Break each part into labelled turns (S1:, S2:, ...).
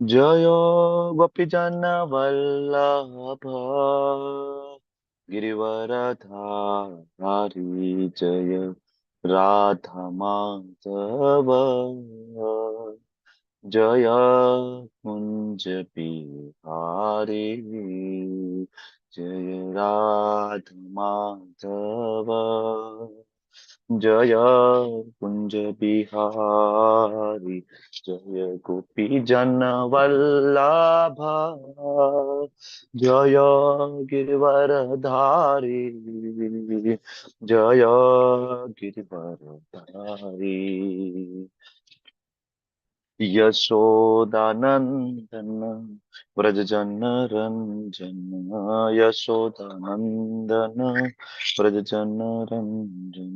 S1: जय गोपीजन वल्लभ गिरिवरधारी जय राधा माधव जय कुंज बिहारी जय राधा माधव जय कुंज बिहारी जय गोपी जन वल्लभ जय गिरिवरधारी जय गिरिवरधारी यशोदानंदन व्रज जन रंजन यशोदानंदन व्रज जन रंजन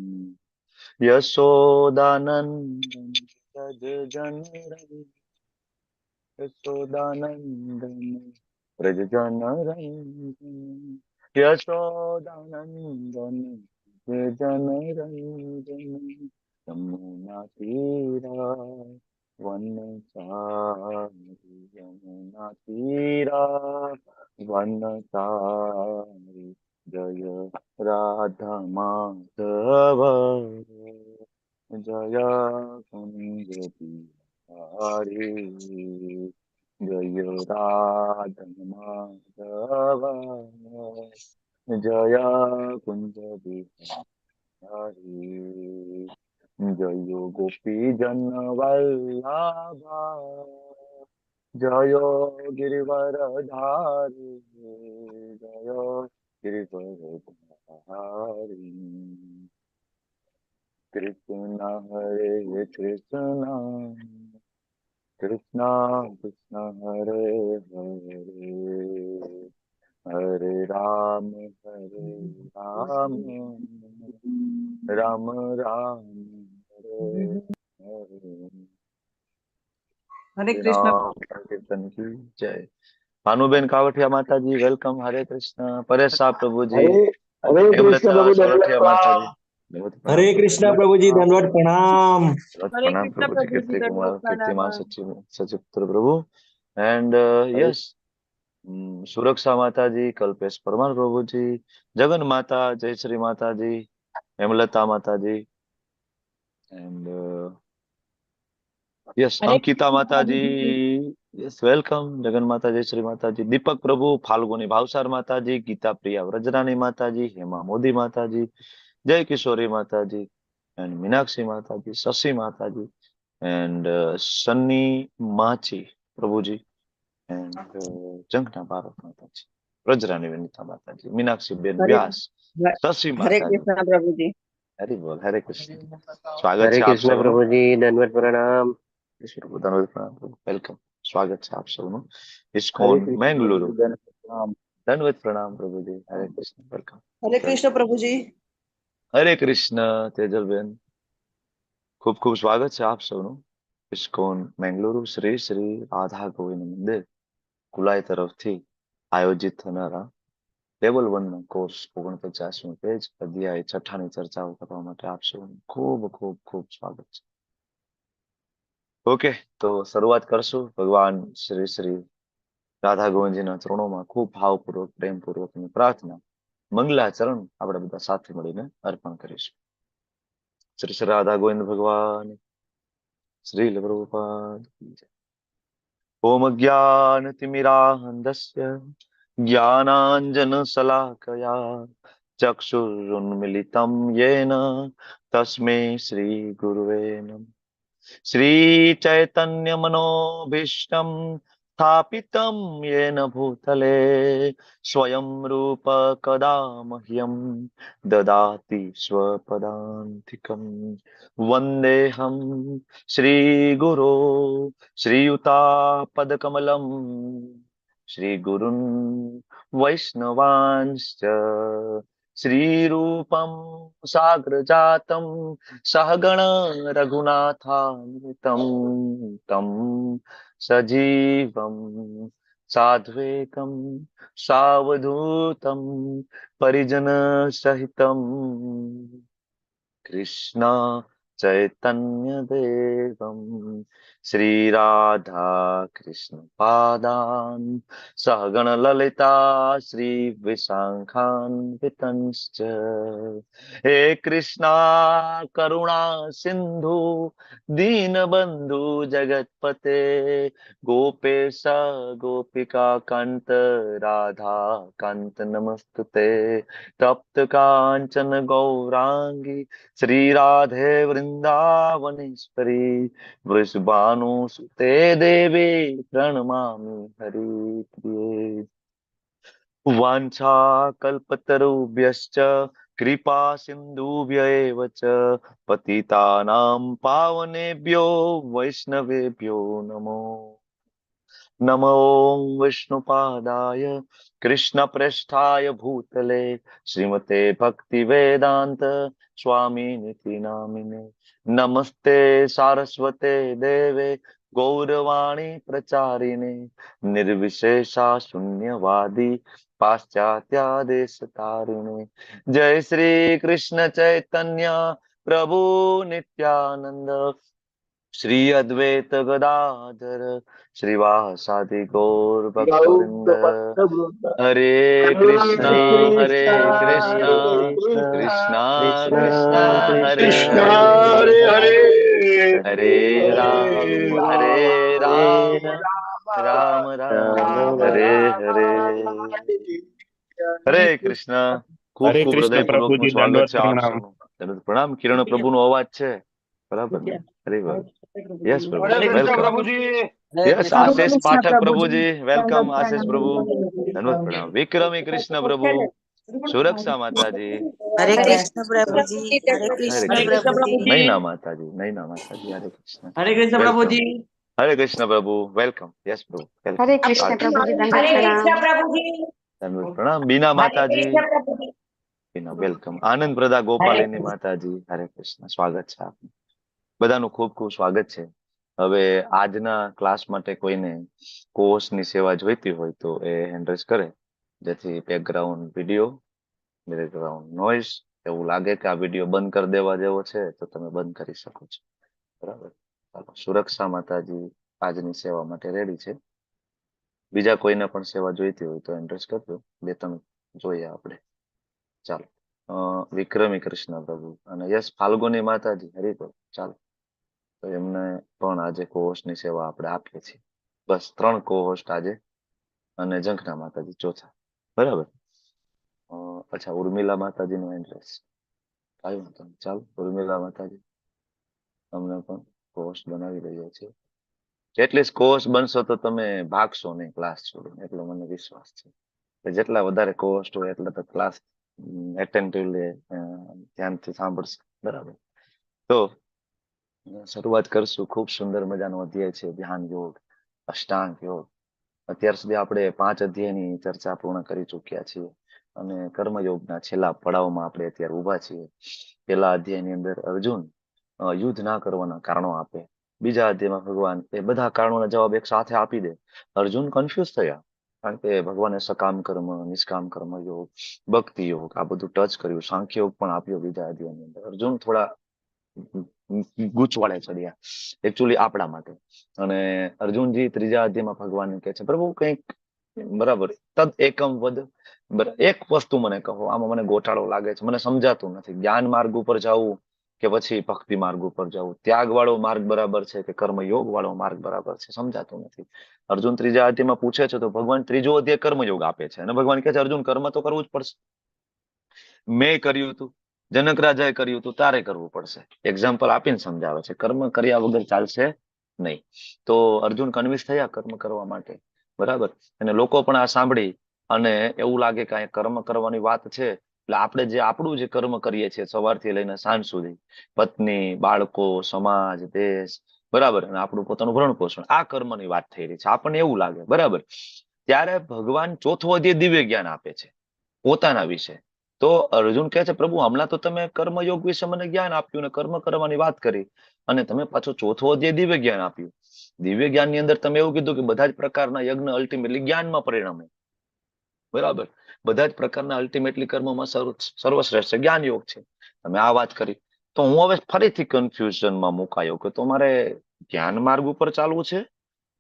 S1: यशोदानंदन व्रज जन रंजन यशोदानंदन व्रज जन रंजन यशोदानंदन व्रज जन रंजन यमुना तीरा वनचारी यमुना तीरा वनचारी जय राधा माधव जय कुंज बिहारी जय राधा माधव जय कुंज बिहारी जय गोपी जन वल्लभा जय गिरिवरधारी जय गिरिवरधारी कृष्ण हरे कृष्ण कृष्ण कृष्ण हरे हरे हरे राम राम राम हरे हरे
S2: हरे कृष्ण।
S1: नाम संकीर्तन की जय। भानुबेन कावठिया माता जी वेलकम। हरे कृष्ण। परेश शाह प्रभु जी,
S3: हरे हरे कृष्ण
S1: हेमलता
S3: प्रभु दंडवत
S1: सोरठिया माता जी,
S3: प्रणाम।
S1: बहुत
S4: हरे
S1: प्रणाम प्रभु,
S4: कृष्णा
S1: बहुत
S4: प्रभु जी,
S1: प्रणाम,
S4: दंडवत प्रणाम।
S1: बहुत
S2: हरे
S1: प्रणाम
S2: कृष्ण
S1: प्रभु जी।
S2: प्रभु जी,
S1: कीर्ति
S2: दंडवत
S1: कुमार,
S2: प्रणाम।
S1: कीर्तिमान सचिव सचित्र प्रभु एंड
S3: हरे
S1: यस सुरक्षा माता जी, कल्पेश परमार प्रभु जी, जगन माता, जय श्री माता जी, हेमलता माता जी एंड यस
S2: हरे
S1: अंकिता
S2: कृष्ण
S1: माता
S2: प्रभु
S1: जी,
S2: जी।
S1: Yes welcome. जगन माता, जय श्री माता जी, दीपक प्रभु, फाल्गुनी भावसार माता जी, गीता प्रिया व्रजरानी माता जी, हेमा मोदी माता जी, जय किशोरी माता जी एंड मीनाक्षी माता जी, शशि माता जी एंड सन्नी माची प्रभु जी एंड जंगना भारत माता जी, व्रजरानी वनिता माता जी, मीनाक्षी बेन
S2: हरे
S1: व्यास, शशि
S2: हरे
S1: माता जी।
S2: कृष्ण प्रभु जी।
S1: हरि बोल, हरे कृष्ण। स्वागत
S3: हरे
S1: है आप
S3: कृष्ण
S1: सबનું।
S3: प्रभु जी दंडवत प्रणाम।
S1: वेलकम, स्वागत है आप सबનું।
S3: हरे
S1: इस्कॉन
S3: कृष्ण प्रभु
S1: मैंगलुरु,
S3: जी दंडवत प्रणाम।
S1: दंडवत प्रणाम प्रभु जी, हरे कृष्ण, वेलकम।
S2: हरे कृष्ण प्रभु जी।
S1: हरे कृष्ण तेजलबेन, खूब खूब स्वागत છે આપ સૌનું। ઇસ્કોન મેંગલુરુ શ્રી શ્રી રાધા ગોવિંદ મંદિર કુલાઈ તરફથી આયોજિત થનારા લેવલ 1 ના કોર્સ 49મું પેજ અધ્યાય 6 ની ચર્ચાઓ કરવા માટે આપ સૌનું ખૂબ ખૂબ ખૂબ સ્વાગત છે। ઓકે, તો શરૂઆત કરશું। ભગવાન શ્રી શ્રી રાધા ગોવિંદજીના ચરણોમાં ખૂબ ભાવપૂર્વક પ્રેમપૂર્વકની પ્રાર્થના મંગલાચરણ આપણે બધા સાથે મળીને અર્પણ કરીશું। શ્રી શ્રી રાધા ગોવિંદ ભગવાન શ્રી પ્રભુપાદ की जय। ओम ज्ञानतिमिरान्धस्य ज्ञानाञ्जनशलाकया चक्षुरुन्मिलितं येन तस्मै श्रीगुरुवे नमः। श्रीचैतन्यमनोभीष्टं स्थापितं येन भूतले स्वयं रूप कदा मह्यं ददाति स्वपदान्तिकं। वन्देऽहं श्रीगुरो श्रीयुतापदकमलं श्रीगुरुन् वैष्णवांश्च श्रीरूपं साग्रजातं सहगण रघुनाथान्वितं तं सजीवं साद्वैतं सावधूतं परिजनसहितं कृष्ण चैतन्यदेवं શ્રી રાધા કૃષ્ણ પાદાન સહગણ લલિતા શ્રી વિશાખાન્વિતંશ્ચ હે કૃષ્ણા કરુણા સિંધુ દીનબંધુ જગતપતે ગોપેશ ગોપિકા કાંત રાધા કાંત નમસ્તુતે તપ્ત કાંચન ગૌરાંગી શ્રી રાધે વૃંદાવનેશ્વરી વૃષભાનુસુતે દેવે પ્રણમામિ હરિપ્રિયે વાંછા કલ્પતરુભ્યશ્ચ કૃપા સિંધુભ્ય એવ ચ પતિતાનાં પાવનેભ્યો વૈષ્ણવેભ્યો નમો નમો વિષ્ણુપાદાય કૃષ્ણપ્રેષ્ઠાય ભૂતલે શ્રીમતે ભક્તિવેદાંત સ્વામિનિતિ નામિને નમસ્તે સારસ્વતે દેવે ગૌરવાણી પ્રચારિણે નિર્વિશેષા શૂન્યવાદી પાશ્ચાત્યાદેશ તારિણે જય શ્રી કૃષ્ણ ચૈતન્ય પ્રભુ નિત્યાનંદ શ્રી અદ્વૈત ગદાધર શ્રીવાસાદિ ગૌર ભક્તવૃંદ હરે કૃષ્ણ હરે કૃષ્ણ કૃષ્ણ કૃષ્ણ હરે હરે હરે રામ રામ રામ હરે હરે હરે કૃષ્ણ ખૂબ
S4: હરે
S1: ખૂબ
S4: કૃષ્ણ
S1: હૃદયપૂર્વકનું
S4: પ્રભુજી,
S1: સ્વાગત
S4: દંડવત
S1: છે આપ
S4: પ્રણામ.
S1: સૌનું. દંડવત પ્રણામ. કિરણ પ્રભુનો અવાજ છે બરાબર ને? હરે બોલ. યસ પ્રભુ, વેલકમ. યસ આશિષ પાઠક પ્રભુજી, વેલકમ આશિષ પ્રભુ. ધન્યવાદ પ્રણામ. વિક્રમી કૃષ્ણ પ્રભુ, સુરક્ષા માતાજી,
S5: હરે કૃષ્ણ પ્રભુજી, હરે
S1: હરે
S5: કૃષ્ણ
S2: હરે કૃષ્ણ
S5: પ્રભુજી.
S2: પ્રભુજી.
S1: નૈના માતાજી, નૈના માતાજી, હરે કૃષ્ણ.
S2: હરે કૃષ્ણ
S1: વેલકમ.
S2: પ્રભુજી.
S1: હરે કૃષ્ણ પ્રભુ, વેલકમ. યસ પ્રભુ, વેલકમ.
S6: હરે કૃષ્ણ
S1: સ્વાગત.
S6: પ્રભુજી, દંડવત
S7: હરે
S6: પ્રણામ.
S7: કૃષ્ણ પ્રભુજી.
S1: ધન્યવાદ પ્રણામ. બીના
S7: હરે
S1: માતાજી,
S7: કૃષ્ણ પ્રભુજી.
S1: બીના વેલકમ. આનંદ પ્રદા ગોપાલિની માતાજી, હરે કૃષ્ણ. સ્વાગત છે આપનું. બધાનું ખૂબ ખૂબ સ્વાગત છે. હવે આજના ક્લાસ માટે કોઈને કોર્સની સેવા જોઈતી હોય તો એ હેન્ડ રેઝ કરે, જેથી બેકગ્રાઉન્ડ વિડીયો, બેકગ્રાઉન્ડ નોઇઝ એવું લાગે કે આ વિડીયો બંધ કરી દેવા જેવો છે તો તમે બંધ કરી શકો છો. બરાબર. ચાલો, સુરક્ષા માતાજી આજની સેવા માટે રેડી છે. બીજા કોઈને પણ સેવા જોઈતી હોય તો હેન્ડ રેઝ કરજો, બે ત્રણ જોઈએ આપણે. ચાલો. વિક્રમી કૃષ્ણ પ્રભુ અને યસ ફાલ્ગુની માતાજી, હરિભર. ચાલો, તો એમને પણ આજે કોહોસ્ટની સેવા આપણે આપીએ છીએ. બસ 3 કોહોસ્ટ આજે અને ઝંખના માતાજી ચોથા. બરાબર. અચ્છા, ઉર્મિલા માતાજીનો ઇન્ટરેસ્ટ આવ્યો તો ચાલો, ઉર્મિલા માતાજી તમને પણ કોહોસ્ટ બનાવી રહ્યા છે. એટલીસ્ટ કોહોસ્ટ બનશો તો તમે ભાગશો નહીં ક્લાસ છોડીને, એટલો મને વિશ્વાસ છે. જેટલા વધારે કોહોસ્ટ હોય એટલે તો ક્લાસ એટેન્ટિવલી ધ્યાનથી સાંભળશે. બરાબર. તો શરૂઆત કરશું. ખૂબ સુંદર મજાનો અધ્યાય છે ધ્યાન યોગ, અષ્ટાંગ યોગ. અત્યાર સુધી આપણે 5 અધ્યાયની ચર્ચા પૂર્ણ કરી ચૂક્યા છીએ અને કર્મયોગના છેલ્લા પડાવમાં આપણે અત્યારે ઊભા છીએ. પહેલા અધ્યાયની અંદર અર્જુન યુદ્ધ ના કરવાના કારણો આપે. બીજા અધ્યાયમાં ભગવાન એ બધા કારણોના જવાબ એક સાથે આપી દે. અર્જુન કન્ફ્યુઝ થયા, કારણ કે ભગવાને સકામ કર્મ, નિષ્કામ કર્મ યોગ, ભક્તિ યોગ આ બધું ટચ કર્યું. સાંખ્ય યોગ પણ આપ્યો બીજા અધ્યાયની અંદર. અર્જુન થોડા ગૂંચવાડે ચડ્યા એકચ્યુઅલી આપણા માટે. અને અર્જુનજી ત્રીજા અધ્યાયમાં ભગવાનને કહે છે, પ્રભુ કંઈક બરાબર તદ એકમ વદ, એક વસ્તુ મને કહો, આમાં મને ગોટાળો લાગે છે, મને સમજાતું નથી. જ્ઞાન માર્ગ ઉપર જવું કે પછી ભક્તિ માર્ગ ઉપર જવું, ત્યાગ વાળો માર્ગ બરાબર છે કે કર્મયોગ વાળો માર્ગ બરાબર છે, સમજાતું નથી. અર્જુન ત્રીજા અધ્યાયમાં પૂછે છે તો ભગવાન ત્રીજો અધ્યાય કર્મયોગ આપે છે અને ભગવાન કહે છે, અર્જુન કર્મ તો કરવું જ પડશે. મેં કર્યું હતું, જનક રાજાએ કર્યું હતું, તારે કરવું પડશે. એક્ઝામ્પલ આપીને સમજાવે છે, કર્મ કર્યા વગર ચાલશે નહીં. તો અર્જુન કન્વિન્સ થયા કર્મ કરવા માટે. બરાબર. અને લોકો પણ આ સાંભળી અને એવું લાગે કે અહીંયા કર્મ કરવાની વાત છે એટલે આપણે જે આપણું જે કર્મ કરીએ છીએ સવારથી લઈને સાંજ સુધી, પત્ની, બાળકો, સમાજ, દેશ, બરાબર, અને આપણું પોતાનું ભરણ પોષણ, આ કર્મની વાત થઈ રહી છે, આપણને એવું લાગે. બરાબર. ત્યારે ભગવાન ચોથો અધ્યાય દિવ્ય જ્ઞાન આપે છે પોતાના વિશે. તો અર્જુન કહે છે, પ્રભુ હમણાં તો તમે કર્મયોગ વિશે મને જ્ઞાન આપ્યું ને કર્મ કરવાની વાત કરી, અને તમે પાછો ચોથો અધ્યાય દિવ્ય જ્ઞાન આપ્યું. દિવ્ય જ્ઞાન ની અંદર તમે એવું કીધું કે બધા જ પ્રકારના યજ્ઞ અલ્ટિમેટલી જ્ઞાનમાં પરિણમે. બરાબર. બધા જ પ્રકારના અલ્ટિમેટલી કર્મમાં સર્વશ્રેષ્ઠ જ્ઞાન યોગ છે. તમે આ વાત કરી તો હું હવે ફરીથી કન્ફ્યુઝનમાં મુકાયો કે તમારે જ્ઞાન માર્ગ ઉપર ચાલવું છે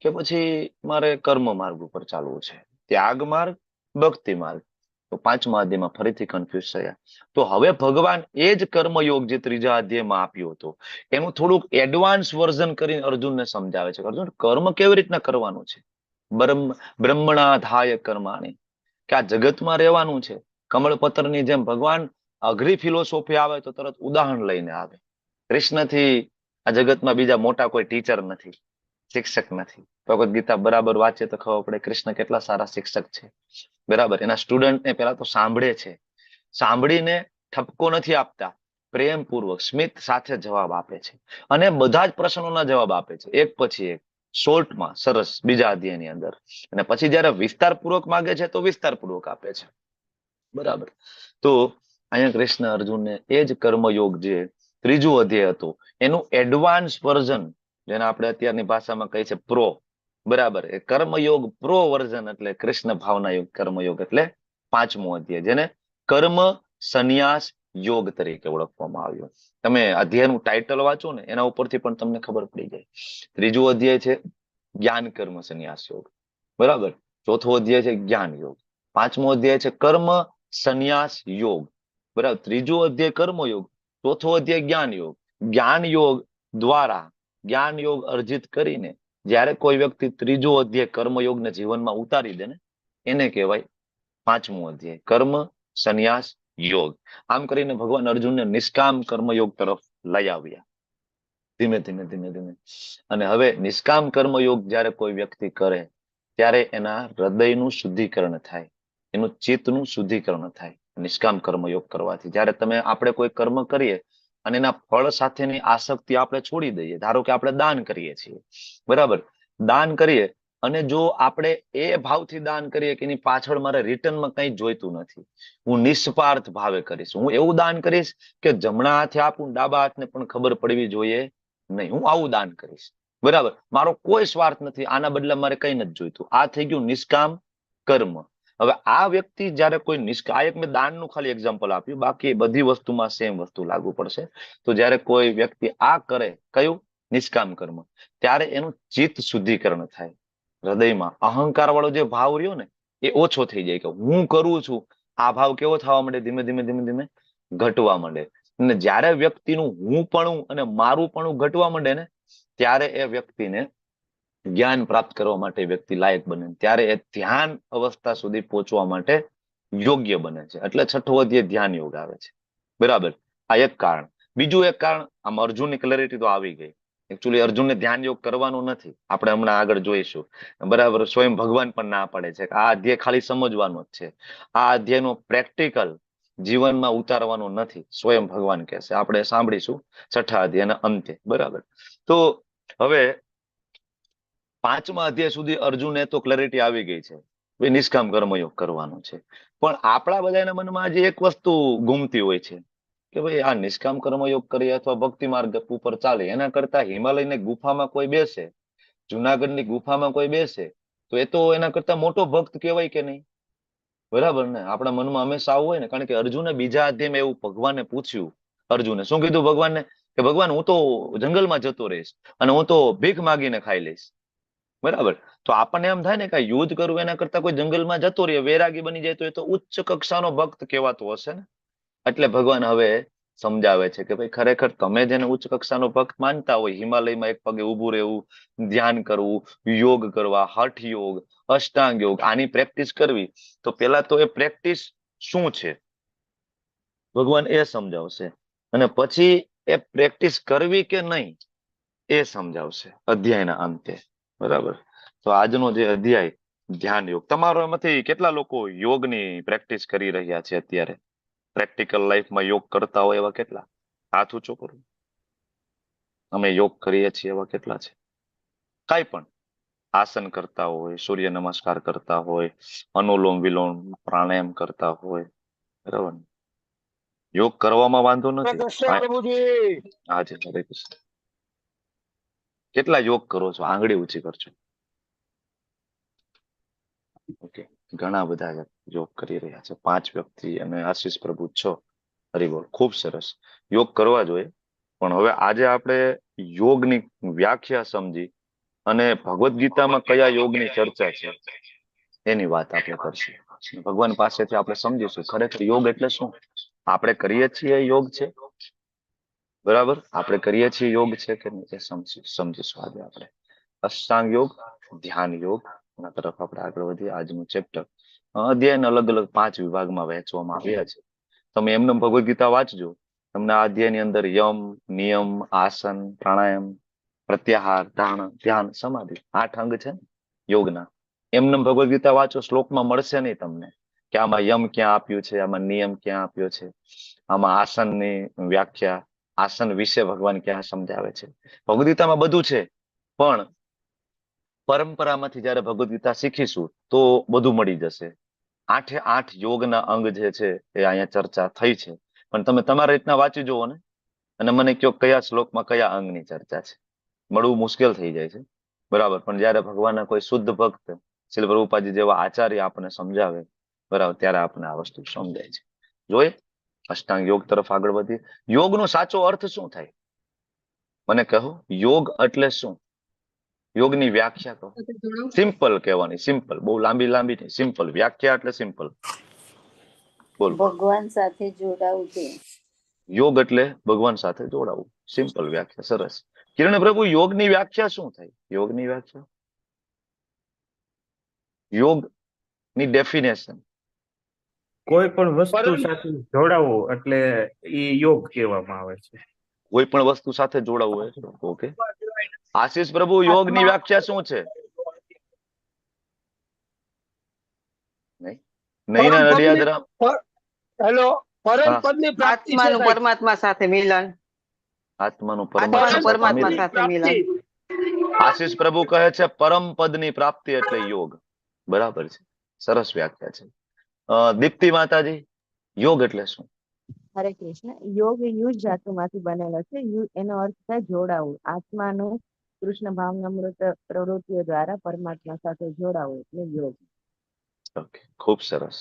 S1: કે પછી મારે કર્મ માર્ગ ઉપર ચાલવું છે, ત્યાગ માર્ગ, ભક્તિ માર્ગ? તો પાંચમા અધ્યાયમાં ફરીથી કન્ફ્યુઝ થયા. તો હવે ભગવાન એ જ કર્મયોગ જે ત્રીજા અધ્યાયમાં આપ્યો હતો એનું થોડુંક એડવાન્સ વર્ઝન કરીને અર્જુનને સમજાવે છે. અર્જુન, કર્મ કેવી રીતના કરવાનું છે? બ્રહ્મણાધાય કર્માણી, કે આ જગતમાં રહેવાનું છે. કમળપત્રની જેમ ભગવાન અઘરી ફિલોસોફી આવે તો તરત ઉદાહરણ લઈને આવે. કૃષ્ણથી આ જગતમાં બીજા મોટા કોઈ ટીચર નથી, શિક્ષક નથી. ભગવદ ગીતા બરાબર વાંચે તો ખબર પડે કૃષ્ણ કેટલા સારા શિક્ષક છે. બરાબર, એના સ્ટુડન્ટને પેલા તો સાંભળે છે, સાંભળીને ઠપકો નથી આપતા, પ્રેમપૂર્વક સ્મિત સાથે જવાબ આપે છે, અને બધા જ પ્રશ્નોના જવાબ આપે છે એક પછી એક, શોર્ટમાં, સરસ, બીજા અધ્યાયની અંદર. અને પછી જયારે વિસ્તારપૂર્વક માંગે છે તો વિસ્તારપૂર્વક આપે છે. બરાબર. તો અહીંયા કૃષ્ણ અર્જુનને એ જ કર્મયોગ જે ત્રીજું અધ્યાય હતું એનું એડવાન્સ વર્ઝન, જેને આપણે અત્યારની ભાષામાં કહીએ છે પ્રો, બરાબર, એ કર્મયોગ પ્રો વર્ઝન એટલે કૃષ્ણ ભાવના કર્મયોગ એટલે પાંચમો અધ્યાય, જેને કર્મ સંન્યાસ યોગ તરીકે ઓળખવામાં આવ્યો. તમે અધ્યાયનું ટાઇટલ વાંચો ને એના ઉપરથી પણ તમને ખબર પડી જાય. ત્રીજું અધ્યાય છે જ્ઞાન કર્મ સંન્યાસ યોગ, બરાબર. ચોથો અધ્યાય છે જ્ઞાન યોગ. પાંચમો અધ્યાય છે કર્મ સંન્યાસ યોગ, બરાબર. ત્રીજો અધ્યાય કર્મયોગ, ચોથો અધ્યાય જ્ઞાન યોગ. જ્ઞાન યોગ દ્વારા જ્ઞાન યોગ અર્જિત કરીને જ્યારે કોઈ વ્યક્તિ ત્રીજો અધ્યાય કર્મયોગને જીવનમાં ઉતારી દે ને એને કહેવાય પાંચમો અધ્યાય કર્મ સંન્યાસ યોગ. આમ કરીને ભગવાન અર્જુનને નિષ્કામ કર્મયોગ તરફ લઈ આવ્યા ધીમે ધીમે ધીમે ધીમે. અને હવે નિષ્કામ કર્મયોગ જ્યારે કોઈ વ્યક્તિ કરે ત્યારે એના હૃદયનું શુદ્ધિકરણ થાય, એનું ચિત્તનું શુદ્ધિકરણ થાય નિષ્કામ કર્મયોગ કરવાથી. જ્યારે આપણે કોઈ કર્મ કરીએ અને એના ફળ સાથેની આસક્તિ આપણે છોડી દઈએ, ધારો કે આપણે દાન કરીએ છીએ, બરાબર, દાન કરીએ અને જો આપણે એ ભાવથી દાન કરીએ કે એની પાછળ મારે રિટર્નમાં કંઈ જોઈતું નથી, હું નિસ્વાર્થ ભાવે કરીશ, હું એવું દાન કરીશ કે જમણા હાથે આપું, ડાબા હાથને પણ ખબર પડવી જોઈએ નહીં, હું આવું દાન કરીશ, બરાબર, મારો કોઈ સ્વાર્થ નથી, આના બદલે મારે કઈ નથી જોઈતું, આ થઈ ગયું નિષ્કામ કર્મ. હવે આ વ્યક્તિ જયારે કોઈ આ એક મેં દાનનું ખાલી એક્ઝામ્પલ આપ્યું, બાકી બધી વસ્તુમાં સેમ વસ્તુ લાગુ પડશે. તો જયારે કોઈ વ્યક્તિ આ કરે, કયું? નિષ્કામ કર્મ, ત્યારે એનું ચિત્ત શુદ્ધિકરણ થાય. હૃદયમાં અહંકાર વાળો જે ભાવ રહ્યો ને એ ઓછો થઈ જાય, કે હું કરું છું, આ ભાવ કેવો થવા માંડે? ધીમે ધીમે ધીમે ધીમે ઘટવા માંડે. અને જ્યારે વ્યક્તિનું હું પણ અને મારું પણ ઘટવા માંડે ને ત્યારે એ વ્યક્તિને જ્ઞાન પ્રાપ્ત કરવા માટે વ્યક્તિ લાયક બને, ત્યારે એ ધ્યાન અવસ્થા સુધી પહોંચવા માટે યોગ્ય બને છે. એટલે છઠ્ઠો અધ્યાય ધ્યાન યોગ આવે છે, બરાબર. આ એક કારણ. બીજું એક કારણ, આમ અર્જુનની ક્લેરિટી તો આવી ગઈ. એકચ્યુઅલી અર્જુનને ધ્યાન યોગ કરવાનું નથી, આપણે હમણાં આગળ જોઈશું, બરાબર. સ્વયં ભગવાન પણ ના પાડે છે કે આ અધ્યાય ખાલી સમજવાનો જ છે, આ અધ્યાયનો પ્રેક્ટિકલ જીવનમાં ઉતારવાનો નથી, સ્વયં ભગવાન કહે છે. આપણે સાંભળીશું છઠ્ઠા અધ્યાયના અંતે, બરાબર. તો હવે પાંચમા અધ્યાય સુધી અર્જુનને તો ક્લેરિટી આવી ગઈ છે, નિષ્કામ કર્મયોગ કરવાનું છે. પણ આપણા બધાના મનમાં આજે એક વસ્તુ ગુમતી હોય છે કે ભાઈ આ નિષ્કામ કર્મયોગ કરીએ અથવા ભક્તિ માર્ગ ઉપર ચાલે એના કરતા હિમાલયની ગુફામાં કોઈ બેસે, જુનાગઢની ગુફામાં કોઈ બેસે તો એ તો એના કરતા મોટો ભક્ત કહેવાય કે નહીં? બરાબર ને? આપણા મનમાં હંમેશા આવું હોય ને. કારણ કે અર્જુને બીજા અધ્યાયમાં એવું ભગવાનને પૂછ્યું. અર્જુને શું કીધું ભગવાનને? કે ભગવાન, હું તો જંગલમાં જતો રહીશ અને હું તો ભીખ માગીને ખાઈ લઈશ, બરાબર. તો આપણને એમ થાય ને કે યુદ્ધ કરવું એના કરતા કોઈ જંગલમાં જતો રહે, વૈરાગી બની જાય તો એ તો ઉચ્ચ કક્ષાનો ભક્ત કહેવાતો હશે ને. એટલે ભગવાન હવે સમજાવે છે કે ભાઈ ખરેખર તમે જેને ઉચ્ચ કક્ષાનો ભક્ત માનતા હોય, હિમાલયમાં એક પગે ઉભું રહેવું, ધ્યાન કરવું, યોગ કરવા, હઠ યોગ, અષ્ટાંગ યોગ, આની પ્રેક્ટિસ કરવી, તો પેલા તો એ પ્રેક્ટિસ શું છે ભગવાન એ સમજાવશે, અને પછી એ પ્રેક્ટિસ કરવી કે નહીં એ સમજાવશે અધ્યાયના અંતે, બરાબર. તો આજનો જે અધ્યાય ધ્યાન યોગ, તમારો એમાંથી કેટલા લોકો યોગની પ્રેક્ટિસ કરી રહ્યા છે અત્યારે? પ્રેક્ટિકલ લાઈફમાં યોગ કરતા હોય એવા કેટલા? હાથ ઊંચો કરો. અમે યોગ કરીએ છીએ એવા કેટલા છે? કાંઈ પણ આસન કરતા હોય, સૂર્ય નમસ્કાર કરતા હોય, અનુલોમ વિલોમ પ્રાણાયામ કરતા હોય, બરાબર. યોગ કરવામાં વાંધો નથી. હાજી, હરે કૃષ્ણ. કેટલા યોગ કરો છો? આંગળી ઊંચી કરજો. ઓકે, ઘણા બધા યોગ કરી રહ્યા છે, 5 વ્યક્તિ અને આશીષ પ્રભુ 6. હરિબોલ, ખૂબ સરસ. યોગ કરવા જોઈએ. પણ હવે આજે આપણે યોગની વ્યાખ્યા સમજી અને ભગવદ્ ગીતામાં કયા યોગની ચર્ચા છે એની વાત આપણે કરશું. ભગવાન પાસેથી આપણે સમજીશું ખરેખર યોગ એટલે શું. આપણે કરીએ છીએ યોગ છે, બરાબર, આપણે કરીએ છીએ યોગ છે કે નહીં એ સમજીશું આજે આપણે. અષ્ટાંગ યોગ, ધ્યાન યોગ ના તરફ આપણે આગળ વધીએ. આજનું ચેપ્ટર અધ્યાયને અલગ અલગ 5 વિભાગમાં વહેંચવામાં આવ્યા છે. તમે એમને ભગવદ્ ગીતા વાંચજો, તમને આ અધ્યાયની અંદર યમ, નિયમ, આસન, પ્રાણાયામ, પ્રત્યાહાર, ધ્યાન, સમાધિ 8 અંગ છે ને યોગના. એમને ભગવદ્ ગીતા વાંચો, શ્લોકમાં મળશે નહીં તમને કે આમાં યમ ક્યાં આપ્યું છે, આમાં નિયમ ક્યાં આપ્યો છે, આમાં આસનની વ્યાખ્યા, આસન વિશે ભગવાન ક્યાં સમજાવે છે. ભગવદ્ ગીતામાં બધું છે, પણ પરંપરામાંથી જયારે ભગવદ્ ગીતા શીખીશું તો બધું મળી જશે. 8 યોગના અંગ જે છે એ અહીંયા ચર્ચા થઈ છે, પણ તમે તમારી રીતના વાંચી જુઓ ને અને મને કહો કયા શ્લોકમાં કયા અંગની ચર્ચા છે. મળવું મુશ્કેલ થઈ જાય છે, બરાબર. પણ જયારે ભગવાનના કોઈ શુદ્ધ ભક્ત શ્રીલ પ્રભુપાદજી જેવા આચાર્ય આપણને સમજાવે, બરાબર, ત્યારે આપણને આ વસ્તુ સમજાય છે. જોઈએ અષ્ટાંગ યોગ તરફ આગળ વધીએ. યોગનો સાચો અર્થ શું થાય મને કહો. યોગ એટલે શું? યોગની વ્યાખ્યા કહો. સિમ્પલ કહેવાની, સિમ્પલ, બહુ લાંબી નહીં, સિમ્પલ વ્યાખ્યા એટલે સિમ્પલ બોલો.
S5: ભગવાન સાથે જોડાવું છે.
S1: યોગ એટલે ભગવાન સાથે જોડાવું, સિમ્પલ વ્યાખ્યા, સરસ. કિરણ પ્રભુ, યોગની વ્યાખ્યા શું થાય? યોગની વ્યાખ્યા, યોગની ડેફિનેશન.
S4: કોઈ પણ વસ્તુ સાથે જોડાવું એટલે એ યોગ કહેવામાં આવે છે.
S1: કોઈ પણ વસ્તુ સાથે જોડાવું હોય. ઓકે આશીષ પ્રભુ, યોગની વ્યાખ્યા શું છે? નહીં ના નડિયાદરામ.
S3: હેલો, પરમ પદની પ્રાપ્તિ છે.
S2: આત્માનું પરમાત્મા સાથે મિલન.
S1: આત્માનું
S2: પરમાત્મા
S1: પરમાત્મા.
S2: સાથે મિલન.
S1: આશીષ પ્રભુ કહે છે પરમ પદની પ્રાપ્તિ એટલે યોગ. બરાબર છે, સરસ વ્યાખ્યા છે. દીપ્તિ માતાજી, યોગ એટલે શું?
S6: હરે કૃષ્ણ. યોગ યુજ ધાતુમાંથી બનેલો છે. એનો અર્થ થાય જોડાવું, આત્માનું કૃષ્ણ ભાવનામૃત પ્રવૃત્તિઓ દ્વારા પરમાત્મા સાથે જોડાવું એટલે યોગ.
S1: ઓકે, ખૂબ સરસ.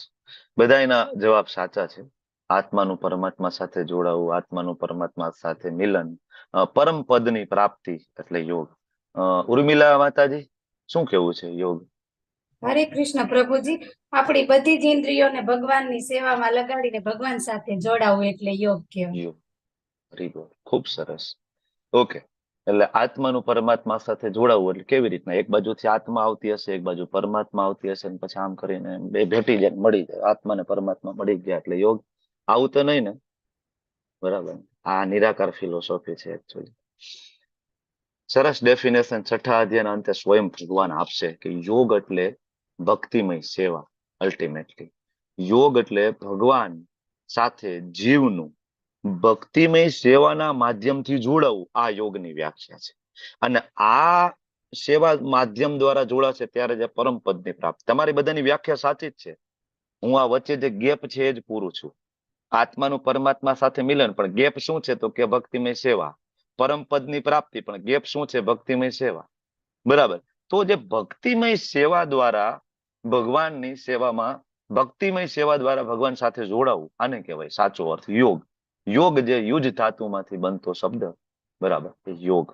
S1: બધા એના જવાબ સાચા છે. આત્માનું પરમાત્મા સાથે જોડાવું, આત્માનું પરમાત્મા સાથે મિલન, પરમ પદની પ્રાપ્તિ એટલે યોગ. ઉર્મિલા માતાજી, શું કેવું છે યોગ?
S7: હરે કૃષ્ણ પ્રભુજી, આપણી બધી જ ઇન્દ્રિયોને ભગવાનની સેવામાં લગાડીને ભગવાન સાથે જોડાવું એટલે યોગ કહેવાય.
S1: યોગ, વેરી ગુડ, ખૂબ સરસ. ઓકે, એટલે આત્માનું પરમાત્મા સાથે જોડાવું એટલે કેવી રીતના? એક બાજુથી આત્મા આવતી હશે, એક બાજુ પરમાત્મા આવતી હશે, અને પછી આમ કરીને બે ભેટી જાય, મળી જાય, આત્મા ને પરમાત્મા મળી ગયા એટલે યોગ. આવું તો નહીં ને? બરાબર. આ નિરાકાર ફિલોસોફી છે એકચ્યુઅલી. સરસ ડેફિનેશન 6થા અધ્યાયના અંતે સ્વયં ભગવાન આપશે કે યોગ એટલે ભક્તિમય સેવા. અલ્ટિમેટલી યોગ એટલે ભગવાન સાથે જીવનું ભક્તિમય સેવાના માધ્યમથી જોડાવું, આ યોગની વ્યાખ્યા છે. અને આ સેવા માધ્યમ દ્વારા જોડાશે ત્યારે જે પરમ પદની પ્રાપ્તિ. તમારી બધાની વ્યાખ્યા સાચી જ છે. હું આ વચ્ચે જે ગેપ છે એ જ પૂરું છું. આત્માનું પરમાત્મા સાથે મિલન, પણ ગેપ શું છે તો કે ભક્તિમય સેવા. પરમ પદની પ્રાપ્તિ, પણ ગેપ શું છે? ભક્તિમય સેવા. બરાબર. તો જે ભક્તિમય સેવા દ્વારા ભગવાનની સેવામાં, ભક્તિમય સેવા દ્વારા ભગવાન સાથે જોડાવું, આને કહેવાય સાચો અર્થ યોગ. યોગ જે યુજ ધાતુમાંથી બનતો શબ્દ, બરાબર, એ યોગ.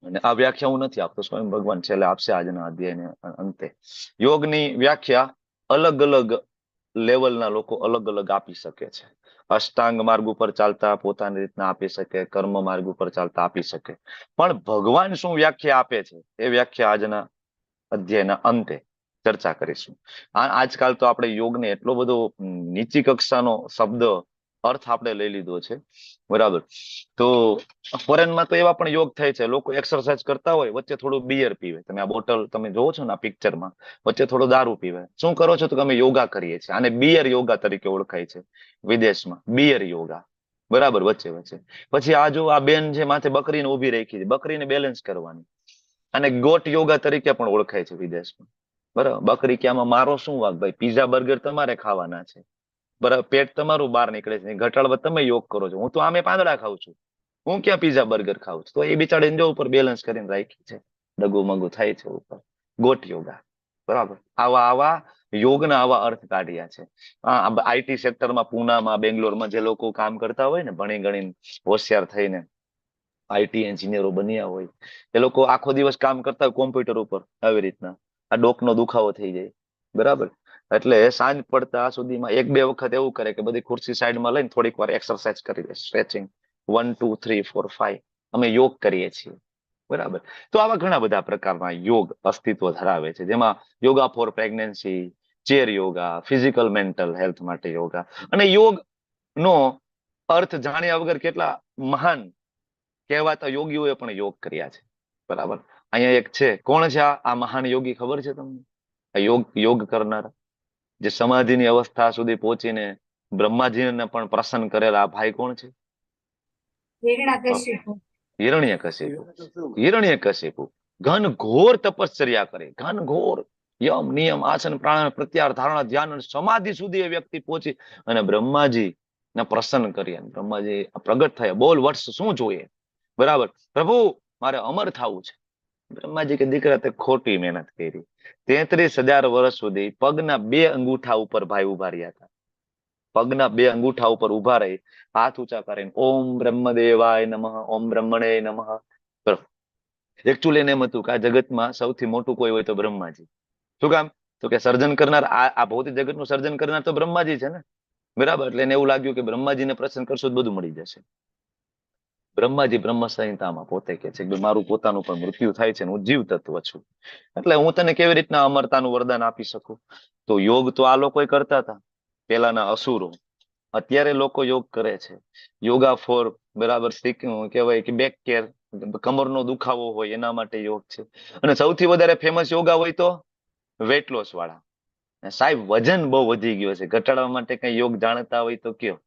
S1: અને આ વ્યાખ્યા હું નથી આપતો, સ્વયં ભગવાન છેલ્લે આપશે આજના અધ્યાયને અંતે. યોગની વ્યાખ્યા અલગ અલગ લેવલના લોકો અલગ અલગ આપી શકે છે. અષ્ટાંગ માર્ગ ઉપર ચાલતા પોતાની રીતના આપી શકે, કર્મ માર્ગ ઉપર ચાલતા આપી શકે, પણ ભગવાન શું વ્યાખ્યા આપે છે એ વ્યાખ્યા આજના અધ્યાયના અંતે ચર્ચા કરીશું. આજકાલ તો આપણે યોગને એટલો બધો નીચી કક્ષાનો શબ્દ અર્થ આપણે લઈ લીધો છે, બરાબર. તો ફોરેનમાં તો એવા પણ યોગ થાય છે, લોકો એક્સરસાઇઝ કરતા હોય વચ્ચે થોડું બિયર પીવે. તમે આ બોટલ તમે જોવો છો ને આ પિક્ચરમાં, વચ્ચે થોડો દારૂ પીવે. શું કરો છો? તો અમે યોગા કરીએ છીએ. આને બિયર યોગા તરીકે ઓળખાય છે વિદેશમાં, બિયર યોગા, બરાબર. વચ્ચે વચ્ચે પછી આ જો આ બેન છે માથે બકરીને ઉભી રાખી છે, બકરીને બેલેન્સ કરવાની, અને ગોટ યોગા તરીકે પણ ઓળખાય છે વિદેશમાં, બરાબર. બકરી કે આમાં મારો શું વાંક ભાઈ, પીઝા બર્ગર તમારે ખાવાના છે, બરાબર, પેટ તમારું બહાર નીકળે છે, ઘટાડવા તમે યોગ કરો છો, હું તો આમે પાંદડા ખાઉં છું, હું ક્યાં પીઝા બર્ગર ખાઉં છું? તો એ બિચારીને જો ઉપર બેલેન્સ કરીને રાખી છે, ડગુ મગુ થાય છે ઉપર, ગોટ યોગા, બરાબર. આવા યોગના આવા અર્થ કાઢ્યા છે. આઈટી સેક્ટરમાં, પૂનામાં, બેંગ્લોરમાં જે લોકો કામ કરતા હોય ને, ભણી ગણીને હોશિયાર થઈને, આઈટી એન્જિનિયરો બન્યા હોય, એ લોકો આખો દિવસ કામ કરતા હોય કોમ્પ્યુટર ઉપર આવી રીતના, આ ડોકનો દુખાવો થઈ જાય, બરાબર. એટલે સાંજ પડતા સુધીમાં 1-2 વખત એવું કરે કે બધી ખુરશી સાઈડમાં લઈને થોડીક વાર એક્સરસાઇઝ કરી દે, સ્ટ્રેચિંગ, 1 2 3 4 5, અમે યોગ કરીએ છીએ, બરાબર. તો આવા ઘણા બધા પ્રકારના યોગ અસ્તિત્વ ધરાવે છે, જેમાં yoga for pregnancy, chair yoga, physical mental health માટે યોગા. અને યોગ નો અર્થ જાણ્યા વગર કેટલા મહાન કહેવાતા યોગીઓએ પણ યોગ કર્યા છે, બરાબર. અહીંયા એક છે, કોણ છે આ મહાન યોગી ખબર છે તમને? આ યોગ કરનાર, જે સમાધિની અવસ્થા સુધી પહોંચીને બ્રહ્માજીને પણ પ્રસન્ન કરેલા આ ભાઈ કોણ છે?
S7: હિરણ્યકશિપુ.
S1: હિરણ્યકશિપુ. હિરણ્યકશિપુ ઘન ઘોર તપશ્ચર્યા કરે, ઘન ઘોર યમ નિયમ આસન પ્રાણાયામ પ્રત્યાહાર ધારણા ધ્યાન અને સમાધિ સુધી એ વ્યક્તિ પહોંચી અને બ્રહ્માજી ને પ્રસન્ન કર્યા. બ્રહ્માજી પ્રગટ થયા, બોલ વત્સ શું જોઈએ? બરાબર, પ્રભુ મારે અમર થવું છે. બ્રહ્માજી કે દીકરા તે ખોટી મહેનત કરી. 33,000 વર્ષ સુધી પગના 2 અંગૂઠા ઉપર ભાઈ ઉભા રહ્યા હતા. પગના 2 અંગૂઠા ઉપર ઉભા રહી હાથ ઊંચા કરીને ઓમ બ્રહ્મદેવાય નમઃ, ઓમ બ્રહ્મણે નમઃ. એકચ્યુઅલી એને એમ હતું કે આ જગતમાં સૌથી મોટું કોઈ હોય તો બ્રહ્માજી. શું કામ? તો કે સર્જન કરનાર, આ ભૌતિક જગતનું સર્જન કરનાર તો બ્રહ્માજી છે ને, બરાબર. એટલે એને એવું લાગ્યું કે બ્રહ્માજીને પ્રસન્ન કરશું તો બધું મળી જશે. બ્રહ્માજી બ્રહ્મ સંહિતામાં પોતે કે છે કે મારું પોતાનું પણ મૃત્યુ થાય છે, હું જીવ તત્વ છું, એટલે હું તને કેવી રીતના અમરતાનું વરદાન આપી શકું? તો યોગ તો આ લોકો કરતા હતા, પેલાના અસુરો. અત્યારે લોકો યોગ કરે છે, યોગા ફોર, બરાબર, કહેવાય કે બેક કેર, કમરનો દુખાવો હોય એના માટે યોગ છે. અને સૌથી વધારે ફેમસ યોગા હોય તો વેટ લોસ વાળા. સાહેબ વજન બહુ વધી ગયો છે, ઘટાડવા માટે કઈ યોગ જાણતા હોય તો કયો,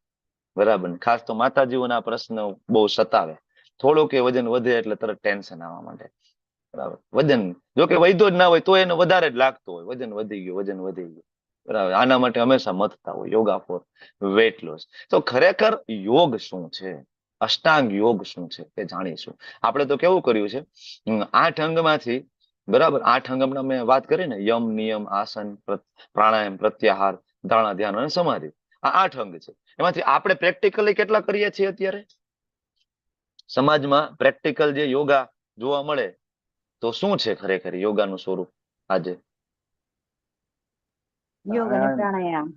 S1: બરાબર. ખાસ તો માતાજીઓના પ્રશ્ન બહુ સતાવે, થોડું કે વજન વધે એટલે તરત ટેન્શન આવવા માટે, બરાબર. વજન જો કે વધ્યો જ ના હોય તો એને વધારે જ લાગતું હોય, વજન વધી ગયું, વજન વધી ગયું, બરાબર. આના માટે હંમેશા મથતા હોય યોગા ફોર વેટ લોસ. તો ખરેખર યોગ શું છે, અષ્ટાંગ યોગ શું છે એ જાણીશું. આપણે તો કેવું કર્યું છે, 8 અંગમાંથી, બરાબર, 8 અંગમાં મેં વાત કરી ને, યમ નિયમ આસન પ્રાણાયામ પ્રત્યાહાર ધારણા ધ્યાન અને સમાધિ, આ 8 અંગ છે. એમાંથી આપણે પ્રેક્ટિકલી કેટલા કરીએ છીએ અત્યારે? સમાજમાં પ્રેક્ટિકલ જે યોગા જોવા મળે તો શું છે ખરેખર યોગાનું સ્વરૂપ આજે?
S6: યોગ અને પ્રાણાયામ.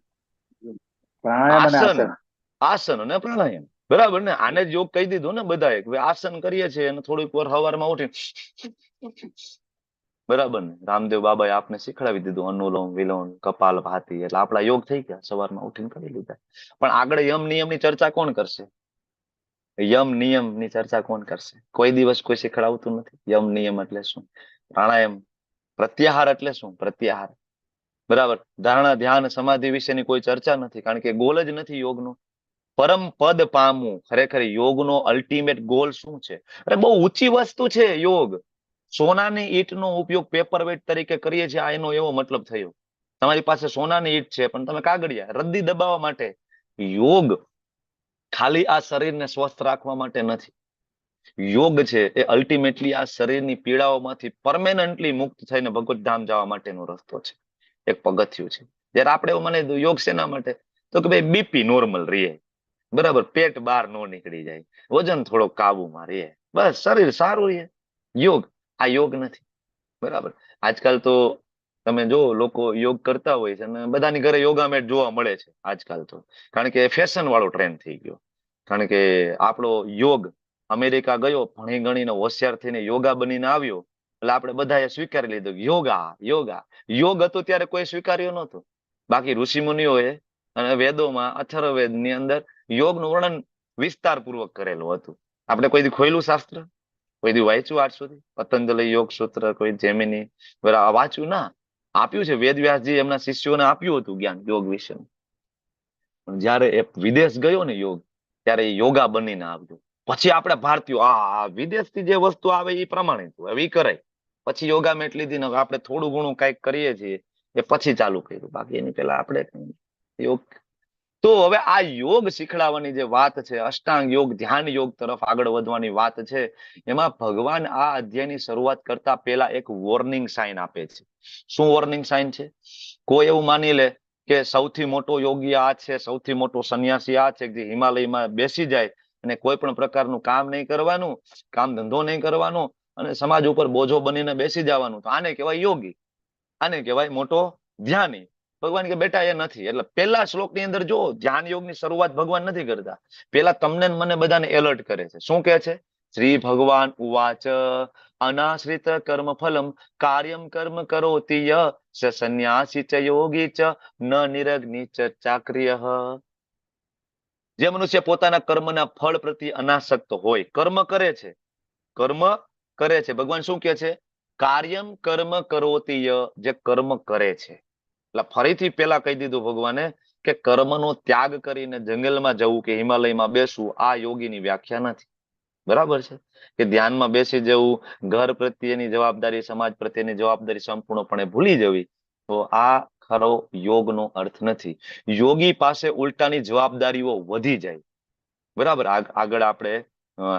S1: આસન, આસન અને પ્રાણાયામ, બરાબર ને. આને જ યોગ કહી દીધું ને બધાએ. આસન કરીએ છીએ અને થોડીક વાર સવારમાં ઉઠી, બરાબર ને. રામદેવ બાબાએ આપને શીખડાવી દીધું અનુલોમ વિલોમ કપાલ ભાતી, એટલે આપણા યોગ થઈ ગયા, સવારમાં ઉઠીને કરી લીધા. પણ આગળ યમ નિયમની ચર્ચા કોણ કરશે? યમ નિયમની ચર્ચા કોણ કરશે? કોઈ દિવસ કોઈ શીખડાવતું નથી. યમ નિયમ એટલે શું? પ્રાણાયામ, પ્રત્યાહાર એટલે શું? પ્રત્યાહાર, બરાબર. ધારણા ધ્યાન સમાધિ વિશેની કોઈ ચર્ચા નથી, કારણ કે ગોલ જ નથી યોગનો. પરમ પદ પામવું, ખરેખર યોગનો અલ્ટિમેટ ગોલ શું છે? અરે બહુ ઊંચી વસ્તુ છે યોગ. સોનાની ઈંટનો ઉપયોગ પેપર વેટ તરીકે કરીએ છીએ, આ એનો એવો મતલબ થયો. તમારી પાસે સોનાની ઈંટ છે પણ તમે કાગળિયા રદ્દી દબાવવા માટે. યોગ ખાલી આ શરીરને સ્વસ્થ રાખવા માટે નથી. યોગ છે એ અલ્ટિમેટલી આ શરીરની પીડાઓમાંથી પરમેનન્ટલી મુક્ત થઈને ભગવત ધામ જવા માટેનો રસ્તો છે, એક પગથિયું છે. જયારે આપણે એવું મને યોગ શેના માટે? તો કે ભાઈ બીપી નોર્મલ રહે, બરાબર, પેટ બહાર ન નીકળી જાય, વજન થોડો કાબુમાં રહે, બસ શરીર સારું રહે. યોગ, આ યોગ નથી, બરાબર. આજકાલ તો તમે જો લોકો યોગ કરતા હોય છે અને બધાની ઘરે યોગા મેટ જોવા મળે છે આજકાલ તો, કારણ કે ફેશન વાળો ટ્રેન્ડ થઈ ગયો. કારણ કે આપણો યોગ અમેરિકા ગયો, ભણી ગણીને હોશિયાર થઈને યોગા બનીને આવ્યો, એટલે આપણે બધાએ સ્વીકારી લીધું યોગા યોગા. યોગ હતું ત્યારે કોઈ સ્વીકાર્યું નહોતું. બાકી ઋષિ મુનિઓએ અને વેદોમાં અથર્વવેદની અંદર યોગનું વર્ણન વિસ્તારપૂર્વક કરેલું હતું. આપણે કોઈ દી ખોયલું શાસ્ત્ર? કોઈ દી વાંચ્યું આજ સુધી? પતંજલિ યોગ સૂત્ર, કોઈ જેમિની, બરાબર, વાંચ્યું ના? આપ્યું છે વેદવ્યાસજી એમના શિષ્યોને આપ્યું હતું જ્ઞાન યોગ વિશે. જયારે એ વિદેશ ગયો ને યોગ, ત્યારે એ યોગા બનીને આવ્યો. પછી આપણે ભારતીયો આ વિદેશથી જે વસ્તુ આવે એ પ્રમાણિત હવે એ કરાય. પછી યોગા મેટ લીધી ને આપણે થોડું ઘણું કઈક કરીએ છીએ એ પછી ચાલુ કર્યું, બાકી એની પેલા આપણે યોગ. તો હવે આ યોગ શીખડાવવાની જે વાત છે, અષ્ટાંગ યોગ ધ્યાન યોગ તરફ આગળ વધવાની વાત છે, એમાં ભગવાન આ અધ્યાયની શરૂઆત કરતા પહેલા એક વોર્નિંગ સાઇન આપે છે. શું વોર્નિંગ સાઇન છે? કોઈ એવું માની લે કે સૌથી મોટો યોગી આ છે, સૌથી મોટો સંન્યાસી આ છે, જે હિમાલયમાં બેસી જાય અને કોઈ પણ પ્રકારનું કામ નહીં કરવાનું, કામ ધંધો નહીં કરવાનો, અને સમાજ ઉપર બોજો બનીને બેસી જવાનું, તો આને કહેવાય યોગી, આને કહેવાય મોટો ધ્યાની. ભગવાન કે બેટા એ નથી. એટલે પહેલા શ્લોકની અંદર જો ધ્યાન યોગની શરૂઆત ભગવાન નથી કરતા, પેલા તમને ને મને બધાને એલર્ટ કરે છે. શું કહે છે? શ્રી ભગવાન ઉવાચ અનાશ્રિત કર્મ ફલમ કાર્યમ કર્મ કરોતિ યઃ સ સંન્યાસી ચ યોગી ચ ન નિરગ્નિ ચ ચાક્રિય. જે મનુષ્ય પોતાના કર્મના ફળ પ્રત્યે અનાસક્ત હોય, કર્મ કરે છે, કર્મ કરે છે. ભગવાન શું કહે છે? કાર્યમ કર્મ કરોતિ યઃ, જે કર્મ કરે છે. એટલે ફરીથી પેલા કહી દીધું ભગવાને કે કર્મનો ત્યાગ કરીને જંગલમાં જવું કે હિમાલયમાં બેસવું આ યોગીની વ્યાખ્યા નથી. બરાબર છે કે ધ્યાનમાં બેસી જવું, ઘર પ્રત્યેની જવાબદારી, સમાજ પ્રત્યેની જવાબદારી સંપૂર્ણપણે ભૂલી જવી, તો આ ખરો યોગનો અર્થ નથી. યોગી પાસે ઉલટાની જવાબદારીઓ વધી જાય. બરાબર, આગળ આપણે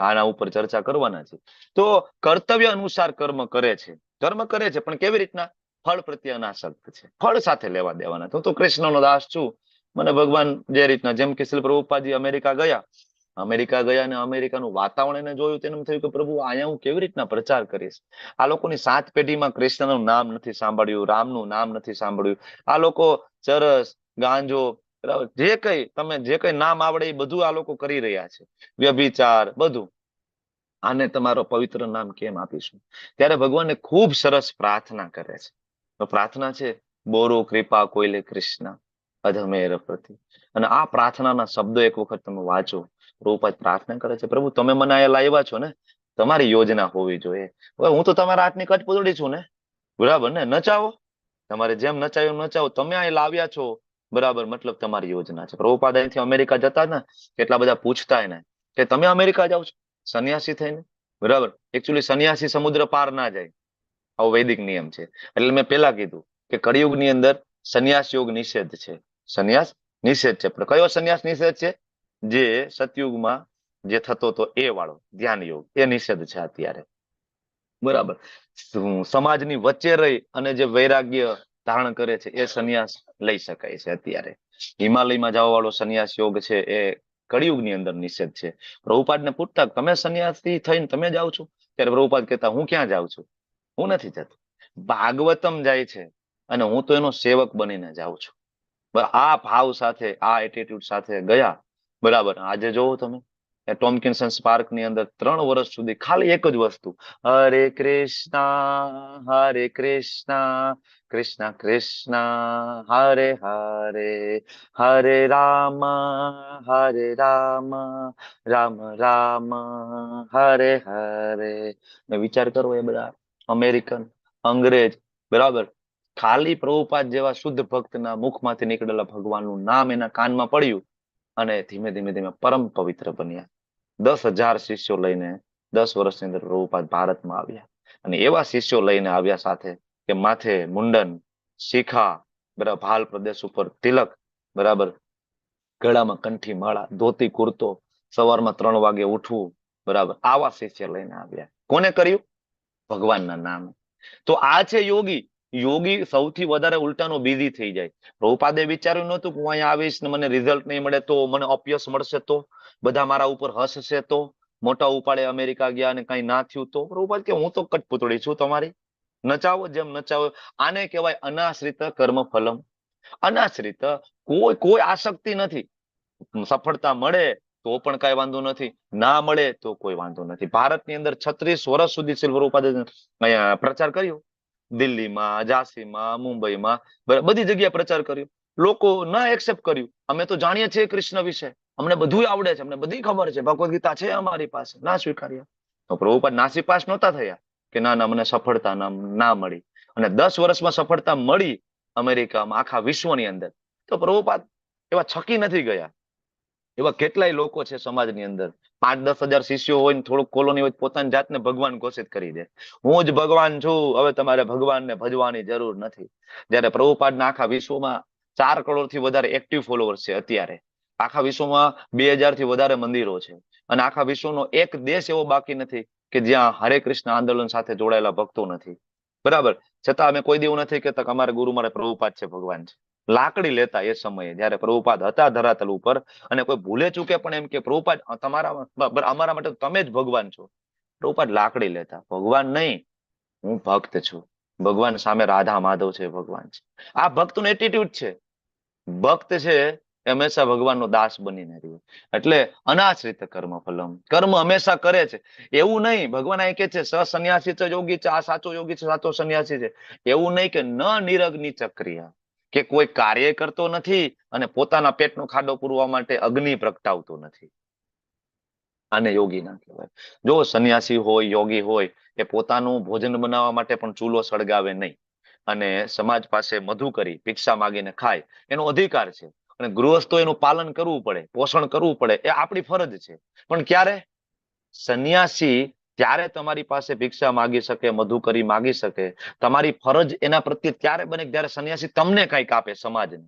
S1: આના ઉપર ચર્ચા કરવાના છે. તો કર્તવ્ય અનુસાર કર્મ કરે છે, કર્મ કરે છે, પણ કેવી રીતના? ફળ પ્રત્યે અનાસક્ત છે, ફળ સાથે લેવા દેવાના. તો કૃષ્ણનો દાસ છું, મને ભગવાન જે રીતના, જેમ કે શ્રી પ્રભુપાદજી અમેરિકા ગયા અને અમેરિકાનું વાતાવરણ એને જોયું, તેને એમ થયું કે પ્રભુ અહીંયા હું કેવી રીતના પ્રચાર કરીશ? આ લોકોની 7 પેઢીમાં કૃષ્ણનું નામ નથી સાંભળ્યું, રામનું નામ નથી સાંભળ્યું. આ લોકો ચરસ, ગાંજો, બરાબર, જે કઈ નામ આવડે એ બધું આ લોકો કરી રહ્યા છે, વ્યભિચાર, બધું. આને તમારો પવિત્ર નામ કેમ આપીશું? ત્યારે ભગવાનને ખૂબ સરસ પ્રાર્થના કરે છે. તો પ્રાર્થના છે, બોરો કૃપા કોઈલે કૃષ્ણ અધમેર પ્રતિ. અને આ પ્રાર્થનાના શબ્દો એક વખત તમે વાંચો. પ્રભુપાદ પ્રાર્થના કરે છે, પ્રભુ તમે મને અહીંયા લાવ્યા છો ને, તમારી યોજના હોવી જોઈએ. હવે હું તો તમારા હાથની કઠપૂતળી છું ને, બરાબર ને? નચાવો, તમારે જેમ નચાવ્યું નચાવો, તમે અહીં લાવ્યા છો, બરાબર, મતલબ તમારી યોજના છે. પ્રભુપાદ અહીંથી અમેરિકા જતા ને, કેટલા બધા પૂછતા એને કે તમે અમેરિકા જાઓ છો સન્યાસી થઈને? બરાબર, એકચ્યુઅલી સન્યાસી સમુદ્ર પાર ના જાય, આવો વૈદિક નિયમ છે. એટલે મેં પેલા કીધું કે કળિયુગની અંદર સંન્યાસ યોગ નિષેધ છે, સંન્યાસ નિષેધ છે. પણ કયો સંન્યાસ નિષેધ છે? જે સતયુગમાં જે થતો હતો એ વાળો ધ્યાન યોગ, એ નિષેધ છે અત્યારે. બરાબર, સમાજની વચ્ચે રહી અને જે વૈરાગ્ય ધારણ કરે છે એ સંન્યાસ લઈ શકાય છે અત્યારે. હિમાલયમાં જવા વાળો સંન્યાસ યોગ છે એ કળિયુગની અંદર નિષેધ છે. પ્રભુપાદને પૂછતા તમે સંન્યાસી થઈને તમે જાઓ છો? ત્યારે પ્રભુપાદ કહેતા હું ક્યાં જાઉં છું, હું નથી જતો. ભાગવતમ જાય છે અને હું તો એનો સેવક બનીને જાઉં છું. આ ભાવ સાથે, આ એટીટ્યુડ સાથે ગયા. બરાબર, આજે જોવો તમે ટોમ્કિન્સન્સ પાર્ક ની અંદર 3 વર્ષ સુધી ખાલી એક જ વસ્તુ, હરે કૃષ્ણ કૃષ્ણ કૃષ્ણ હરે હરે, હરે રામ રામ રામ હરે હરે. ને વિચાર કરો, એ બધા અમેરિકન, અંગ્રેજ, બરાબર, ખાલી પ્રભુપાદ જેવા શુદ્ધ ભક્તના મુખમાંથી નીકળેલા ભગવાનનું નામ એના કાનમાં પડ્યું અને ધીમે ધીમે પરમ પવિત્ર બન્યા. 10,000 શિષ્યો લઈને 10 વર્ષની અંદર પ્રભુપાદ ભારતમાં આવ્યા. અને એવા શિષ્યો લઈને આવ્યા સાથે કે માથે મુંડન, શિખા, બરાબર, ભાલ પ્રદેશ ઉપર તિલક, બરાબર, ગળામાં કંઠી માળા, ધોતી કુર્તો, સવારમાં 3 વાગે ઉઠવું, બરાબર, આવા શિષ્ય લઈને આવ્યા. કોને કર્યું? ભગવાનના નામે. તો આ છે યોગી. યોગી સૌથી વધારે ઉલટાનો બિઝી થઈ જાય. પ્રભુપાદે વિચાર્યું નહોતું કે હું અહીંયા આવીશ ને મને રિઝલ્ટ નહીં મળે તો, મને અપયશ મળશે તો, બધા મારા ઉપર હસશે તો, મોટા ઉપાડે અમેરિકા ગયા અને કઈ ના થયું તો. પ્રભુપાદ કે હું તો કઠપૂતળી છું તમારી, નચાવો જેમ નચાવો. આને કહેવાય અનાશ્રિત કર્મ ફલમ. અનાશ્રિત, કોઈ આસક્તિ નથી. સફળતા મળે તો પણ કઈ વાંધો નથી, ના મળે તો કોઈ વાંધો નથી. ભારતની અંદર 36 વર્ષ સુધી શ્રી પ્રભુપાદે અહીંયા પ્રચાર કર્યો. દિલ્હીમાં, ઝાંસીમાં, મુંબઈમાં, બધી જગ્યાએ પ્રચાર કર્યો. લોકો ના એક્સેપ્ટ કર્યું. અમે તો જાણીએ છીએ કૃષ્ણ વિશે, અમને બધું આવડે છે, અમને બધી ખબર છે, ભગવદ ગીતા છે અમારી પાસે, ના સ્વીકાર્યા. તો પ્રભુપાદ નાસીપાસ નહોતા થયા કે ના મને સફળતા ના મળી. અને 10 વર્ષમાં સફળતા મળી અમેરિકામાં, આખા વિશ્વની અંદર. તો પ્રભુપાદ એવા છકી નથી ગયા. એવા કેટલાય લોકો છે સમાજની અંદર, 5-10 હજાર શિષ્યો હોય ને થોડુંક કોલોની હોય, પોતાની જાતને ભગવાન ઘોષિત કરી દે, હું જ ભગવાન છું, હવે તમારે ભગવાનને ભજવાની જરૂર નથી. જયારે પ્રભુપાદના આખા વિશ્વમાં 4 કરોડથી વધારે એક્ટિવ ફોલોવર્સ છે અત્યારે. આખા વિશ્વમાં 2000 થી વધારે મંદિરો છે. અને આખા વિશ્વનો એક દેશ એવો બાકી નથી કે જ્યાં હરે કૃષ્ણ આંદોલન સાથે જોડાયેલા ભક્તો નથી. બરાબર, છતાં અમે કોઈ દેવું નથી કહેતા કે અમારા ગુરુ મારે પ્રભુપાદ છે, ભગવાન છે. લાકડી લેતા એ સમયે જયારે પ્રભુપાદ હતા ધરાતલ ઉપર, અને કોઈ ભૂલે ચૂકે પણ એમ કે પ્રભુપાદ અમારા માટે તમે જ ભગવાન છો, પ્રભુપાદ લાકડી લેતા. ભગવાન નહીં, હું ભક્ત છું. ભગવાન સામે રાધા માધવ છે, ભગવાન છે. આ ભક્તનો એટીટ્યુડ છે. ભક્ત છે એ હંમેશા ભગવાનનો દાસ બનીને રહ્યો. એટલે અનાશ્રિત કર્મ ફલમ, કર્મ હંમેશા કરે છે. એવું નહીં, ભગવાન અહીં કે છે સન્યાસી છે યોગી છે, આ સાચો યોગી છે, સાચો સન્યાસી છે. એવું નહીં કે ન નિરગ્નિ ચક્રિયા, કે કોઈ કાર્ય કરતો નથી અને પોતાના પેટનો ખાડો પૂરવા માટે અગ્નિ પ્રગટાવતો નથી. આને યોગી ના કહેવાય. જો સન્યાસી હોય, યોગી હોય, એ પોતાનું ભોજન બનાવવા માટે પણ ચૂલો સળગાવે નહીં, અને સમાજ પાસે મધુ કરી ભિક્ષા માગીને ખાય, એનો અધિકાર છે. અને ગૃહસ્થો એનું પાલન કરવું પડે, પોષણ કરવું પડે, એ આપણી ફરજ છે. પણ ક્યારે? સંન્યાસી ત્યારે તમારી પાસે ભિક્ષા માગી શકે, મધુ કરી માગી શકે. તમારી ફરજ એના પ્રત્યે ત્યારે બને જ્યારે સંન્યાસી તમને કંઈક આપે સમાજને.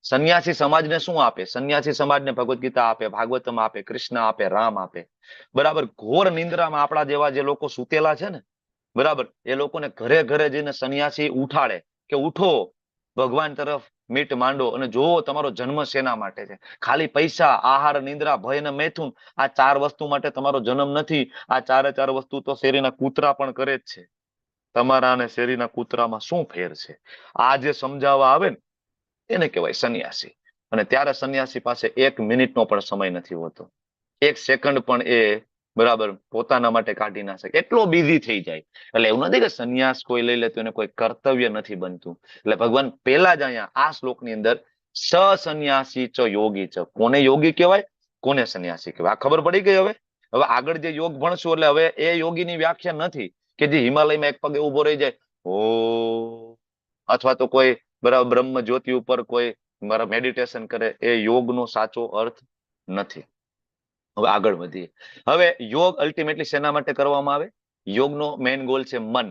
S1: સંન્યાસી સમાજને શું આપે? સંન્યાસી સમાજને ભગવદ્ ગીતા આપે, ભાગવતમ આપે, કૃષ્ણ આપે, રામ આપે. બરાબર. ઘોર નિંદ્રામાં આપણા જેવા જે લોકો સૂતેલા છે ને, બરાબર, એ લોકોને ઘરે ઘરે જઈને સંન્યાસી ઉઠાડે કે ઉઠો, ભગવાન તરફ મીટ માંડો, અને જોવો તમારો જન્મ શેના માટે છે. ખાલી પૈસા, આહાર, નિંદ્રા, ભય અને મૈથુન, આ 4 વસ્તુ માટે તમારો જન્મ નથી. આ 4 વસ્તુ તો શેરીના કૂતરા પણ કરે જ છે. તમારા અને શેરીના કૂતરામાં શું ફેર છે? આ જે સમજાવવા આવે ને, એને કહેવાય સંન્યાસી. અને ત્યારે સંન્યાસી પાસે 1 મિનિટનો પણ સમય નથી હોતો. 1 સેકન્ડ પણ એ બરાબર પોતાના માટે કાઢી ના શકે, એટલો બિઝી થઈ જાય. એટલે એવું નથી કે સંન્યાસ કોઈ લઈ લે તો એને કોઈ કર્તવ્ય નથી બનતું. એટલે ભગવાન પેલા જ અહીંયા આ શ્લોકની અંદર સંન્યાસી ચ યોગી ચ, કોને યોગી કહેવાય, કોને સંન્યાસી કહેવાય, આ ખબર પડી ગઈ. હવે હવે આગળ જે યોગ ભણશું એટલે હવે એ યોગીની વ્યાખ્યા નથી કે જે હિમાલયમાં એક પગે ઉભો રહી જાય ઓ, અથવા તો કોઈ બરાબર બ્રહ્મ જ્યોતિ ઉપર કોઈ મારા મેડિટેશન કરે. એ યોગનો સાચો અર્થ નથી. હવે આગળ વધીએ. હવે યોગ અલ્ટિમેટલી શેના માટે કરવામાં આવે? યોગનો મેઇન ગોલ છે મન.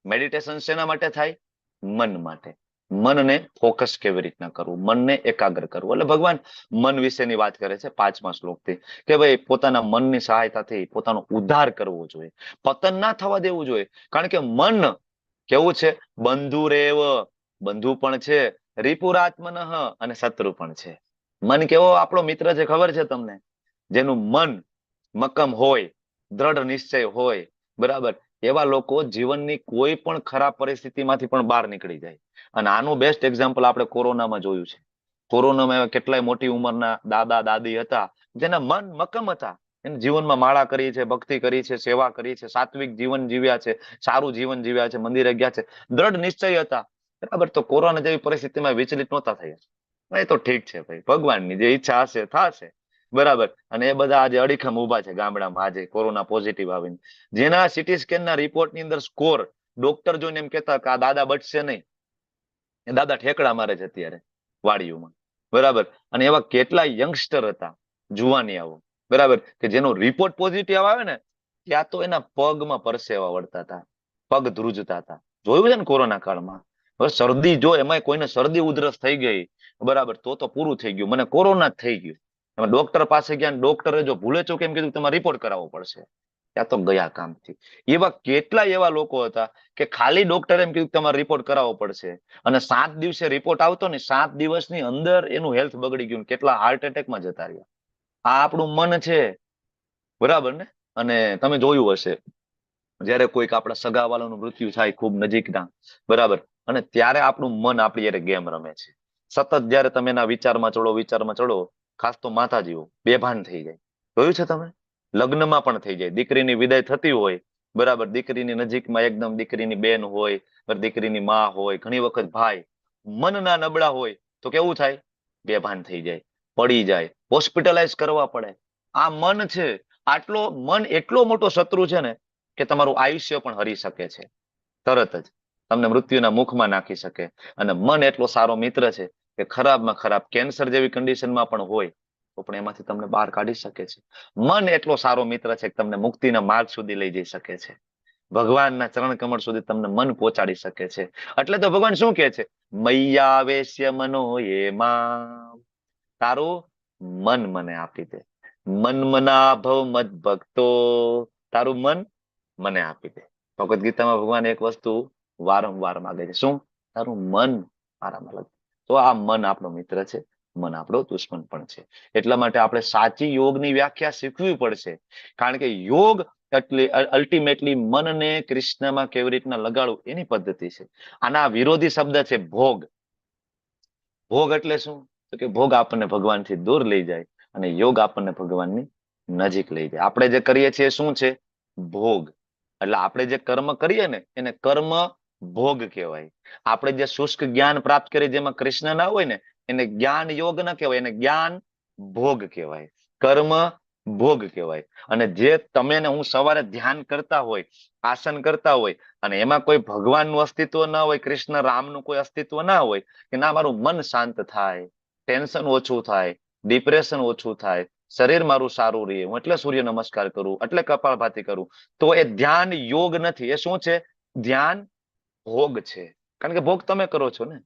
S1: મેડિટેશન શેના માટે થાય? મન માટે. મનને ફોકસ કેવી રીતના કરવું, મનને એકાગ્ર કરવું. એટલે ભગવાન મન વિશેની વાત કરે છે 5મા શ્લોકથી, કે ભાઈ પોતાના મનની સહાયતાથી પોતાનો ઉદ્ધાર કરવો જોઈએ, પતન ના થવા દેવું જોઈએ. કારણ કે મન કેવું છે? બંધુરેવ, બંધુ પણ છે, રિપુરાત્મન, અને શત્રુ પણ છે. મન કેવો આપણો મિત્ર છે ખબર છે તમને? જેનું મન મક્કમ હોય, દ્રઢ નિશ્ચય હોય, બરાબર, એવા લોકો જીવનની કોઈ પણ ખરાબ પરિસ્થિતિમાંથી પણ બહાર નીકળી જાય. અને આનું બેસ્ટ એક્ઝામ્પલ આપણે કોરોનામાં જોયું છે. કોરોનામાં એવા કેટલાય મોટી ઉંમરના દાદા દાદી હતા જેના મન મક્કમ હતા. એને જીવનમાં માળા કરી છે, ભક્તિ કરી છે, સેવા કરી છે, સાત્વિક જીવન જીવ્યા છે, સારું જીવન જીવ્યા છે, મંદિરે ગયા છે, દ્રઢ નિશ્ચય હતા. બરાબર. તો કોરોના જેવી પરિસ્થિતિમાં વિચલિત નહોતા થયા. એ તો ઠીક છે ભાઈ, ભગવાનની જે ઈચ્છા હશે થશે. બરાબર. અને એ બધા આજે અડીખમ ઉભા છે ગામડામાં આજે કોરોના પોઝિટિવ આવીને. જેના સીટી સ્કેનના રિપોર્ટની અંદર સ્કોર, ડોક્ટર જોઈને એમ કહેતા કે આ દાદા બચશે નહીં, એ દાદા ઠેકડા મારે છે અત્યારે વાડીઓમાં. બરાબર. અને એવા કેટલા યંગસ્ટર હતા, જુવાનિયાઓ, બરાબર, કે જેનો રિપોર્ટ પોઝિટિવ આવે ને ત્યાં તો એના પગમાં પરસેવા વળતા હતા, પગ ધ્રુજતા હતા. જોયું છે ને કોરોના કાળમાં? હવે શરદી, જો એમાં કોઈને શરદી ઉધરસ થઈ ગઈ, બરાબર, તો પૂરું થઈ ગયું, મને કોરોના જ થઈ ગયું. તમે ડોક્ટર પાસે ગયા, ડોક્ટરે જો ભૂલે ચૂકે એમ કીધું તમારે રિપોર્ટ કરાવવો પડશે, ત્યાં તો ગયા કામથી. એવા કેટલા એવા લોકો હતા કે ખાલી ડોક્ટરે એમ કીધું તમારે રિપોર્ટ કરાવવો પડશે, અને 7 દિવસે રિપોર્ટ આવતો ને 7 દિવસની અંદર એનું હેલ્થ બગડી ગયું, કેટલા હાર્ટ એટેકમાં જતા રહ્યા. આ આપણું મન છે, બરાબર ને? અને તમે જોયું હશે જયારે કોઈક આપણા સગાવાલાનું મૃત્યુ થાય ખૂબ નજીકના, બરાબર, અને ત્યારે આપણું મન આપણી યારે ગેમ રમે છે. સતત જયારે તમે એના વિચારમાં ચડો, ખાસ તો માતાજીઓ બેભાન થઈ જાય. જોયું છે તમે? લગ્નમાં પણ થઈ જાય. દીકરીની વિદાય થતી હોય, બરાબર, દીકરીની નજીકમાં એકદમ દીકરીની બેન હોય, દીકરીની માં હોય, ઘણી વખત ભાઈ, મનના નબળા હોય તો કેવું થાય? બેભાન થઈ જાય, પડી જાય, હોસ્પિટલાઇઝ કરવા પડે. આ મન છે. મન એટલો મોટો શત્રુ છે ને કે તમારું આયુષ્ય પણ હરી શકે છે, તરત જ તમને મૃત્યુના મુખમાં નાખી શકે. અને મન એટલો સારો મિત્ર છે કે ખરાબમાં ખરાબ કેન્સર જેવી કન્ડિશનમાં પણ હોય તો પણ એમાંથી તમને બહાર કાઢી શકે છે. મન એટલો સારો મિત્ર છે કે તમને મુક્તિના માર્ગ સુધી લઈ જઈ શકે છે, ભગવાનના ચરણ કમળ સુધી તમને મન પહોંચાડી શકે છે. એટલે તો ભગવાન શું કહે છે? મય્યાવેશ્ય મનો એમાં, તારું મન મને આપી દે. મન મના ભવ મદ ભક્તો, તારું મન મને આપી દે. ભગવદ ગીતામાં ભગવાન એક વસ્તુ વારંવાર માગે છે, શું? તારું મન મારામાં લગ. તો તો આ મન આપણો મિત્ર છે, મન આપણો દુશ્મન પણ છે. એટલા માટે આપણે સાચી યોગની વ્યાખ્યા શીખવી પડશે. કારણ કે યોગ એટલે અલ્ટિમેટલી મનને કૃષ્ણમાં કેવી રીતના લગાડવું એની પદ્ધતિ છે. આના વિરોધી શબ્દ છે ભોગ. ભોગ એટલે શું? તો કે ભોગ આપણને ભગવાનથી દૂર લઈ જાય અને યોગ આપણને ભગવાનની નજીક લઈ જાય. આપણે જે કરીએ છીએ શું છે? ભોગ. એટલે આપણે જે કર્મ કરીએ ને એને કર્મ ભોગ કહેવાય. આપણે જે શુષ્ક જ્ઞાન પ્રાપ્ત કરીએ જેમાં કૃષ્ણ ના હોય ને એને જ્ઞાન યોગ ના કહેવાય, એને જ્ઞાન ભોગ કહેવાય, કર્મ ભોગ કહેવાય. અને જે તમે ને હું સવારે ધ્યાન કરતા હોય, આસન કરતા હોય અને એમાં કોઈ ભગવાનનું અસ્તિત્વ ના હોય, કૃષ્ણ રામનું કોઈ અસ્તિત્વ ના હોય, કે ના મારું મન શાંત થાય, ટેન્શન ઓછું થાય, ડિપ્રેશન ઓછું થાય, શરીર મારું સારું રહે, હું એટલે સૂર્ય નમસ્કાર કરું, એટલે કપાળભાતી કરું, તો એ ધ્યાન યોગ નથી. એ શું છે? ધ્યાન ભોગ છે. કારણ કે ભોગ તમે કરો છો ને.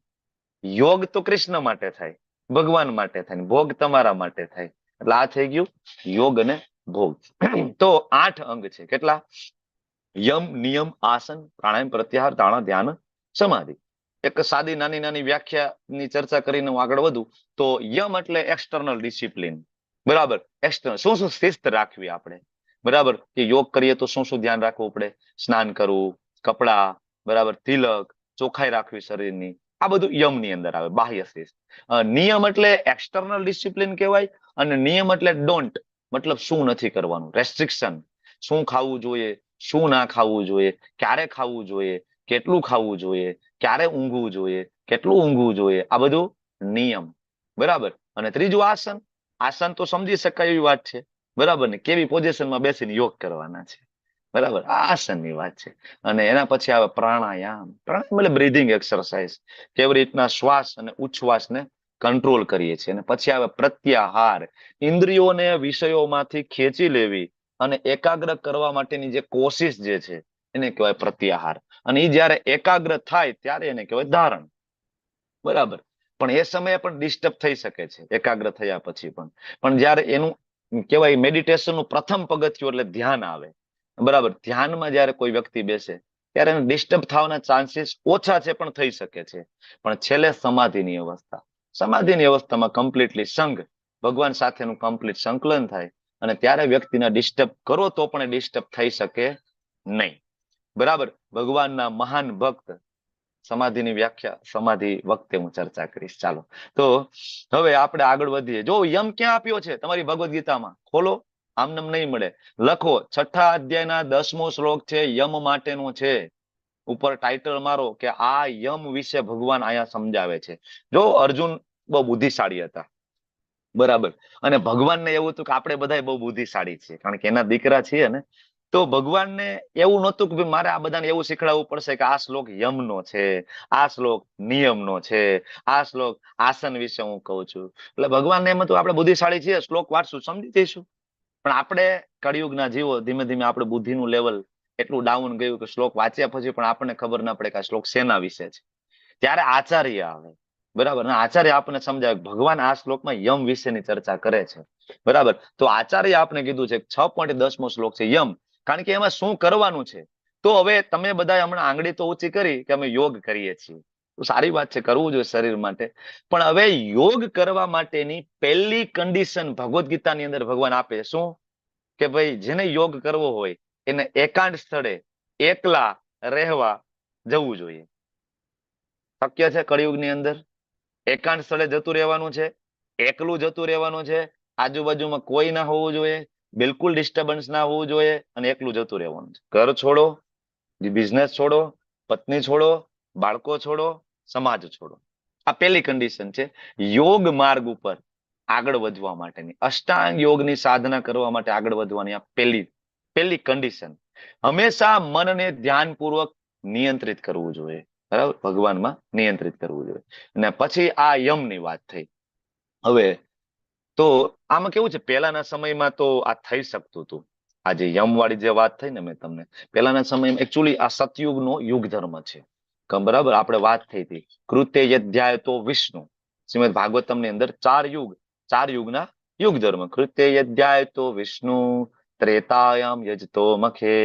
S1: યોગ તો કૃષ્ણ માટે થાય, ભગવાન માટે થાય, ભોગ તમારા માટે થાય. એટલે આ થઈ ગયું યોગ અને ભોગ. તો 8 અંગ છે. કેટલા? યમ, નિયમ, આસન, પ્રાણાયામ, પ્રત્યાહાર, ધારણા, ધ્યાન, સમાધિ. એક સાદી નાની નાની વ્યાખ્યાની ચર્ચા કરીને હું આગળ વધું તો યમ એટલે એક્સટર્નલ ડિસિપ્લિન. બરાબર. એક્સટર્નલ શું શું શિસ્ત રાખવી આપણે. બરાબર. કે યોગ કરીએ તો શું શું ધ્યાન રાખવું પડે? સ્નાન કરવું, કપડા, બરાબર, તિલક, ચોખ્ખાઈ રાખવી શરીરની, આ બધું યમની અંદર આવે, બાહ્ય શિસ્ત. નિયમ એટલે એક્સટર્નલ ડિસિપ્લિન કહેવાય. અને નિયમ એટલે ડોન્ટ, મતલબ શું નથી કરવાનું, રેસ્ટ્રિક્શન. શું ખાવું જોઈએ, શું ના ખાવું જોઈએ, ક્યારે ખાવું જોઈએ, કેટલું ખાવું જોઈએ, ક્યારે ઊંઘવું જોઈએ, કેટલું ઊંઘવું જોઈએ, આ બધું નિયમ. બરાબર. અને ત્રીજું આસન. આસન તો સમજી શકાય એવી વાત છે. બરાબર ને, કેવી પોઝિશનમાં બેસીને યોગ કરવાના છે. બરાબર. આ આસનની વાત છે. અને એના પછી આવે પ્રાણાયામ. પ્રાણાયામ એટલે બ્રીધિંગ એક્સરસાઇઝ, કેવી રીતના શ્વાસ અને ઉચ્છ્વાસને કંટ્રોલ કરીએ છીએ. અને પછી આવે પ્રત્યાહાર. ઇન્દ્રિયોને વિષયોમાંથી ખેંચી લેવી અને એકાગ્ર કરવા માટેની જે કોશિશ જે છે એને કહેવાય પ્રત્યાહાર. અને એ જયારે એકાગ્ર થાય ત્યારે એને કહેવાય ધારણ. બરાબર. પણ એ સમયે પણ ડિસ્ટર્બ થઈ શકે છે એકાગ્ર થયા પછી પણ જયારે એનું કહેવાય મેડિટેશનનું પ્રથમ પગથિયું એટલે ધ્યાન આવે. બરાબર. ધ્યાનમાં જયારે કોઈ વ્યક્તિ બેસે ત્યારે એને ડિસ્ટર્બ થવાના ચાન્સીસ ઓછા છે પણ થઈ શકે છે. પણ છેલ્લે સમાધિની અવસ્થા. સમાધિની અવસ્થામાં કમ્પ્લીટલી સંઘ, ભગવાન સાથેનું કમ્પ્લીટ સંકલન થાય અને ત્યારે વ્યક્તિને ડિસ્ટર્બ કરો તો પણ ડિસ્ટર્બ થઈ શકે નહીં. બરાબર. ભગવાનના મહાન ભક્ત. સમાધિની વ્યાખ્યા સમાધિ વખતે હું ચર્ચા કરીશ. ચાલો તો હવે આપણે આગળ વધીએ. જો યમ ક્યાં આપ્યો છે તમારી ભગવદ્ ગીતામાં? ખોલો, આમનામ નહીં મળે. લખો 6થા અધ્યાયના 10મો શ્લોક છે, યમ માટેનો છે. ઉપર ટાઇટલ મારો કે આ યમ વિશે ભગવાન અહીંયા સમજાવે છે. જો અર્જુન બહુ બુદ્ધિશાળી હતા. બરાબર. અને ભગવાનને એવું હતું કે આપણે બધા બહુ બુદ્ધિશાળી છીએ કારણ કે એના દીકરા છીએ ને. તો ભગવાનને એવું નહોતું કે મારે આ બધાને એવું શીખડાવવું પડશે કે આ શ્લોક યમનો છે, આ શ્લોક નિયમનો છે, આ શ્લોક આસન વિશે હું કહું છું. એટલે ભગવાનને એમ હતું આપણે બુદ્ધિશાળી છીએ, શ્લોક વાંચશું સમજી જઈશું. પણ આપણે કળિયુગના જીવો, ધીમે ધીમે આપણે બુદ્ધિનું લેવલ એટલું ડાઉન ગયું કે શ્લોક વાંચ્યા પછી પણ આપણને ખબર ના પડે કે આ શ્લોક શેના વિશે છે. ત્યારે આચાર્ય આવે. બરાબર. આચાર્ય આપણને સમજાવે ભગવાન આ શ્લોકમાં યમ વિશેની ચર્ચા કરે છે. બરાબર. તો આચાર્ય આપણે કીધું છે 6.10મો શ્લોક છે યમ. કારણ કે એમાં શું કરવાનું છે. તો હવે તમે બધા હમણાં આંગળી તો ઊંચી કરી કે અમે યોગ કરીએ છીએ. સારી વાત છે, કરવું જોઈએ શરીર માટે. પણ હવે યોગ કરવા માટેની પહેલી કન્ડિશન ભગવદ્ ગીતાની અંદર ભગવાન આપે શું? કે ભાઈ જેને યોગ કરવો હોય એને એકાંત સ્થળે એકલા રહેવા જવું જોઈએ. શક્ય છે કળિયુગની અંદર? એકાંત સ્થળે જતું રહેવાનું છે, એકલું જતું રહેવાનું છે, આજુબાજુમાં કોઈ ના હોવું જોઈએ, બિલકુલ ડિસ્ટર્બન્સ ના હોવું જોઈએ અને એકલું જતું રહેવાનું છે. ઘર છોડો, બિઝનેસ છોડો, પત્ની છોડો, બાળકો છોડો, સમાજ છોડો. આ પહેલી કન્ડિશન છે યોગ માર્ગ ઉપર આગળ વધવા માટેની, અષ્ટાંગ યોગની સાધના કરવા માટે આગળ વધવાની આ પહેલી કન્ડિશન. હંમેશા મનને ધ્યાનપૂર્વક નિયંત્રિત કરવું જોઈએ. બરાબર. ભગવાનમાં નિયંત્રિત કરવું જોઈએ. અને પછી આ યમની વાત થઈ. હવે તો આમાં કેવું છે, પહેલાના સમયમાં તો આ થઈ શકતું હતું. આ જે યમ વાળી જે વાત થઈ ને મેં તમને, પહેલાના સમયમાં એકચ્યુઅલી આ સતયુગનો યુગ ધર્મ છે. બરાબર. આપણે વાત થઈ હતી કૃત્ય યધ્યાય તો વિષ્ણુ. શ્રીમદ ભાગવતમની અંદર 4 યુગના યુગ ધર્મ. કૃત્ય યધ્યાય તો વિષ્ણુ, ત્રેતાયામ યજતો મખે,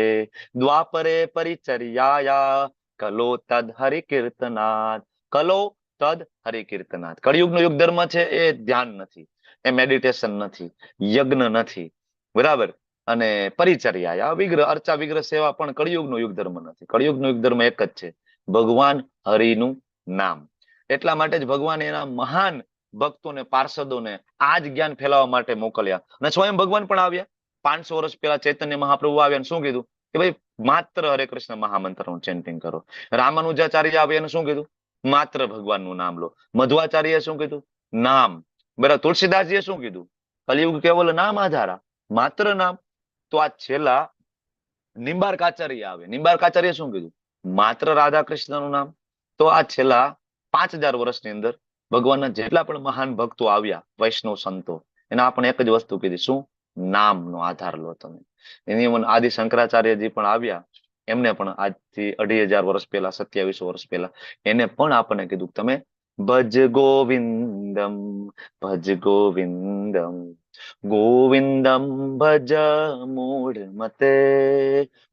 S1: દ્વાપરે પરિચર્યાયા, કલો તદ હરિ કીર્તનાદ. કલો તદ હરિકીર્તનાથ. કળિયુગનો યુગ ધર્મ છે એ ધ્યાન નથી, એ મેડિટેશન નથી, યજ્ઞ નથી, બરાબર, અને પરિચર્યા આ વિગ્રહ અર્ચા વિગ્રહ સેવા પણ કળિયુગનો યુગ ધર્મ નથી. કળિયુગનો યુગ ધર્મ એક જ છે, ભગવાન હરિનું નામ. એટલા માટે જ ભગવાન એના મહાન ભક્તોને પાર્ષદોને આ જ જ્ઞાન ફેલાવવા માટે મોકલ્યા. અને સ્વયં ભગવાન પણ આવ્યા. 500 વર્ષ પહેલા ચૈતન્ય મહાપ્રભુ આવ્યા, શું કીધું કે ભાઈ માત્ર હરે કૃષ્ણ મહામંત્રનું ચેન્ટિંગ કરો. રામાનુજાચાર્ય આવ્યા, શું કીધું? માત્ર ભગવાનનું નામ લો. મધ્વાચાર્ય શું કીધું? નામ. બરાબર. તુલસીદાસજીએ શું કીધું? કલિયુગ કેવલ નામ આધારા, માત્ર નામ. તો આ છેલ્લા નિંબાર્કાચાર્ય આવે, નિંબાર્કાચાર્ય શું કીધું? માત્ર રાધા કૃષ્ણનું નામ. તો આ છેલ્લા 5000 વર્ષની અંદર ભગવાનના જેટલા પણ મહાન ભક્તો આવ્યા, વૈષ્ણવ સંતો, એના આપણે એક જ વસ્તુ કીધી, શું? નામનો આધાર લો તમે. એની આદિ શંકરાચાર્યજી પણ આવ્યા, એમને પણ આજથી 2500 વર્ષ પહેલા, 2700 વર્ષ પહેલા એને પણ આપણને કીધું તમે ભજ ગોવિંદમ, ભજ ગોવિંદમ, ગોવિંદમ ભજ મૂઢ મતે.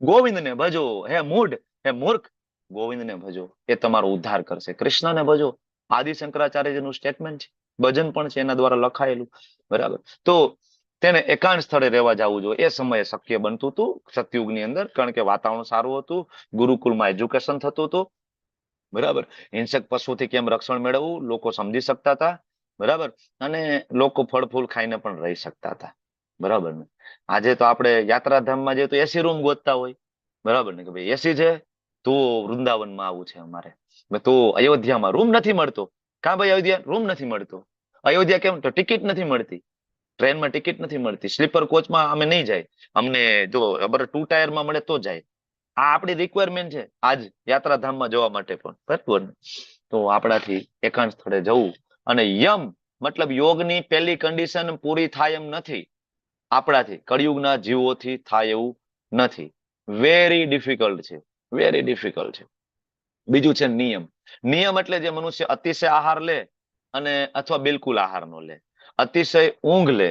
S1: ગોવિંદને ભજો હે મૂઢ, હે મૂર્ખ, ગોવિંદને ભજો, એ તમારો ઉદ્ધાર કરશે. કૃષ્ણને ભજો, આદિ શંકરાચાર્યજીનું સ્ટેટમેન્ટ છે, ભજન પણ છે એના દ્વારા લખાયેલું, બરાબર. તો તેને એકાંત સ્થળે રહેવા જવું જોઈએ. એ સમયે શક્ય બનતું હતું સતયુગની અંદર, કારણ કે વાતાવરણ સારું હતું, ગુરુકુળમાં એજ્યુકેશન થતું હતું, બરાબર. હિંસક પશુથી કેમ રક્ષણ મેળવવું લોકો સમજી શકતા હતા, બરાબર. અને લોકો ફળ ફૂલ ખાઈને પણ રહી શકતા હતા, બરાબર ને. આજે તો આપણે યાત્રાધામમાં જઈએ તો એસી રૂમ ગોતતા હોય, બરાબર ને, કે ભાઈ એસી છે તો વૃંદાવનમાં આવું છે અમારે, તો અયોધ્યામાં રૂમ નથી મળતો. કા ભાઈ અયોધ્યા રૂમ નથી મળતો? અયોધ્યા કેમ? તો ટિકિટ નથી મળતી, ટ્રેનમાં ટિકિટ નથી મળતી, સ્લીપર કોચમાં અમે નહીં જાય, અમને જો 2 ટાયરમાં મળે તો જાય. આ આપણી રિક્વાયરમેન્ટ છે આજ યાત્રાધામમાં જવા માટે પણ, બરાબર ને. તો આપણાથી એકાંત સ્થળે જવું. અને યમ મતલબ યોગની પહેલી કન્ડિશન પૂરી થાય એમ નથી, આપણાથી કળિયુગના જીવોથી થાય એવું નથી. વેરી ડિફિકલ્ટ છે, વેરી ડિફિકલ્ટ છે. બીજું છે નિયમ. નિયમ એટલે જે મનુષ્ય અતિશય આહાર લે અને અથવા બિલકુલ આહાર નો લે, અતિશય ઊંઘ લે,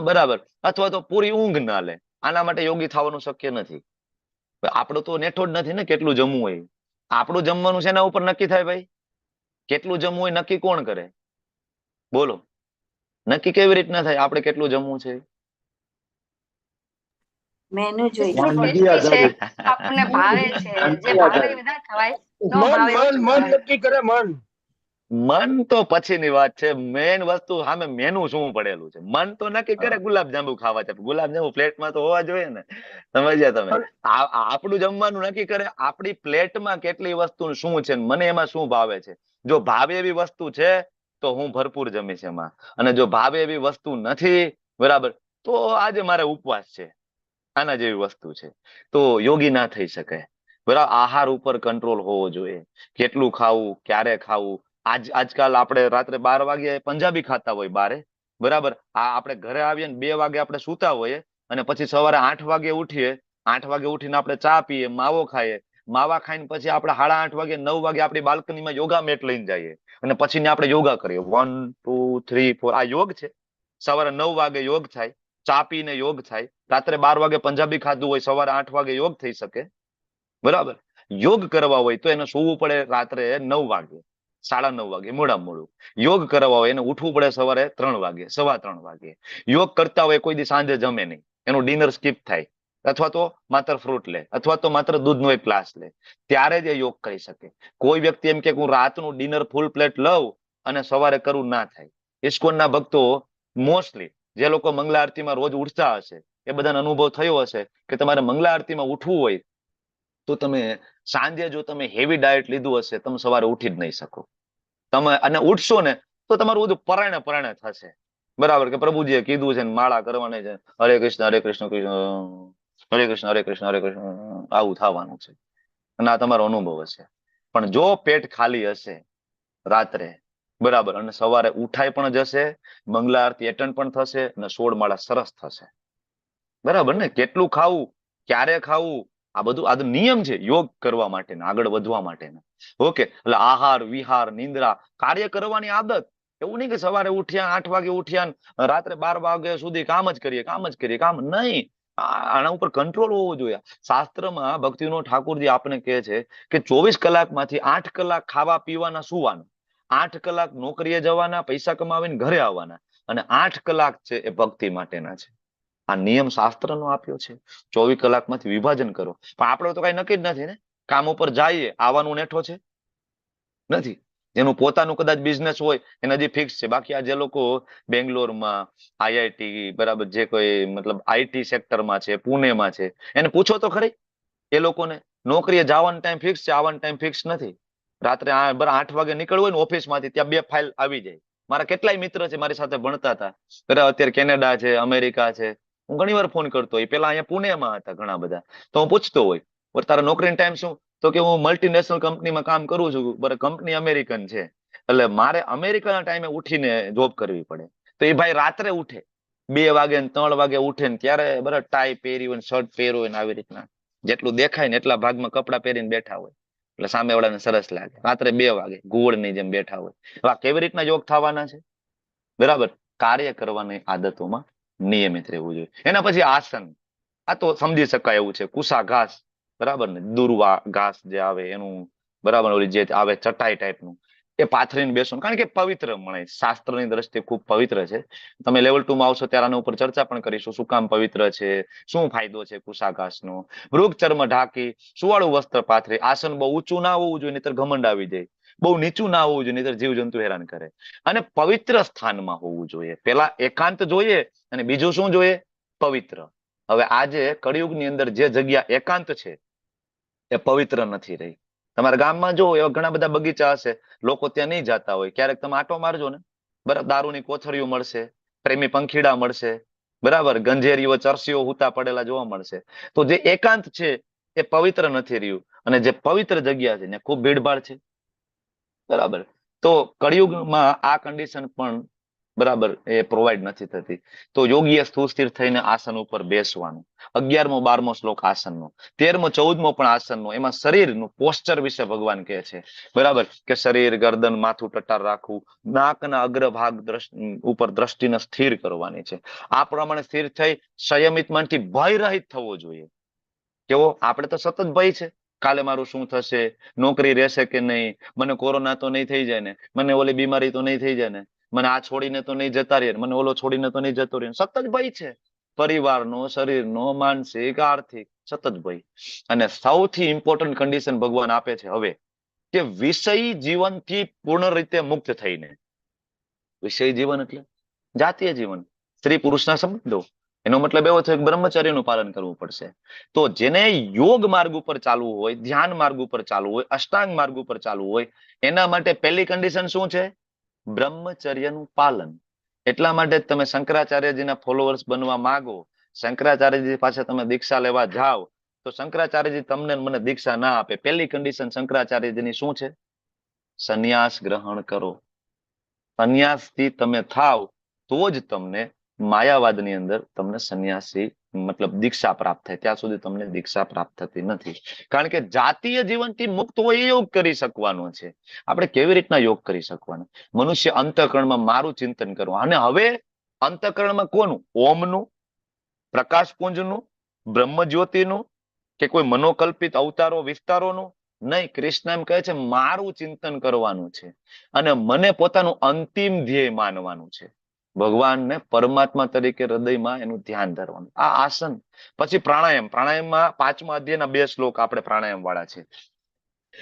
S1: બરાબર, અથવા તો પૂરી ઊંઘ ના લે, આના માટે યોગી થવાનું શક્ય નથી. આપણું તો નેઠો જ નથી ને કેટલું જમવું હોય. આપણું જમવાનું છે એના ઉપર નક્કી થાય ભાઈ. કેટલું જમવું હોય નક્કી કોણ કરે? બોલો, નક્કી કેવી રીતના થાય આપણે કેટલું જમવું છે?
S5: મેનુ જોઈ
S3: આપણને ભાવે છે, જે ભાવે એ બધા ખવાય, મન નક્કી કરે. મન
S1: તો પછીની વાત છે. મેન વસ્તુ સામે મેનુ શું પડેલું છે. મન તો નક્કી કરે ગુલાબજાંબુ ખાવા છે, ગુલાબજાંબુ પ્લેટમાં તો હોવા જોઈએ ને, સમજ્યા તમે? આપણું જમવાનું નક્કી કરે આપણી પ્લેટમાં કેટલી વસ્તુ શું છે, મને એમાં શું ભાવે છે. જો ભાવે એવી વસ્તુ છે તો હું ભરપૂર જમીશ એમાં, અને જો ભાવે એવી વસ્તુ નથી, બરાબર, તો આજે મારે ઉપવાસ છે. આના જેવી વસ્તુ છે. તો યોગી ના થઈ શકે, બરાબર. આહાર ઉપર કંટ્રોલ હોવો જોઈએ. કેટલું ખાવું, ક્યારે ખાવું. આજકાલ આપણે રાત્રે 12 વાગે પંજાબી ખાતા હોય બારે, બરાબર. આપણે ઘરે આવીએ ને 2 વાગે આપણે સૂતા હોઈએ, અને પછી સવારે 8 વાગે ઉઠીએ. 8 વાગે ઉઠીને આપણે ચા પીએ, માવો ખાઈએ, માવા ખાઈને પછી આપણે 8:30 વાગે 9 વાગે આપણી બાલ્કનીમાં યોગા મેટ લઈને જઈએ, અને પછી આપણે યોગા કરીએ 1 2 3 4. આ યોગ છે. સવારે 9 વાગે યોગ થાય, ચા પીને યોગ થાય. રાત્રે 12 વાગે પંજાબી ખાધું હોય, સવારે 8 વાગે યોગ થઈ શકે, બરાબર. યોગ કરવા હોય તો એને સૂવું પડે રાત્રે 9 વાગે, 9:30 વાગે મોડામાં મોડું. યોગ કરવા હોય એને ઉઠવું પડે સવારે 3 વાગે, 3:15 વાગે. યોગ કરતા હોય કોઈ દી સાંજે જમે નહીં, એનું ડિનર સ્કીપ થાય, અથવા તો માત્ર ફ્રૂટ લે, અથવા તો માત્ર દૂધનો એક ગ્લાસ લે, ત્યારે જ એ યોગ કરી શકે. કોઈ વ્યક્તિ એમ કે હું રાતનું ડિનર ફૂલ પ્લેટ લઉં અને સવારે કરું, ના થાય. ઇસ્કોનના ભક્તો મોસ્ટલી જે લોકો મંગલા આરતીમાં રોજ ઉઠતા હશે એ બધાને અનુભવ થયો હશે કે તમારે મંગલા આરતીમાં ઉઠવું હોય તો તમે સાંજે જો તમે હેવી ડાયટ લીધું હશે, તમે સવારે ઉઠી જ નહીં શકો. તમે અને ઉઠશો ને તો તમારું બધું પરાણે થશે, બરાબર. કે પ્રભુજીએ કીધું છે ને માળા કરવાની છે, હરે કૃષ્ણ હરે કૃષ્ણ કૃષ્ણ હરે કૃષ્ણ હરે કૃષ્ણ હરે કૃષ્ણ, આવું થવાનું છે. અને આ તમારો અનુભવ હશે. પણ જો પેટ ખાલી હશે રાત્રે, બરાબર, અને સવારે ઉઠાઈ પણ જશે, મંગલા આરતી એટેન્ડ પણ થશે, અને 16 માળા સરસ થશે, બરાબર ને. કેટલું ખાવું, ક્યારે ખાવું, આ બધું આ નિયમ છે યોગ કરવા માટેના, આગળ વધવા માટેના. ઓકે. એટલે આહાર વિહાર નિંદ્રા, કાર્ય કરવાની આદત. એવું નહીં કે સવારે ઉઠ્યા 8 વાગે ઉઠ્યા રાત્રે 12 વાગે સુધી કામ જ કરીએ કામ નહીં. આના ઉપર કંટ્રોલ હોવો જોઈએ. શાસ્ત્રમાં ભક્તિનો ઠાકોરજી આપણે કહે છે કે 24 કલાકમાંથી 8 કલાક ખાવા પીવાના સુવાનું, 8 કલાક નોકરીએ જવાના, પૈસા કમાવીને ઘરે આવવાના, અને 8 કલાક છે એ ભક્તિ માટેના છે. આ નિયમ શાસ્ત્રનો આપ્યો છે. 24 કલાકમાંથી વિભાજન કરો. પણ આપણે તો કઈ નક્કી જ નથી ને. કામ ઉપર જઈએ, આવવાનું નેઠો છે નથી. જેનું પોતાનું કદાચ બિઝનેસ હોય એને હજી ફિક્સ છે. બાકી આ જે લોકો બેંગ્લોરમાં, આઈઆઈટી, બરાબર, જે કોઈ મતલબ આઈટી સેક્ટરમાં છે, પુણેમાં છે, એને પૂછો તો ખરી. એ લોકોને નોકરીએ જવાનો ટાઈમ ફિક્સ છે, આવવાનો ટાઈમ ફિક્સ નથી. રાત્રે 8 વાગે નીકળવું હોય ને ઓફિસમાંથી, ત્યાં 2 ફાઇલ આવી જાય. મારા કેટલાય મિત્ર છે મારી સાથે ભણતા હતા, અત્યારે કેનેડા છે, અમેરિકા છે. હું ઘણી વાર ફોન કરતો હોય. પેલા અહીંયા પુણેમાં હતા ઘણા બધા. તો હું પૂછતો હોય, તારા નોકરીનો ટાઈમ શું? તો કે હું મલ્ટીનેશનલ કંપનીમાં કામ કરું છું, બરાબર, કંપની અમેરિકન છે, એટલે મારે અમેરિકાના ટાઈમે ઉઠીને જોબ કરવી પડે. તો એ ભાઈ રાત્રે ઉઠે, 2 વાગે ને 3 વાગે ઉઠે ને ત્યારે બરાબર ટાઈ પહેરી હોય, શર્ટ પહેર્યો હોય ને આવી રીતના જેટલું દેખાય ને એટલા ભાગમાં કપડાં પહેરીને બેઠા હોય, એટલે સામે વાળાને સરસ લાગે. રાત્રે 2 વાગે ઘુવડની જેમ બેઠા હોય. હવે કેવી રીતના યોગ થવાના છે? બરાબર, કાર્ય કરવાની આદતોમાં નિયમિત રહેવું જોઈએ. એના પછી આસન. આ તો સમજી શકાય એવું છે. કુસા ઘાસ, બરાબર ને, દુર્વા ઘાસ જે આવે એનું, બરાબર, ઓલી જે આવે ચટાઈ ટાઈપનું, એ પાથરીને બેસવાનું. કારણ કે પવિત્ર મળે, શાસ્ત્રની દ્રષ્ટિએ ખૂબ પવિત્ર છે. તમે લેવલ 2 માં આવશો ત્યારે આના ઉપર ચર્ચા પણ કરીશું. શું કામ પવિત્ર છે, શું ફાયદો છે કુસા ઘાસનો. મૃગ ચર્મ ઢાંકી, સુવાળું વસ્ત્ર પાથરી. આસન બહુ ઊંચું ના હોવું જોઈએ, નહીતર ઘમંડ આવી જાય. બહુ નીચું ના હોવું જોઈએ, નહીતર જીવજંતુ હેરાન કરે. અને પવિત્ર સ્થાનમાં હોવું જોઈએ. પેલા એકાંત જોઈએ અને બીજું શું જોઈએ? પવિત્ર. હવે આજે કળિયુગની અંદર જે જગ્યા એકાંત છે એ પવિત્ર નથી રહી. તમારા ગામમાં જો એવા ઘણા બધા બગીચા હશે, લોકો ત્યાં નહીં જતા હોય. ક્યારેક તમે આટો મારજો ને, બરાબર, દારૂની કોથળીઓ મળશે, પ્રેમી પંખીડા મળશે, બરાબર, ગંજેરીઓ, ચરસીઓ હુતા પડેલા જોવા મળશે. તો જે એકાંત છે એ પવિત્ર નથી રહ્યું, અને જે પવિત્ર જગ્યા છે ને ખૂબ ભીડભાડ છે, બરાબર. તો કળિયુગમાં આ કન્ડિશન પણ, બરાબર, એ પ્રોવાઈડ નથી થતી. તો યોગીએ સ્થિર થઈને આસન ઉપર બેસવાનું. 11મો 12મો શ્લોક આસનનો, 13મો 14મો પણ આસનનો. એમાં શરીરનું પોસ્ચર વિશે ભગવાન કહે છે, બરાબર, કે શરીર, ગરદન, માથું ટટ્ટાર રાખવું, નાકના અગ્રભાગ ઉપર દ્રષ્ટિને સ્થિર કરવાની છે. આ પ્રમાણે સ્થિર થઈ સંયમિત મનથી ભયરહિત થવો જોઈએ. કેવો? આપણે તો સતત ભય છે. કાલે મારું શું થશે, નોકરી રહેશે કે નહીં, મને કોરોના તો નહીં થઈ જાય ને, મને ઓલી બીમારી તો નહીં થઈ જાય ને, મને આ છોડીને તો નહીં જતા રહે, મને ઓલો છોડીને તો નહીં જતો રહે. સતત ભય છે. પરિવારનો, શરીરનો, માનસિક, આર્થિક, સતત ભય. અને સૌથી ઇમ્પોર્ટન્ટ કન્ડિશન ભગવાન આપે છે હવે, કે વિષય જીવનથી પૂર્ણ રીતે મુક્ત થઈને. વિષય જીવન એટલે જાતીય જીવન, સ્ત્રી પુરુષના સંબંધો. એનો મતલબ એવો થયો કે બ્રહ્મચર્યનું પાલન કરવું પડશે. તો જેને યોગ માર્ગ ઉપર ચાલવું હોય, ધ્યાન માર્ગ ઉપર ચાલવું હોય, અષ્ટાંગ માર્ગ ઉપર ચાલવું હોય, એના માટે પહેલી કન્ડિશન શું છે? બ્રહ્મચર્યનું પાલન. એટલા માટે તમે શંકરાચાર્યજીના ફોલોઅર્સ બનવા માંગો, શંકરાચાર્યજી પાસે તમે દીક્ષા લેવા જાઓ, તો શંકરાચાર્યજી તમને મને દીક્ષા ના આપે. પહેલી કન્ડિશન શંકરાચાર્યજીની શું છે? સંન્યાસ ગ્રહણ કરો. સંન્યાસથી તમે થાવ તો જ તમને માયાવાદની અંદર તમને સંન્યાસી મતલબ દીક્ષા પ્રાપ્ત થાય. ત્યાં સુધી તમને દીક્ષા પ્રાપ્ત થતી નથી. કારણ કે જાતીય જીવનથી મુક્ત હોય એ યોગ કરી શકવાનો છે. આપણે કેવી રીતના યોગ કરી શકવાનો? મનુષ્ય અંતઃકરણમાં મારું ચિંતન કરવું. અને હવે અંતઃકરણમાં કોનું? ઓમનું, પ્રકાશપુંજનું, બ્રહ્મજ્યોતિનું, કે કોઈ મનોકલ્પિત અવતારો વિસ્તારોનું નહીં. કૃષ્ણ એમ કહે છે મારું ચિંતન કરવાનું છે અને મને પોતાનું અંતિમ ધ્યેય માનવાનું છે. ભગવાનને પરમાત્મા તરીકે હૃદયમાં એનું ધ્યાન ધરવાનું. આ આસન. પછી પ્રાણાયામ. પ્રાણાયામમાં 5મા અધ્યાયના 2 શ્લોક આપણે પ્રાણાયામ વાળા છે,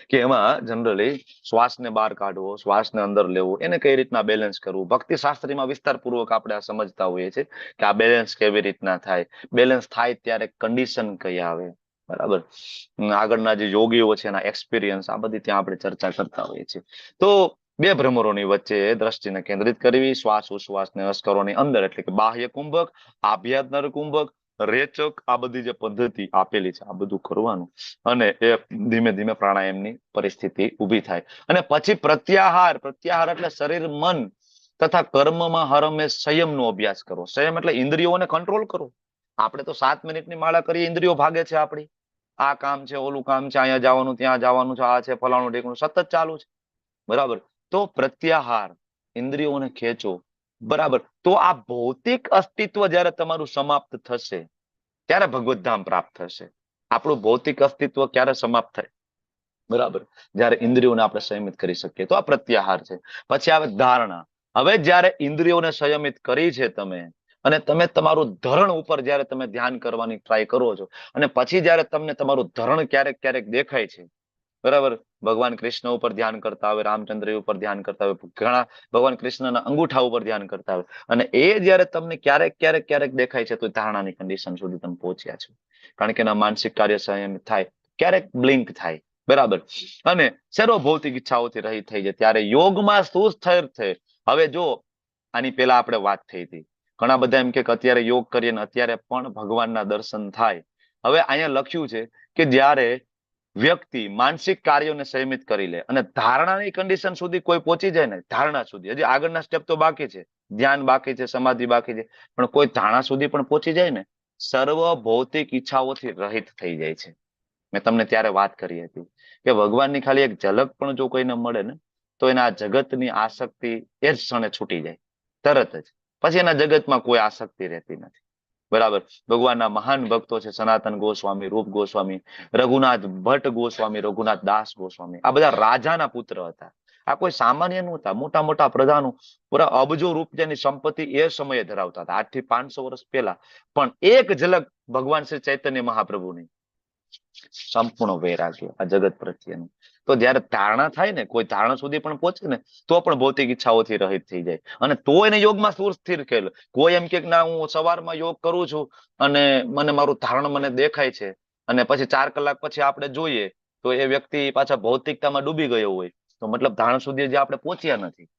S1: કે એમાં જનરલી શ્વાસને બહાર કાઢવો, શ્વાસને અંદર લેવો, એને કઈ રીતના બેલેન્સ કરવું. ભક્તિ શાસ્ત્રીમાં વિસ્તારપૂર્વક આપણે આ સમજતા હોઈએ છીએ કે આ બેલેન્સ કેવી રીતના થાય. બેલેન્સ થાય ત્યારે કન્ડિશન કઈ આવે, બરાબર. આગળના જે યોગીઓ છે એના એક્સપિરિયન્સ, આ બધી ત્યાં આપણે ચર્ચા કરતા હોઈએ છીએ. તો 2 ભ્રમરોની વચ્ચે દ્રષ્ટિને કેન્દ્રિત કરવી. શ્વાસ ઉશ્વાસને અસ્કરોની અંદર, એટલે કે બાહ્ય કુંભક, આભ્યંતર કુંભક, રેચક, આ બધી જે પદ્ધતિ આપેલી છે આ બધું કરવાનું. અને એ ધીમે ધીમે પ્રાણાયામની પરિસ્થિતિ ઊભી થાય. અને પછી પ્રત્યાહાર. પ્રત્યાહાર એટલે શરીર, મન તથા કર્મમાં હરમેશ સંયમનો અભ્યાસ કરો. સંયમ એટલે ઇન્દ્રિયોને કંટ્રોલ કરો. આપણે તો 7 મિનિટની માળા કરીએ, ઇન્દ્રિયો ભાગે છે આપણી. આ કામ છે, ઓલું કામ છે, અહીંયા જવાનું, ત્યાં જવાનું છે, આ છે, ફલાણું ઢીકણું, સતત ચાલુ છે, બરાબર. તો પ્રત્યાહાર, ઇન્દ્રિયોને ખેંચો, બરાબર. તો આ ભૌતિક અસ્તિત્વ જયારે તમારું સમાપ્ત થશે ત્યારે ભગવત ધામ પ્રાપ્ત થશે. આપણું ભૌતિક અસ્તિત્વ ક્યારે સમાપ્ત થાય? બરાબર. જ્યારે ઇન્દ્રિયોને આપણે સંયમિત કરી શકીએ તો આ પ્રત્યાહાર છે. પછી આવે ધારણા. હવે જ્યારે ઇન્દ્રિયોને સંયમિત કરી છે તમે, અને તમે તમારું ધરણ ઉપર જ્યારે તમે ધ્યાન કરવાની ટ્રાય કરો છો, અને પછી જ્યારે તમને તમારું ધરણ ક્યારેક ક્યારેક દેખાય છે, બરાબર, ભગવાન કૃષ્ણ ઉપર ધ્યાન કરતા હોય, રામચંદ્ર ઉપર ધ્યાન કરતા હોય, ઘણા ભગવાન કૃષ્ણના અંગૂઠા ઉપર ધ્યાન કરતા હોય, અને એ જ્યારે તમને ક્યારેક ક્યારેક ક્યારેક દેખાય છે, તો ધારણાની કન્ડિશન સુધી તમે પહોંચ્યા છો. કારણ કે એના માનસિક કાર્ય સંયમિત થાય, ક્યારેક બ્લિંક થાય, બરાબર, અને સર્વ ભૌતિક ઈચ્છાઓથી રહિત થઈ જાય, ત્યારે યોગમાં શું સ્થિર છે. હવે જો આની પેલા આપણે વાત થઈ હતી, ઘણા બધા એમ કે અત્યારે યોગ કરીએ ને અત્યારે પણ ભગવાનના દર્શન થાય. હવે અહીંયા લખ્યું છે કે જ્યારે વ્યક્તિ માનસિક કાર્યોને સંયમિત કરી લે અને ધારણાની કન્ડિશન સુધી કોઈ પહોંચી જાય ને, ધારણા સુધી, હજી આગળના સ્ટેપ તો બાકી છે, ધ્યાન બાકી છે, સમાધિ બાકી છે, પણ કોઈ ધારણા સુધી પણ પહોંચી જાય ને, સર્વ ભૌતિક ઈચ્છાઓથી રહિત થઈ જાય છે. મેં તમને ત્યારે વાત કરી હતી કે ભગવાનની ખાલી એક ઝલક પણ જો કોઈને મળે ને, તો એના જગતની આસક્તિ એ જ ક્ષણે છૂટી જાય, તરત જ. પછી એના જગતમાં કોઈ આસક્તિ રહેતી નથી, બરાબર. ભગવાનના મહાન ભક્તો છે, સનાતન ગોસ્વામી, રૂપ ગોસ્વામી, રઘુનાથ ભટ્ટ ગોસ્વામી, રઘુનાથ દાસ ગોસ્વામી, આ બધા રાજાના પુત્ર હતા. આ કોઈ સામાન્ય નહોતા, મોટા મોટા પ્રજાનું પૂરા અબજો રૂપિયાની સંપત્તિ એ સમયે ધરાવતા હતા, 8 થી 500 વર્ષ પહેલા. પણ એક ઝલક ભગવાન શ્રી ચૈતન્ય મહાપ્રભુની સંપૂર્ણ વૈરાગ્ય આ જગત પ્રત્યેનું. તો જયારે ધારણા થાય ને, કોઈ ધારણા સુધી પણ પહોંચે ને, તો પણ ભૌતિક ઈચ્છાઓથી રહિત થઈ જાય, અને તો એને યોગમાં સુર સ્થિર કરેલું. કોઈ એમ કે ના હું સવારમાં યોગ કરું છું અને મને મારું ધારણ મને દેખાય છે, અને પછી 4 કલાક પછી આપણે જોઈએ તો એ વ્યક્તિ પાછા ભૌતિકતામાં ડૂબી ગયો હોય, તો મતલબ ધારણ સુધી જે આપણે પહોંચ્યા નથી.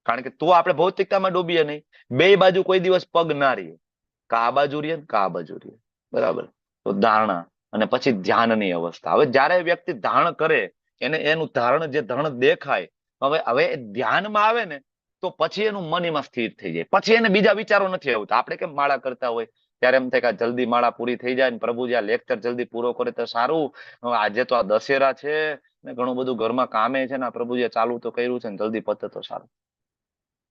S1: કારણ કે તો આપણે ભૌતિકતામાં ડૂબીએ નહીં, બે બાજુ કોઈ દિવસ પગ ના રહીએ, કા આ બાજુ રહીએ કા આ બાજુ રહીએ, બરાબર. તો ધારણા અને પછી ધ્યાનની અવસ્થા. હવે જ્યારે વ્યક્તિ ધારણ કરે, એને એનું ધારણ જે ધરણ દેખાય, હવે હવે ધ્યાનમાં આવે ને, તો પછી એનું મન એમાં સ્થિર થઈ જાય, પછી એને બીજા વિચારો નથી આવતા. આપણે કેમ માળા કરતા હોય ત્યારે એમ થાય કે જલ્દી માળા પૂરી થઈ જાય ને પ્રભુજી આ લેક્ચર જલ્દી પૂરો કરે તો સારું, આજે તો આ દશેરા છે ને ઘણું બધું ઘરમાં કામે છે ને પ્રભુજી ચાલુ તો કર્યું છે ને જલ્દી પતે તો સારું.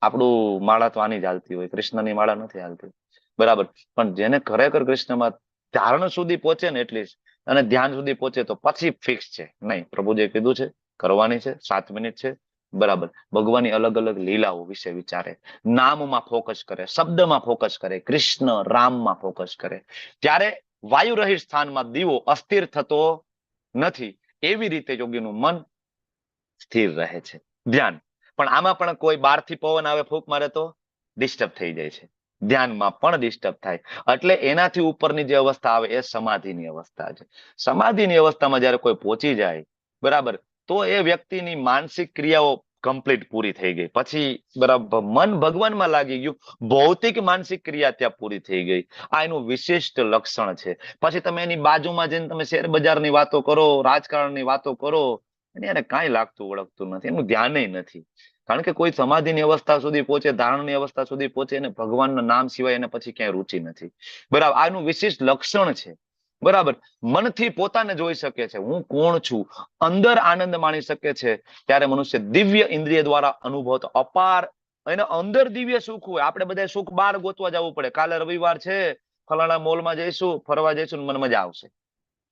S1: આપણું માળા તો આની જ હાલતી હોય, કૃષ્ણની માળા નથી હાલતી, બરાબર. પણ જેને ખરેખર કૃષ્ણમાં ધારણ સુધી પહોંચે ને એટલીસ્ટ, અને ધ્યાન સુધી પહોંચે તો પછી ફિક્સ છે, નહીં પ્રભુજીએ કીધું છે કરવાની છે, 7 મિનિટ છે, બરાબર. ભગવાનની અલગ અલગ લીલાઓ વિશે વિચારે, નામમાં ફોકસ કરે, શબ્દમાં ફોકસ કરે, કૃષ્ણ રામમાં ફોકસ કરે, ત્યારે વાયુ રહિત સ્થાનમાં દીવો અસ્થિર થતો નથી. એવી રીતે યોગીનું મન સ્થિર રહે છે. ધ્યાન પણ આમાં પણ કોઈ બહારથી પવન આવે ફૂંક મારે તો ડિસ્ટર્બ થઈ જાય છે, ધ્યાનમાં પણ ડિસ્ટર્બ થાય. એટલે એનાથી ઉપરની જે અવસ્થા આવે એ સમાધિની અવસ્થા છે. સમાધિની અવસ્થામાં જયારે કોઈ પહોંચી જાય, બરાબર, તો એ વ્યક્તિની માનસિક ક્રિયાઓ કમ્પ્લીટ પૂરી થઈ ગઈ. પછી બરાબર મન ભગવાનમાં લાગી ગયું, ભૌતિક માનસિક ક્રિયા ત્યાં પૂરી થઈ ગઈ. આ એનું વિશિષ્ટ લક્ષણ છે. પછી તમે એની બાજુમાં જઈને તમે શેર બજારની વાતો કરો, રાજકારણની વાતો કરો, એને કાંઈ લાગતું ઓળખતું નથી, એનું ધ્યાન નથી. કારણ કે કોઈ સમાધિની અવસ્થા સુધી પહોંચે, ધારણની અવસ્થા સુધી પહોંચે, અને ભગવાનના નામ સિવાય એને પછી ક્યાંય રુચિ નથી, બરાબર. આનું વિશિષ્ટ લક્ષણ છે, બરાબર. મનથી પોતાને જોઈ શકે છે, હું કોણ છું, અંદર આનંદ માણી શકે છે. ત્યારે મનુષ્ય દિવ્ય ઇન્દ્રિય દ્વારા અનુભવતો અપાર, એને અંદર દિવ્ય સુખ હોય. આપણે બધા સુખ બહાર ગોતવા જવું પડે. કાલે રવિવાર છે, ફલાણા મોલમાં જઈશું, ફરવા જઈશું, મને મજા આવશે,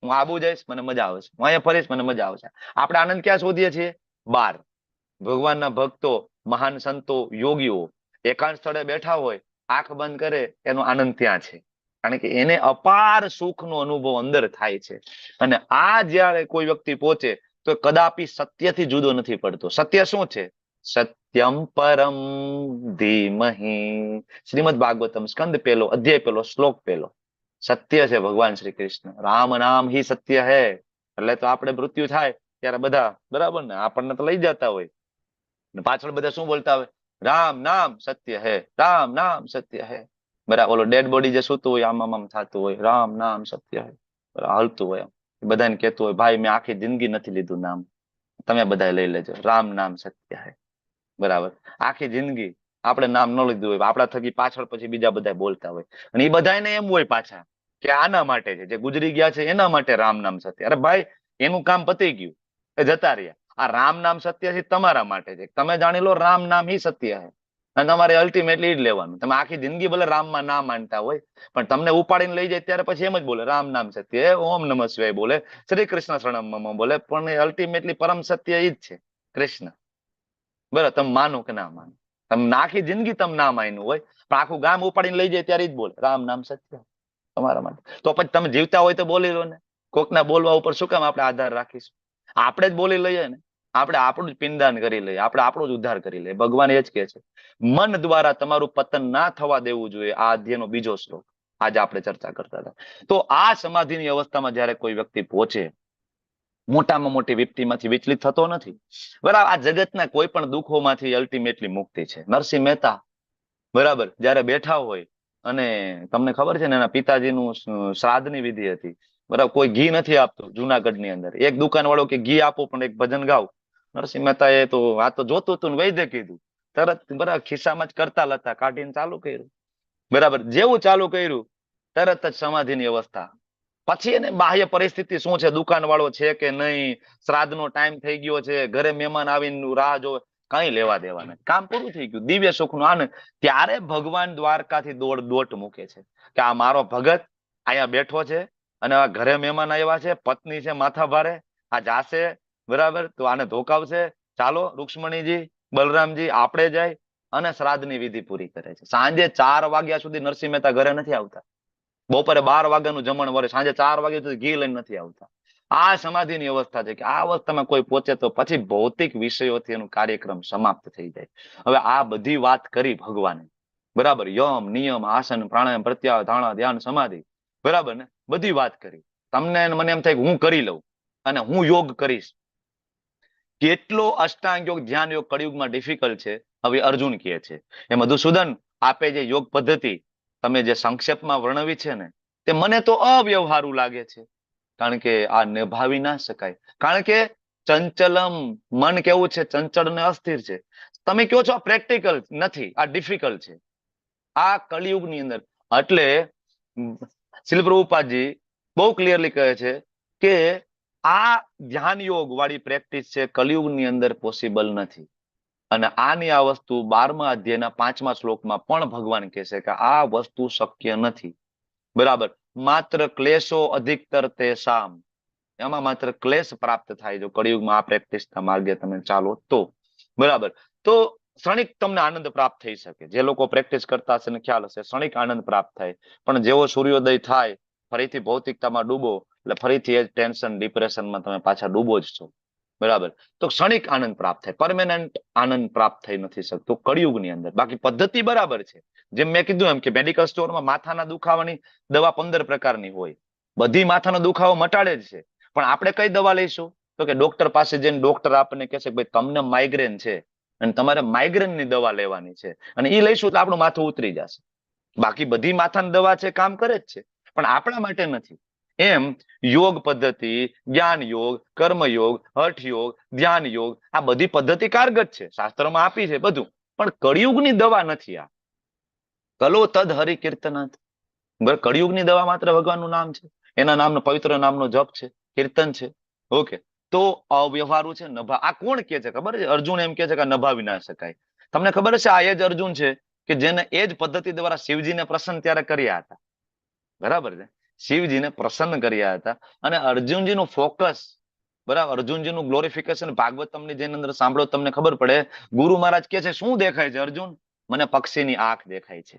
S1: હું આબુ જઈશ, મને મજા આવશે, હું અહીંયા ફરીશ, મને મજા આવશે. આપણે આનંદ ક્યાં શોધીએ છીએ? બહાર. ભગવાનના ભક્તો, મહાન સંતો, યોગીઓ એકાંત સ્થળે બેઠા હોય, આંખ બંધ કરે, એનો આનંદ ત્યાં છે. કારણ કે એને અપાર સુખનો અનુભવ અંદર થાય છે. અને આ જ્યારે કોઈ વ્યક્તિ પહોંચે તો કદાપી સત્યથી જુદો નથી પડતો. સત્ય શું છે? સત્યમ પરમ ધીમહિ. શ્રીમદ ભાગવતમ સ્કંદ 1 અધ્યાય 1 શ્લોક 1. સત્ય છે ભગવાન શ્રી કૃષ્ણ. રામ નામ હિ સત્ય હૈ. એટલે તો આપણે મૃત્યુ થાય ત્યારે બધા, બરાબર ને, આપણને તો લઈ જતા હોય, પાછળ બધા શું બોલતા હોય? રામ નામ સત્ય હૈ, રામ નામ સત્ય હૈ, બરાબર. ઓલો ડેડ બોડી જે સૂતું હોય, આમ થતું હોય, રામ નામ સત્ય હૈ, હલતું હોય, બધાને કહેતું હોય, ભાઈ મેં આખી જિંદગી નથી લીધું નામ, તમે બધા લઈ લેજો, રામ નામ સત્ય હૈ, બરાબર. આખી જિંદગી આપણે નામ ન લીધું હોય, આપણા થકી પાછળ પછી બીજા બધા બોલતા હોય, અને એ બધાને એમ હોય પાછા કે આના માટે છે, જે ગુજરી ગયા છે એના માટે રામ નામ સત્ય. અરે ભાઈ, એનું કામ પતી ગયું, એ જતા રહ્યા. આ રામ નામ સત્ય છે તમારા માટે છે. તમે જાણી લો રામ નામ હિ સત્ય હૈ, અને તમારે અલ્ટિમેટલી જ લેવાનું. તમે આખી જિંદગી ભલે રામમાં ના માનતા હોય, પણ તમને ઉપાડીને લઈ જાય ત્યારે પછી એમ જ બોલે રામ નામ સત્ય, ઓમ નમઃ શિવાય બોલે, શ્રી કૃષ્ણ શરણમ મમ બોલે, પણ અલ્ટિમેટલી પરમ સત્ય ઈ જ છે, કૃષ્ણ. બરાબર, તમે માનો કે ના માનો, તમે આખી જિંદગી તમે ના માન્યું હોય, પણ આખું ગામ ઉપાડીને લઈ જાય ત્યારે જ બોલે રામ નામ સત્ય તમારા માટે. તો પછી તમે જીવતા હોય તો બોલી લો ને. કોકના બોલવા ઉપર શું કામ આપણે આધાર રાખીશું? આપણે જ બોલી લઈએ ને, આપણે આપણું જ પિંડદાન કરી લઈએ, આપણે આપણો જ ઉદ્ધાર કરી લઈએ. ભગવાન એ જ કહે છે, મન દ્વારા તમારું પતન ના થવા દેવું જોઈએ. આ અધ્યાયનો બીજો શ્લોક આજે આપણે ચર્ચા કરતા હતા. તો આ સમાધિની અવસ્થામાં જયારે કોઈ વ્યક્તિ પહોંચે, મોટામાં મોટી વિપત્તિમાંથી વિચલિત થતો નથી. બરાબર, આ જગતના કોઈ પણ દુઃખોમાંથી અલ્ટિમેટલી મુક્તિ છે. નરસિંહ મહેતા બરાબર જયારે બેઠા હોય અને તમને ખબર છે ને એના પિતાજીનું શ્રાદ્ધની વિધિ હતી, બરાબર, કોઈ ઘી નથી આપતું જુનાગઢની અંદર. એક દુકાન વાળો કે ઘી આપો પણ એક ભજન ગાવ. નરસિંહ મહેતા એ તો આ તો જોતું હતું ને વૈદ્ય કીધું, તરત બરાબર ખિસ્સામાં જ કરતા લતા કાઢીને ચાલુ કર્યું. બરાબર, જેવું ચાલુ કર્યું તરત જ સમાધિની અવસ્થા. પછી એને બાહ્ય પરિસ્થિતિ શું છે, દુકાન વાળો છે કે નહીં, શ્રાદ્ધનો ટાઈમ થઈ ગયો છે, ઘરે મહેમાન આવીને રાહ જોવે, કઈ લેવા દેવા નથી, કામ પૂરું થઈ ગયું, દિવ્ય સુખનો આનંદ. ત્યારે ભગવાન દ્વારકાથી દોટ મૂકે છે કે આ મારો ભગત અહીંયા બેઠો છે અને આ ઘરે મહેમાન આવ્યા છે, પત્ની છે માથા ભારે, આ જાશે બરાબર તો આને ધોકાવશે, ચાલો રૂક્ષ્મણીજી બલરામજી આપણે જાય, અને શ્રાદ્ધની વિધિ પૂરી કરે છે. સાંજે 4 વાગ્યા સુધી નરસિંહ મહેતા ઘરે નથી આવતા. બપોરે 12 વાગ્યાનું જમણ વરે, સાંજે 4 વાગ્યા સુધી ઘી લઈને નથી આવતા. આ સમાધિની અવસ્થા છે કે આ અવસ્થામાં કોઈ પહોંચે તો પછી ભૌતિક વિષયોથી એનું કાર્યક્રમ સમાપ્ત થઈ જાય. હવે આ બધી વાત કરી ભગવાને, બરાબર, યમ નિયમ આસન પ્રાણાયામ પ્રત્યાહાર ધારણા ધ્યાન સમાધિ, બરાબર ને, બધી વાત કરી. તમને મને એમ થાય કે હું કરી લઉં અને હું યોગ કરીશ. કેટલો અષ્ટાંગ યોગ ધ્યાન યોગ કળિયુગમાં ડિફિકલ્ટ છે, હવે અર્જુન કહે છે એ મધુસૂદન આપે જે યોગ પદ્ધતિ તમે જે સંક્ષેપમાં વર્ણવી છે ને, તે મને તો અવ્યવહારુ લાગે છે. કારણ કે આ નિભાવી ના શકાય. કારણ કે ચંચલમ મન કેવું છે, ચંચળ ને અસ્થિર છે. તમે કહો છો આ પ્રેક્ટિકલ નથી, આ ડિફિકલ્ટ છે આ કળિયુગની અંદર. એટલે શ્રીલ પ્રભુપાદજી બહુ ક્લિયરલી કહે છે કે આ ધ્યાન યોગ વાળી પ્રેક્ટિસ છે કળિયુગની અંદર પોસિબલ નથી. અને આની આ વસ્તુ 12મા અધ્યાયના 5મા શ્લોકમાં પણ ભગવાન કહે છે કે આ વસ્તુ શક્ય નથી. બરાબર, માત્ર ક્લેશો અધિકતર તેસામ, એમાં માત્ર ક્લેશ પ્રાપ્ત થાય જો કળિયુગમાં આ પ્રેક્ટિસના માર્ગે તમે ચાલો તો. બરાબર, તો ક્ષણિક તમને આનંદ પ્રાપ્ત થઈ શકે. જે લોકો પ્રેક્ટિસ કરતા હશે ને ખ્યાલ હશે, ક્ષણિક આનંદ પ્રાપ્ત થાય. પણ જેવો સૂર્યોદય થાય ફરીથી ભૌતિકતામાં ડૂબો એટલે ફરીથી એ ટેન્શન ડિપ્રેશનમાં તમે પાછા ડૂબો જ છો. બરાબર, તો ક્ષણિક આનંદ પ્રાપ્ત થાય, પરમેનન્ટ આનંદ પ્રાપ્ત થઈ નથી શકતો કળિયુગની અંદર. બાકી પદ્ધતિ બરાબર છે. જેમ મેં કીધું એમ કે મેડિકલ સ્ટોરમાં માથાના દુખાવાની દવા 15 પ્રકારની હોય, બધી માથાનો દુખાવો મટાડે જ છે. પણ આપણે કઈ દવા લઈશું? તો કે ડોક્ટર પાસે જઈને ડોક્ટર આપણને કહે છે કે ભાઈ તમને માઇગ્રેન છે અને તમારે માઇગ્રેનની દવા લેવાની છે, અને એ લઈશું તો આપણું માથું ઉતરી જશે. બાકી બધી માથાની દવા છે કામ કરે જ છે, પણ આપણા માટે નથી. એમ યોગ પદ્ધતિ, જ્ઞાન યોગ, કર્મયોગ, હઠ યોગ, ધ્યાન યોગ, આ બધી પદ્ધતિ કારગત છે, શાસ્ત્રમાં આપી છે બધું, પણ કળિયુગની દવા નથી આ. કલો તદ હરિ કીર્તનાથ. કળિયુગની દવા માત્ર ભગવાનનું નામ છે, એના નામનો પવિત્ર નામનો જપ છે, કીર્તન છે. ઓકે, તો અવ્યવહારુ છે, નભા. આ કોણ કે છે ખબર છે? અર્જુન એમ કે છે કે નભાવી ના શકાય. તમને ખબર છે આ એ જ અર્જુન છે કે જેને એ જ પદ્ધતિ દ્વારા શિવજીને પ્રસન્ન ત્યારે કર્યા હતા. બરાબર છે, શિવજીને પ્રસન્ન કર્યા હતા. અને અર્જુનજીનું ફોકસ, બરાબર, અર્જુનજીનું ગ્લોરિફિકેશન ભાગવતમની જેની અંદર સાંભળો તમને ખબર પડે. ગુરુ મહારાજ કે છે શું દેખાય છે અર્જુન? મને પક્ષીની આંખ દેખાય છે.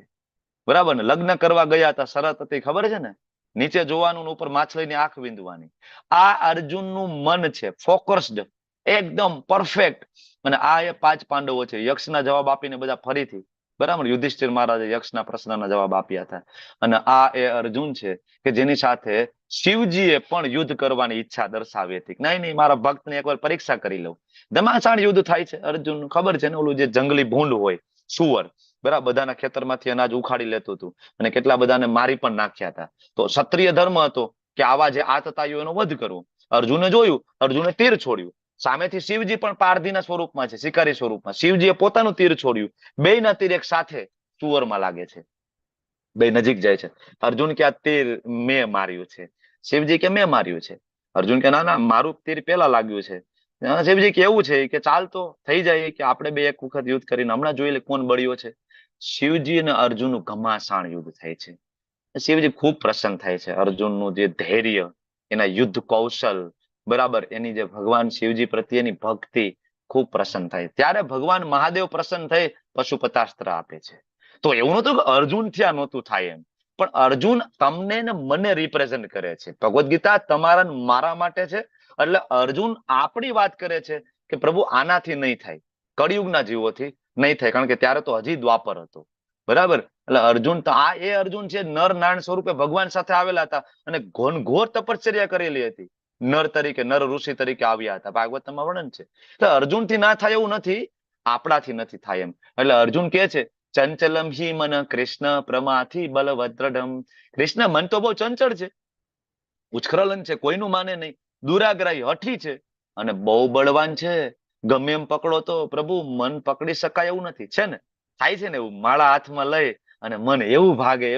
S1: બરાબર ને, લગ્ન કરવા ગયા હતા, શરત હતી ખબર છે ને, નીચે જોવાનું ઉપર માછલીની આંખ વિંધવાની. આ અર્જુનનું મન છે, ફોકસ્ડ, એકદમ પરફેક્ટ. અને આ એ 5 પાંડવો છે. યક્ષના જવાબ આપીને બધા ફરીથી, બરાબર, યુધિષ્ઠિર મહારાજે યક્ષના પ્રશ્નના જવાબ આપ્યા હતા. અને આ એ અર્જુન છે કે જેની સાથે શિવજીએ પણ યુદ્ધ કરવાની ઈચ્છા દર્શાવી હતી. નહીં નહીં, મારા ભક્તને એકવાર પરીક્ષા કરી લઉં. ધમાસાણ યુદ્ધ થાય છે. અર્જુન ખબર છે ને, ઓલું જે જંગલી ભૂંડ હોય, સુવર, બરાબર, બધાના ખેતરમાંથી અનાજ ઉખાડી લેતું હતું અને કેટલા બધાને મારી પણ નાખ્યા હતા. તો ક્ષત્રિય ધર્મ હતો કે આવા જે આતતાઈઓ એનો વધ કરવો. અર્જુને જોયું, અર્જુને તીર છોડ્યું. સામેથી શિવજી પણ પારધીના સ્વરૂપમાં છે, શિકારી સ્વરૂપમાં. શિવજીએ પોતાનું તીર છોડ્યું. બેયના તીર એક સાથે સુવરમાં લાગે છે, બે નજીક જાય છે. અર્જુન કે આ તીર મેં માર્યું છે. શિવજી કે મેં માર્યું છે. અર્જુન કે ના ના, મારું તીર પેલા લાગ્યું છે. શિવજી કેવું છે કે ચાલ તો થઈ જાય કે આપણે બે એક વખત યુદ્ધ કરીને હમણાં જોઈ લે કોણ બળ્યો છે. શિવજી અને અર્જુનનું ઘમાસાણ યુદ્ધ થાય છે. શિવજી ખૂબ પ્રસન્ન થાય છે. અર્જુનનું જે ધૈર્ય, એના યુદ્ધ કૌશલ, બરાબર, એની જે ભગવાન શિવજી પ્રત્યેની ભક્તિ, ખૂબ પ્રસન્ન થાય. ત્યારે ભગવાન મહાદેવ પ્રસન્ન થઈ પશુપતાસ્ત્ર આપે છે. તો એવું નતું કે અર્જુન થી આ નહોતું થાય એમ, પણ અર્જુન તમને ને મને રિપ્રેઝન્ટ કરે છે. ભગવદ્ ગીતા તમારા ને મારા માટે છે. એટલે અર્જુન આપણી વાત કરે છે કે પ્રભુ આનાથી નહીં થાય, કળિયુગના જીવોથી નહીં થાય, કારણ કે ત્યારે તો હજી દ્વાપર હતો. બરાબર. એટલે અર્જુન તો આ એ અર્જુન છે નર નારાયણ સ્વરૂપે ભગવાન સાથે આવેલા હતા અને ઘોર તપશ્ચર્યા કરેલી હતી. નર તરીકે, નર ઋષિ તરીકે આવ્યા હતા. ભાગવતમાં વર્ણન છે. એટલે અર્જુન થી ના થાય એવું નથી, આપણાથી નથી થાય એમ. એટલે અર્જુન કે છે ચંચલમ હિ મન કૃષ્ણ પ્રમાથી બલવદ્રઢમ. કૃષ્ણ મન તો બહુ ચંચળ છે, ઉચ્છ્રલન છે, કોઈનું માને નહીં, દુરાગ્રહી, હઠી છે અને બહુ બળવાન છે. ગમે એમ પકડો તો પ્રભુ મન પકડી શકાય એવું નથી. છે ને, થાય છે ને એવું, માળા હાથમાં લઈ અને મન એવું ભાગે,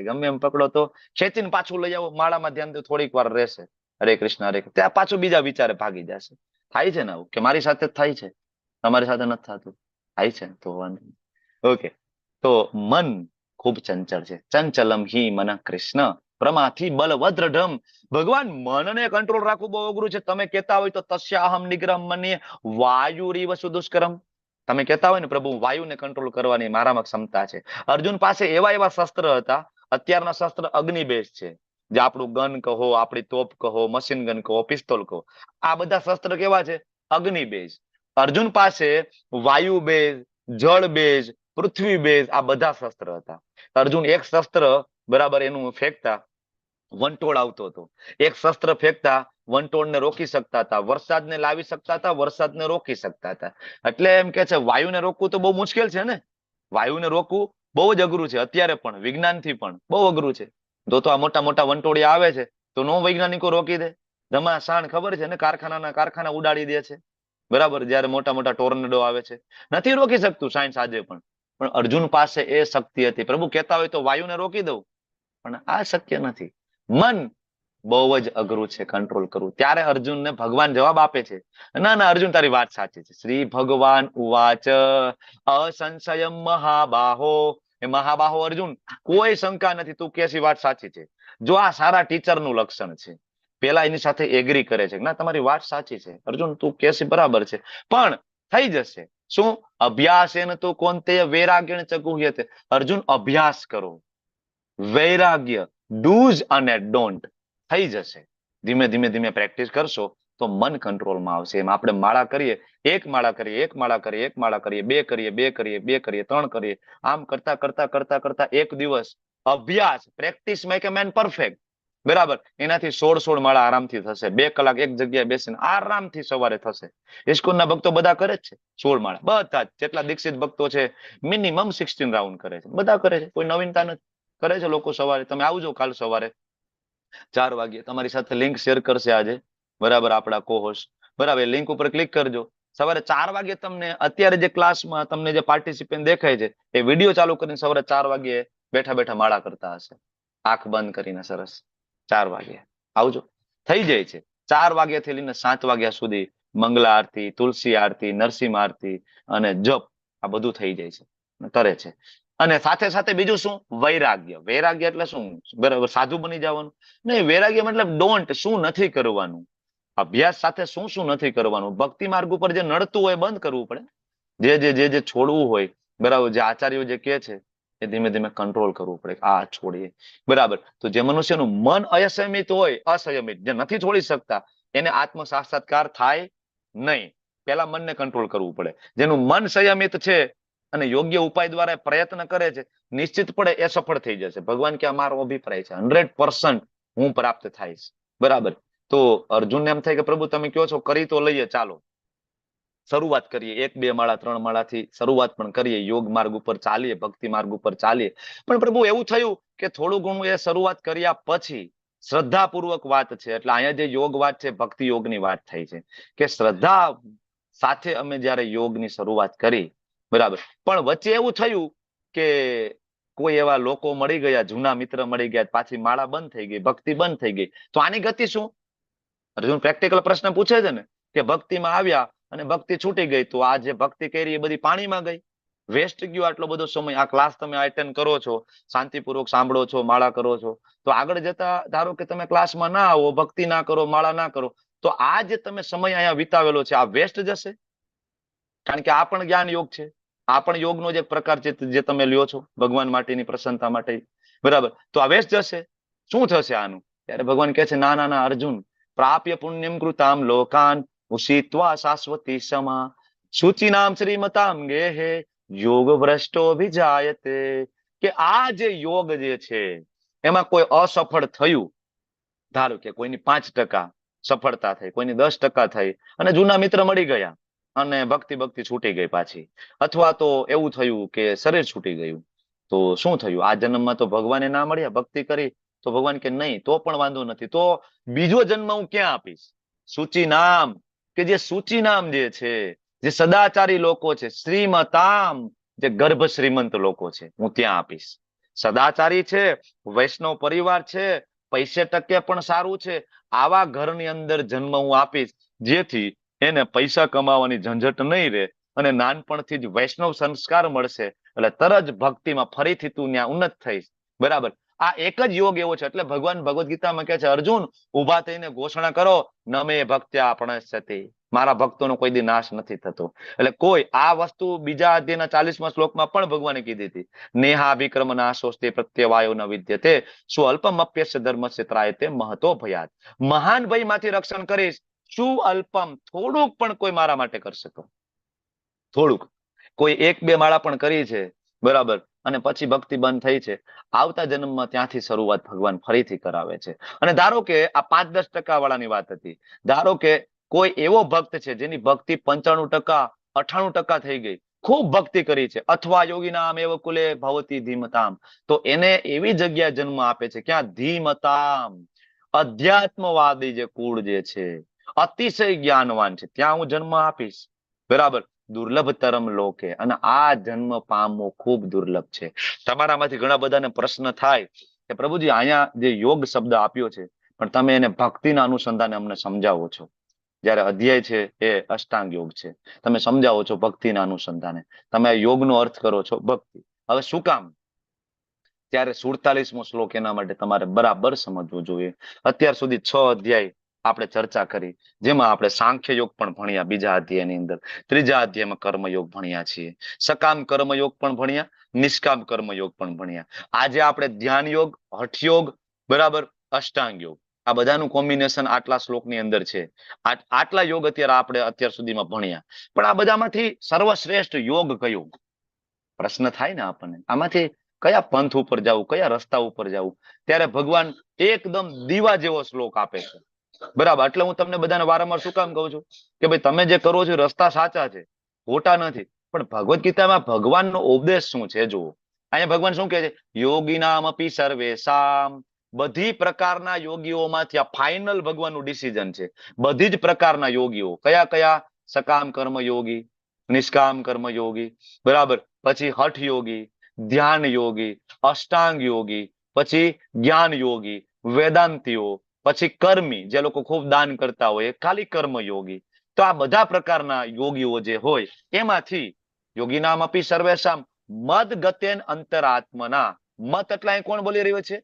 S1: ગમે એમ પકડો તો ખેંચીને પાછું લઈ આવો, માળામાં ધ્યાન દો, થોડીક વાર રહેશે, હરે કૃષ્ણ હરે કૃષ્ણ, ત્યાં પાછું બીજા વિચારે ભાગી જશે. થાય છે ને આવું, કે મારી સાથે જ થાય છે, તમારી સાથે નથી થતું? થાય છે તો વાંધો. ઓકે. તો મન ખૂબ ચંચળ છે. ચંચલમ હિ મન કૃષ્ણ પ્રમાથી બલવદ્રઢમ. ભગવાન મનને કંટ્રોલ રાખવું બહુ અઘરું છે. તમે કહેતા હોય તો તસ્યાહમ નિગ્રહ મન્યે વાયુરીવ સુદુષ્કરમ. તમે કહેતા હોય ને પ્રભુ વાયુને કંટ્રોલ કરવાની મારામાં ક્ષમતા છે. અર્જુન પાસે એવા શસ્ત્ર હતા. અત્યારના શસ્ત્ર અગ્નિબેઝ છે, જે આપણું ગન કહો, આપણી તોપ કહો, મશીન ગન કહો, પિસ્તોલ કહો, આ બધા શસ્ત્ર કેવા છે? અગ્નિબેઝ. અર્જુન પાસે વાયુ બેઝ, જળ બેઝ, પૃથ્વી બેઝ, આ બધા શસ્ત્ર હતા. અર્જુન એક શસ્ત્ર, બરાબર, એનું ફેંકતા વંટોળ આવતો હતો. એક શસ્ત્ર ફેંકતા વંટોળને રોકી શકતા હતા, વરસાદને લાવી શકતા હતા, વરસાદને રોકી શકતા હતા. એટલે એમ કે છે વાયુને રોકવું તો બહુ મુશ્કેલ છે ને, વાયુને રોકવું બહુ જ અઘરું છે. અત્યારે પણ વિજ્ઞાનથી પણ બહુ અઘરું છે. જો તો આ મોટા મોટા વંટોળિયા આવે છે તો નો વૈજ્ઞાનિકો રોકી દે. ઘમાસાણ, ખબર છે ને, કારખાના ઉડાડી દે છે. બરાબર. જયારે મોટા મોટા ટોર્નેડો આવે છે, નથી રોકી શકતું સાયન્સ આજે પણ. પણ અર્જુન પાસે એ શક્તિ હતી. પ્રભુ કહેતા હોય તો વાયુને રોકી દઉં, પણ આ શક્ય નથી. મન બહુ જ અઘરું છે કંટ્રોલ કરવું. ત્યારે અર્જુનને ભગવાન જવાબ આપે છે, ના અર્જુન, તારી વાત સાચી છે. શ્રી ભગવાન ઉવાચ અસંશયમ મહાબાહો. એ મહાબાહો અર્જુન, કોઈ શંકા નથી, તું કેસી વાત સાચી છે. જો આ સારા ટીચરનું લક્ષણ છે, પેલા એની સાથે એગ્રી કરે છે, ના તમારી વાત સાચી છે અર્જુન, તું કેસી બરાબર છે, પણ થઈ જશે. શું? અભ્યાસ એને તો કોનતે વૈરાગ્ય ચગુહ્યતે. અર્જુન, અભ્યાસ કરો, વૈરાગ્ય, ડૂઝ અને ડોન્ટ, થઈ જશે. ધીમે ધીમે પ્રેક્ટિસ કરશો તો મન કંટ્રોલમાં આવશે. એમ આપણે માળા કરીએ, એક માળા કરીએ, એક માળા કરીએ, એક માળા કરીએ, બે કરીએ, બે કરીએ, બે કરીએ, ત્રણ કરીએ, આમ કરતા કરતા કરતા કરતા એક દિવસ અભ્યાસ, પ્રેક્ટિસ મેક એ મેન પરફેક્ટ. બરાબર. એનાથી 16 માળા આરામથી થશે. 2 કલાક એક જગ્યાએ બેસીને આરામથી સવારે થશે. ઇસ્કોનના ભક્તો બધા કરે જ છે 16 માળા, બધા જેટલા દીક્ષિત ભક્તો છે મિનિમમ 16 રાઉન્ડ કરે છે, બધા કરે છે, કોઈ નવીનતા નથી. કરે છે લોકો સવારે. તમે આવજો કાલ સવારે 4 વાગે, તમારી સાથે લિંક શેર કરશે આજે, બરાબર, આપણા કોહોસ્ટ. બરાબર. લિંક ઉપર ક્લિક કરજો. સવારે 4 વાગે તમને અત્યારે જે ક્લાસમાં તમને જે પાર્ટિસિપન્ટ દેખાય છે એ વિડીયો ચાલુ કરીને સવારે 4 વાગે બેઠા બેઠા માળા કરતા હશે, આંખ બંધ કરીને. સરસ. 4 વાગે આવજો. થઈ જાય છે. 4 વાગ્યાથી લઈને 7 વાગ્યા સુધી મંગલા આરતી, તુલસી આરતી, નરસિંહ આરતી અને જપ, આ બધું થઈ જાય છે, કરે છે. અને સાથે સાથે બીજું શું? વૈરાગ્ય. વૈરાગ્ય એટલે શું? બરાબર, સાધુ બની જવાનું નહીં. વૈરાગ્ય મતલબ ડોન્ટ, શું નથી કરવાનું. અભ્યાસ સાથે શું શું નથી કરવાનું. ભક્તિ માર્ગ ઉપર જે નડતું હોય બંધ કરવું પડે. જે છોડવું હોય, બરાબર, જે આચાર્યો જે કે છે એ ધીમે ધીમે કંટ્રોલ કરવું પડે. આ છોડીએ. બરાબર. તો જે મનુષ્યનું મન અસંયમિત હોય, અસંયમિત, જે નથી છોડી શકતા, એને આત્મ સાક્ષાત્કાર થાય નહીં. પેલા મનને કંટ્રોલ કરવું પડે. જેનું મન સંયમિત છે અને યોગ્ય ઉપાય દ્વારા પ્રયત્ન કરે છે, નિશ્ચિતપણે એ સફળ થઈ જશે. ભગવાન કે અમારો અભિપ્રાય છે 100% હું પ્રાપ્ત થઈશ. બરાબર. તો અર્જુનને એમ થાય કે પ્રભુ તમે કહો છો, કરી તો લઈએ, ચાલો શરૂઆત કરીએ. 1 2 માળા 3 માળાથી શરૂઆત પણ કરીએ, યોગ માર્ગ ઉપર ચાલીએ, ભક્તિ માર્ગ ઉપર ચાલીએ. પણ પ્રભુ એવું થયું કે થોડું ઘણું એ શરૂઆત કર્યા પછી શ્રદ્ધાપૂર્વક વાત છે, એટલે અહીંયા જે યોગ વાત છે ભક્તિ યોગની વાત થઈ છે, કે શ્રદ્ધા સાથે અમે જયારે યોગની શરૂઆત કરી, બરાબર, પણ વચ્ચે એવું થયું કે કોઈ એવા લોકો મળી ગયા, જૂના મિત્ર મળી ગયા, પાછી માળા બંધ થઈ ગઈ, ભક્તિ બંધ થઈ ગઈ. તો આની ગતિ શું? અર્જુન પ્રેક્ટિકલ પ્રશ્ન પૂછે છે ને, કે ભક્તિમાં આવ્યા અને ભક્તિ છૂટી ગઈ, તો આ જે ભક્તિ કરી એ બધી પાણીમાં ગઈ, વેસ્ટ ગયો આટલો બધો સમય. આ ક્લાસ તમે અટેન્ડ કરો છો, શાંતિપૂર્વક સાંભળો છો, માળા કરો છો, તો આગળ જતા ધારો કે તમે ક્લાસમાં ના આવો, ભક્તિ ના કરો, માળા ના કરો, તો આ જે તમે સમય અહીંયા વિતાવેલો છે આ વેસ્ટ જશે. કારણ કે આ પણ જ્ઞાન યોગ છે, આ પણ યોગનો જ એક પ્રકાર છે જે તમે લ્યો છો ભગવાન માટેની પ્રસન્નતા માટે, બરાબર? તો આ વેસ્ટ જશે. શું થશે આનું? ત્યારે ભગવાન કહે છે ના ના ના અર્જુન, પ્રાપ્ય પુણ્યમ કૃતામ લોકાન ઉષિત્વા શાશ્વતી સમા શુચિનામ શ્રીમતામ ગેહે યોગ ભ્રષ્ટો વિજાયતે. કે આ જે યોગ જે છે એમાં કોઈ અસફળ થયું, ધારો કે કોઈની 5% સફળતા થઈ, કોઈની 10% થઈ, અને જૂના મિત્ર મળી ગયા અને ભક્તિ છૂટી ગઈ પાછી, અથવા તો એવું થયું કે શરીર છૂટી ગયું, તો શું થયું? આ જન્મમાં તો ભગવાને ના મળ્યા, ભક્તિ કરી તો ભગવાન કે નહીં, તો પણ વાંધો નથી, તો બીજો જન્મ હું ક્યાં આપીશ? સૂચિ નામ, કે જે સૂચિ નામ જે છે, જે સદાચારી લોકો છે, શ્રીમતામ, જે ગર્ભ શ્રીમંત લોકો છે, હું ત્યાં આપીશ. સદાચારી છે, વૈષ્ણવ પરિવાર છે, પૈસે ટકે પણ સારું છે, આવા ઘરની અંદર જન્મ હું આપીશ, જેથી એને પૈસા કમાવાની ઝંઝટ નહીં રહે અને નાનપણથી જ વૈષ્ણવ સંસ્કાર મળશે, એટલે તરત ભક્તિમાં ફરીથી તું ત્યાં ઉન્નત થઈશ, બરાબર? આ એક જ યોગ એવો છે. એટલે ભગવાન ભગવદ ગીતામાં કહે છે અર્જુન, ઉભા થઈને ઘોષણા કરો, નમે ભક્ત્યા પ્રણશ્યતિ, મારા ભક્તોનો કોઈ દી નાશ નથી થતો. એટલે કોઈ આ વસ્તુ બીજા અધ્યાયના 40મા શ્લોકમાં પણ ભગવાને કીધી હતી, નેહા વિક્રમ નાશોસ્તે પ્રત્યવાયો ન વિદ્યતે શું અલ્પમપ્યસ્ય ધર્મસ્ય ત્રાયતે મહતો ભયાત. મહાન ભયમાંથી રક્ષણ કરીશ, શું અલ્પમ, થોડુંક પણ કોઈ મારા માટે કરશે તો, થોડુંક, કોઈ 1-2 માળા પણ કરી છે, બરાબર, અને પછી ભક્તિ બંધ થઈ છે, આવતા જન્મમાં ત્યાંથી શરૂઆત ભગવાન ફરીથી કરાવે છે. અને ધારો કે આ 5-10% વાળાની વાત હતી, ધારો કે કોઈ એવો ભક્ત છે જેની ભક્તિ 95%, 98% થઈ ગઈ, ખૂબ ભક્તિ કરી છે, અથવા યોગીનામ એવ કુલે ભવતી ધીમતામ, તો એને એવી જગ્યાએ જન્મ આપે છે ક્યાં? ધીમતામ, અધ્યાત્મવાદી જે કુળ જે છે, અતિશય જ્ઞાનવાન છે, ત્યાં હું જન્મ આપીશ, બરાબર? દુર્લભતરમ લોકે, અને આ જન્મ પામવો ખૂબ દુર્લભ છે. તમારામાંથી ઘણા બધાને પ્રશ્ન થાય કે પ્રભુજી અહીંયા જે યોગ શબ્દ આપ્યો છે પણ તમે એને ભક્તિના અનુસંધાને અમને સમજાવો છો, જયારે અધ્યાય છે એ અષ્ટાંગ યોગ છે, તમે સમજાવો છો ભક્તિના અનુસંધાને, તમે આ યોગનો અર્થ કરો છો ભક્તિ. હવે શું કામ? ત્યારે 47મો શ્લોક એના માટે તમારે બરાબર સમજવો જોઈએ. અત્યાર સુધી 6 અધ્યાય આપણે ચર્ચા કરી, જેમાં આપણે સાંખ્ય યોગ પણ ભણ્યા બીજા અધ્યાયની અંદર, ત્રીજા અધ્યાયમાં કર્મયોગ ભણ્યા છીએ, સકામ કર્મયોગ પણ ભણ્યા, નિષ્કામ કર્મયોગ પણ ભણ્યા. આજે આપણે ધ્યાન યોગ, હઠ યોગ, બરાબર, અષ્ટાંગ યોગ, આ બધાનું કોમ્બિનેશન આટલા શ્લોકની અંદર છે. આટલા યોગ અત્યારે આપણે અત્યાર સુધીમાં ભણ્યા. પણ આ બધામાંથી સર્વશ્રેષ્ઠ યોગ કયો? પ્રશ્ન થાય ને આપણને, આમાંથી કયા પંથ ઉપર જવું, કયા રસ્તા ઉપર જવું? ત્યારે ભગવાન એકદમ દીવા જેવો શ્લોક આપે છે, બરાબર? એટલે હું તમને બધાને વારંવાર શું કામ કહું છું કે ભાઈ તમે જે કરો છો રસ્તા સાચા છે, ખોટા નથી, પણ ભગવદ ગીતામાં ભગવાનનો ઉપદેશ શું છે જુઓ. અહીંયા ભગવાન શું કહે છે? યોગીનામ અપી સર્વેશામ, બધી પ્રકારના યોગીઓમાંથી આ ફાઇનલ ભગવાનનું ડિસિઝન છે. બધી જ પ્રકારના યોગીઓ કયા કયા? સકામ કર્મ યોગી, નિષ્કામ કર્મ યોગી, બરાબર, પછી હઠ યોગી, ધ્યાન યોગી, અષ્ટાંગ યોગી, પછી જ્ઞાન યોગી, વેદાંતિઓ, પછી કર્મી, જે લોકો ખૂબ દાન કરતા હોય, ખાલી કર્મ યોગી. તો આ બધા પ્રકારના યોગીઓ જે હોય એમાંથી યોગીનામ અપી સર્વેશામ મદ ગતેન અંતરાત્મના. મત એટલે અહીં કોણ બોલી રહ્યો છે?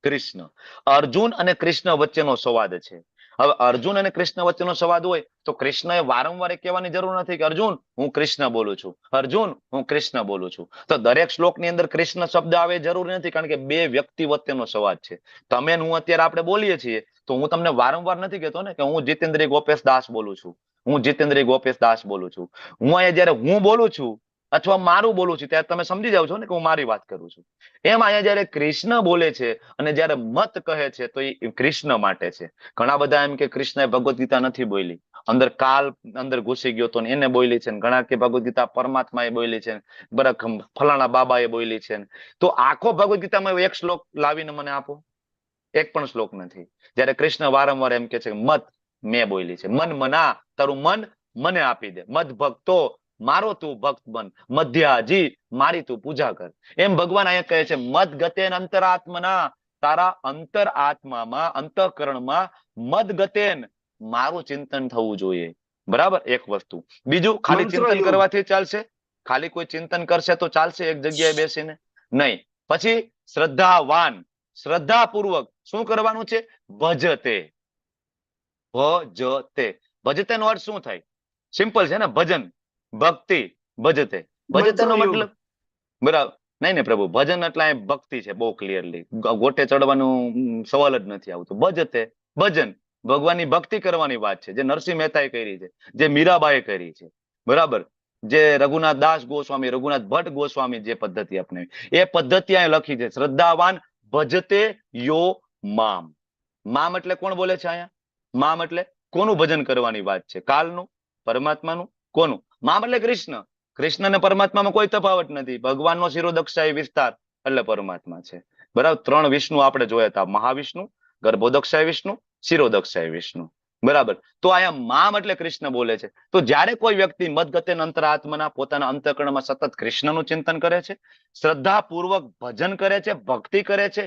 S1: કૃષ્ણ. અર્જુન અને કૃષ્ણ વચ્ચેનો સંવાદ છે. હવે અર્જુન અને કૃષ્ણ વચ્ચેનો સંવાદ હોય તો કૃષ્ણએ વારંવાર કહેવાની જરૂર નથી કે અર્જુન હું કૃષ્ણ બોલું છું, અર્જુન હું કૃષ્ણ બોલું છું. તો દરેક શ્લોકની અંદર કૃષ્ણ શબ્દ આવે જરૂરી નથી, કારણ કે બે વ્યક્તિ વચ્ચેનો સંવાદ છે. તમે હું અત્યારે આપણે બોલીએ છીએ તો હું તમને વારંવાર નથી કહેતો ને કે હું જીતેન્દ્ર ગોપેશ દાસ બોલું છું, હું જીતેન્દ્ર ગોપેશ દાસ બોલું છું. હું અહીંયા જયારે હું બોલું છું અથવા મારું બોલું છું ત્યારે તમે સમજી જાવ છો ને કે હું મારી વાત કરું છું. એમ અહીંયા જયારે કૃષ્ણ બોલે છે અને જયારે મત કહે છે તો એ કૃષ્ણ માટે છે. ઘણા બધા એમ કે કૃષ્ણએ ભગવદ ગીતા નથી બોલી, અંદર કાલ અંદર ઘૂસી ગયો તો એને બોલી છે, ઘણા કે ભગવદ ગીતા પરમાત્માએ બોલી છે, બરાબર, ફલાણા બાબાએ બોલી છે. તો આખો ભગવદ ગીતામાં એક શ્લોક લાવીને મને આપો, એક પણ શ્લોક નથી. જયારે કૃષ્ણ વારંવાર એમ કે છે મત મેં બોલી છે, મન મના, તારું મન મને આપી દે, મદ ભક્તો મારો તું ભક્ત બન, મધ્યાજી મારી તું પૂજા કર. એમ ભગવાન અહીંયા કહે છે મદ ગતેન અંતરાત્મના, તારા અંતર આત્મામાં, અંતઃકરણમાં મદ ગતેન, મારું ચિંતન થવું જોઈએ. બરાબર, એક વસ્તુ. બીજું, ખાલી
S8: મંત્ર
S1: ચિંતન
S8: યોગ.
S1: કરવાથી ચાલશે? ખાલી કોઈ ચિંતન કરશે તો ચાલશે એક જગ્યાએ બેસીને? નહીં. પછી શ્રદ્ધાવાન, શ્રદ્ધાપૂર્વક શું કરવાનું છે? ભજતે. ભજતે. ભજતે નો અર્થ શું થાય? સિમ્પલ છે ને, ભજન, ભક્તિ, ભજતે. ભજતે નો
S8: મંત્ર યોગ.
S1: મતલબ, બરાબર. નહીં ને પ્રભુ, ભજન એટલે અહીં ભક્તિ છે, બહુ ક્લિયરલી. ગોટે ચડવાનું સવાલ જ નથી આવતો. ભજતે, ભજન, ભગવાનની ભક્તિ કરવાની વાત છે, જે નરસિંહ મહેતાએ કરી છે, જે મીરાબાઈએ કરી છે. બરાબર. જે રઘુનાથ દાસ ગોસ્વામી, રઘુનાથ ભટ્ટ ગોસ્વામી જે પદ્ધતિ અપનાવી, એ પદ્ધતિ અહીં લખી છે. શ્રદ્ધાવાન ભજતે યો મામ. મામ એટલે કોણ બોલે છે અહીંયા? મામ એટલે કોનું ભજન કરવાની વાત છે? કાલનું, પરમાત્માનું, કોનું? મામ એટલે કૃષ્ણ. કૃષ્ણ અને પરમાત્મામાં કોઈ તફાવત નથી. ભગવાનનો શિરોદક્ષાય વિસ્તાર એટલે પરમાત્મા છે. બરાબર. 3 વિષ્ણુ આપણે જોયા હતા: મહાવિષ્ણુ, ગર્ભોદક્ષાય વિષ્ણુ, શિરોદક્ષાય વિષ્ણુ. બરાબર. તો અહીંયા મામ એટલે કૃષ્ણ બોલે છે. તો જ્યારે કોઈ વ્યક્તિ મદગતે અંતરાત્મના પોતાના અંતઃકરણમાં સતત કૃષ્ણનું ચિંતન કરે છે, શ્રદ્ધાપૂર્વક ભજન કરે છે, ભક્તિ કરે છે,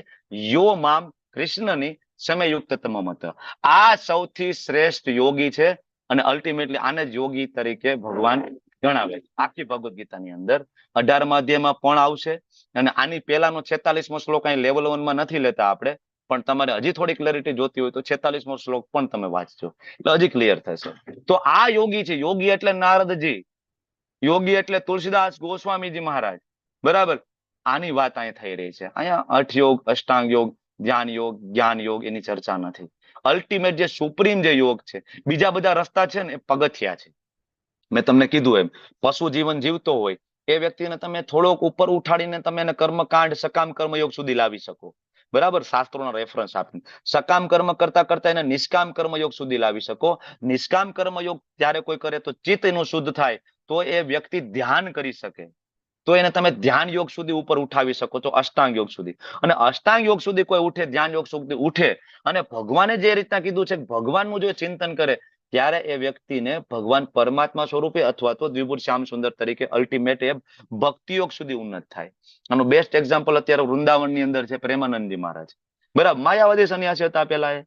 S1: યો મામ, કૃષ્ણની સમયુક્તતમ મત, આ સૌથી શ્રેષ્ઠ યોગી છે. અને અલ્ટિમેટલી આને જ યોગી તરીકે ભગવાન ગણાવે છે. આખી ભગવદ ગીતાની અંદર 18મા અધ્યાયમાં પણ આવશે. અને આની પહેલાનો 46મો શ્લોક અહીં લેવલ 1 માં નથી લેતા આપણે, પણ તમારે હજી થોડી ક્લેરિટી જોતી હોય તો 46મો શ્લોક પણ તમે વાંચજો, એટલે હજી ક્લિયર થશે. તો આ યોગી છે. યોગી એટલે નારદજી, યોગી એટલે તુલસીદાસ ગોસ્વામીજી મહારાજ. બરાબર. આની વાત અહીં થઈ રહી છે. અહીંયા અઠ યોગ, અષ્ટાંગ યોગ, ધ્યાન યોગ, જ્ઞાન યોગ એની ચર્ચા નથી. અલ્ટિમેટ જે સુપ્રીમ જે યોગ છે, બીજા બધા રસ્તા છે ને એ પગથિયા છે. મેં તમને કીધું એમ, પશુ જીવન જીવતો હોય એ વ્યક્તિને તમે થોડોક ઉપર ઉઠાડીને તમે એને કર્મકાંડ, સકામ કર્મયોગ સુધી લાવી શકો. બરાબર. શાસ્ત્રોના રેફરન્સ આપીને સકામ કર્મ કરતા કરતા એને નિષ્કામ કર્મયોગ સુધી લાવી શકો. નિષ્કામ કર્મયોગ ત્યારે કોઈ કરે તો ચિત્ત એનું શુદ્ધ થાય, તો એ વ્યક્તિ ધ્યાન કરી શકે, તો એને તમે ધ્યાન યોગ સુધી ઉપર ઉઠાવી શકો છો, અષ્ટાંગ યોગ સુધી. અને અષ્ટાંગ યોગ સુધી કોઈ ઉઠે, ધ્યાન યોગ સુધી ઉઠે, અને ભગવાને જે રીતના કીધું છે ભગવાનનું જો ચિંતન કરે, ત્યારે એ વ્યક્તિને ભગવાન પરમાત્મા સ્વરૂપે અથવા તો દ્વિભુજ શ્યામ સુંદર તરીકે અલ્ટિમેટ એ ભક્તિ યોગ સુધી ઉન્નત થાય. આનું બેસ્ટ એક્ઝામ્પલ અત્યારે વૃંદાવનની અંદર છે પ્રેમાનંદજી મહારાજ. બરાબર. માયાવાદી સંન્યાસી હતા પેલા એ.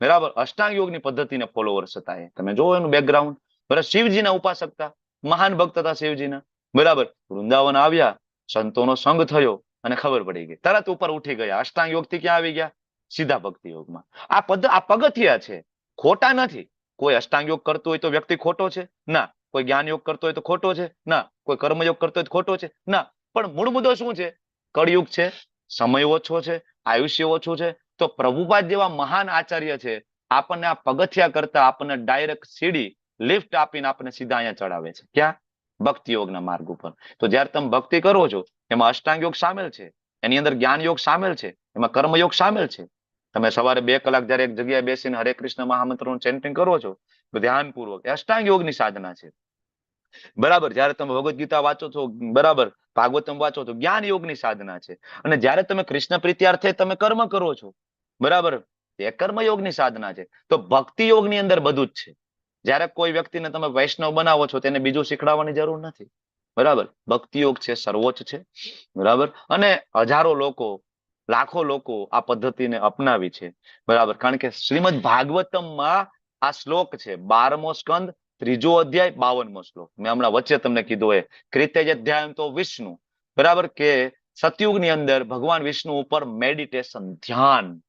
S1: બરાબર. અષ્ટાંગ યોગની પદ્ધતિને ફોલોવર્સ હતા એ. તમે જોવો એનું બેકગ્રાઉન્ડ. બરાબર. શિવજીના ઉપાસક હતા, મહાન ભક્ત હતા શિવજીના. બરાબર. વૃંદાવન આવ્યા, સંતોનો સંગ થયો અને ખબર પડી ગઈ, તરત ઉપર ઉઠી ગયા. અષ્ટાંગ યોગ થી ક્યાં આવી ગયા? સીધા ભક્તિ યોગમાં. આ પગથિયા છે, ખોટા નથી. કોઈ અષ્ટાંગ યોગ કરતો હોય તો વ્યક્તિ ખોટો છે? ના. કોઈ જ્ઞાન યોગ કરતો હોય તો ખોટો છે? ના. કોઈ કર્મયોગ કરતો હોય તો ખોટો છે? ના. પણ મૂળ મુદ્દો શું છે? કળિયુગ છે, સમય ઓછો છે, આયુષ્ય ઓછું છે. તો પ્રભુપાદ જેવા મહાન આચાર્ય છે, આપણને આ પગથિયા કરતા આપણને ડાયરેક્ટ સીડી લિફ્ટ આપીને આપણને સીધા અહીંયા ચડાવે છે. ક્યાં? ભક્તિ યોગના માર્ગ ઉપર. તો જયારે તમે ભક્તિ કરો છો, એમાં અષ્ટાંગ યોગ સામેલ છે, એની અંદર જ્ઞાન યોગ સામેલ છે, એમાં કર્મયોગ સામેલ છે. તમે સવારે 2 કલાક જયારે એક જગ્યાએ બેસીને હરે કૃષ્ણ મહામંત્રનું ચેન્ટિંગ કરો છો, ધ્યાનપૂર્વક, એ અષ્ટાંગ યોગની સાધના છે. બરાબર. જયારે તમે ભગવદ ગીતા વાંચો છો, બરાબર, ભાગવતમ વાંચો છો, જ્ઞાન યોગની સાધના છે. અને જયારે તમે કૃષ્ણ પ્રીત્યાર્થે તમે કર્મ કરો છો, બરાબર, એ કર્મયોગની સાધના છે. તો ભક્તિ યોગની અંદર બધું જ છે. જયારે કોઈ વ્યક્તિને તમે વૈષ્ણવ બનાવો છો, તેને બીજું શીખડાવવાની જરૂર નથી. બરાબર. ભક્તિ યોગ છે, સર્વોચ્ચ છે. બરાબર. અને હજારો લોકો, લાખો લોકો આ પદ્ધતિને અપનાવી છે. બરાબર. કારણ કે શ્રીમદ ભાગવતમમાં આ શ્લોક છે, 12મો સ્કંદ, 3જો અધ્યાય, 52મો શ્લોક. મેં હમણાં વચ્ચે તમને કીધું એ કૃતેજ અધ્યાય તો વિષ્ણુ. બરાબર. કે સતયુગની અંદર ભગવાન વિષ્ણુ ઉપર મેડિટેશન, ધ્યાન,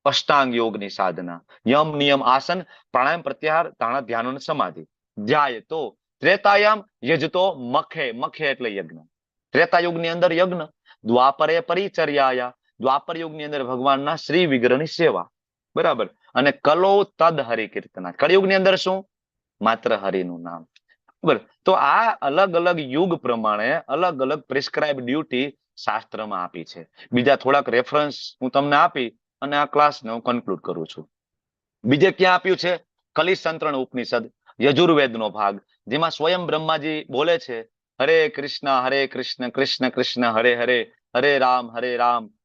S1: અષ્ટાંગ યોગની સાધના, યમ નિયમ આસન પ્રાણાયામ પ્રત્યાહાર ધારણા ધ્યાન અને સમાધિ. ધ્યાય તો ત્રેતાયામ યજતો મખે, મખે એટલે યજ્ઞ. ત્રેતા યુગની અંદર યજ્ઞ, દ્વાપરે પરિચર્યાયા, દ્વાપર યુગની અંદર ભગવાનના શ્રી વિગ્રહની સેવા. બરાબર. અને કલો તદ હરિ કીર્તના. કળિયુગની અંદર શું? માત્ર હરિનું નામ. બરાબર. તો આ અલગ અલગ યુગ પ્રમાણે અલગ અલગ પ્રિસ્ક્રાઇબ ડ્યુટી શાસ્ત્રમાં આપી છે. બીજા થોડાક રેફરન્સ હું તમને આપી અને આ ક્લાસને હું કન્ક્લુડ કરું છું. બીજે ક્યાં આપ્યું છે? કલિસંત્રણ ઉપનિષદ, યજુર્વેદનો ભાગ, જેમાં સ્વયં બ્રહ્માજી બોલે છે, હરે કૃષ્ણ કૃષ્ણ કૃષ્ણ હરે હરે, હરે રામ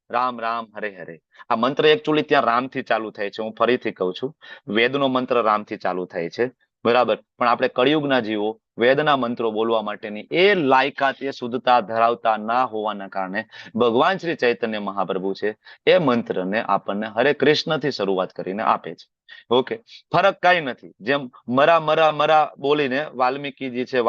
S1: રામ રામ હરે હરે. આ મંત્ર એકચ્યુઅલી ત્યાં રામથી ચાલુ થાય છે. હું ફરીથી કહું છું, વેદનો મંત્ર રામથી ચાલુ થાય છે. બરાબર. પણ આપણે કળિયુગના જીવો વેદના મંત્રો બોલવા માટેની એ લાયકાત, એ શુદ્ધતા ધરાવતા ના હોવાના કારણે ભગવાન શ્રી ચૈતન્ય મહાપ્રભુ છે એ મંત્રને આપણને હરે કૃષ્ણ થી શરૂઆત કરીને આપે છે. ઓકે, ફરક કઈ નથી. જેમ મરા મરા મરા બોલીને વાલ્મીકીજી છે,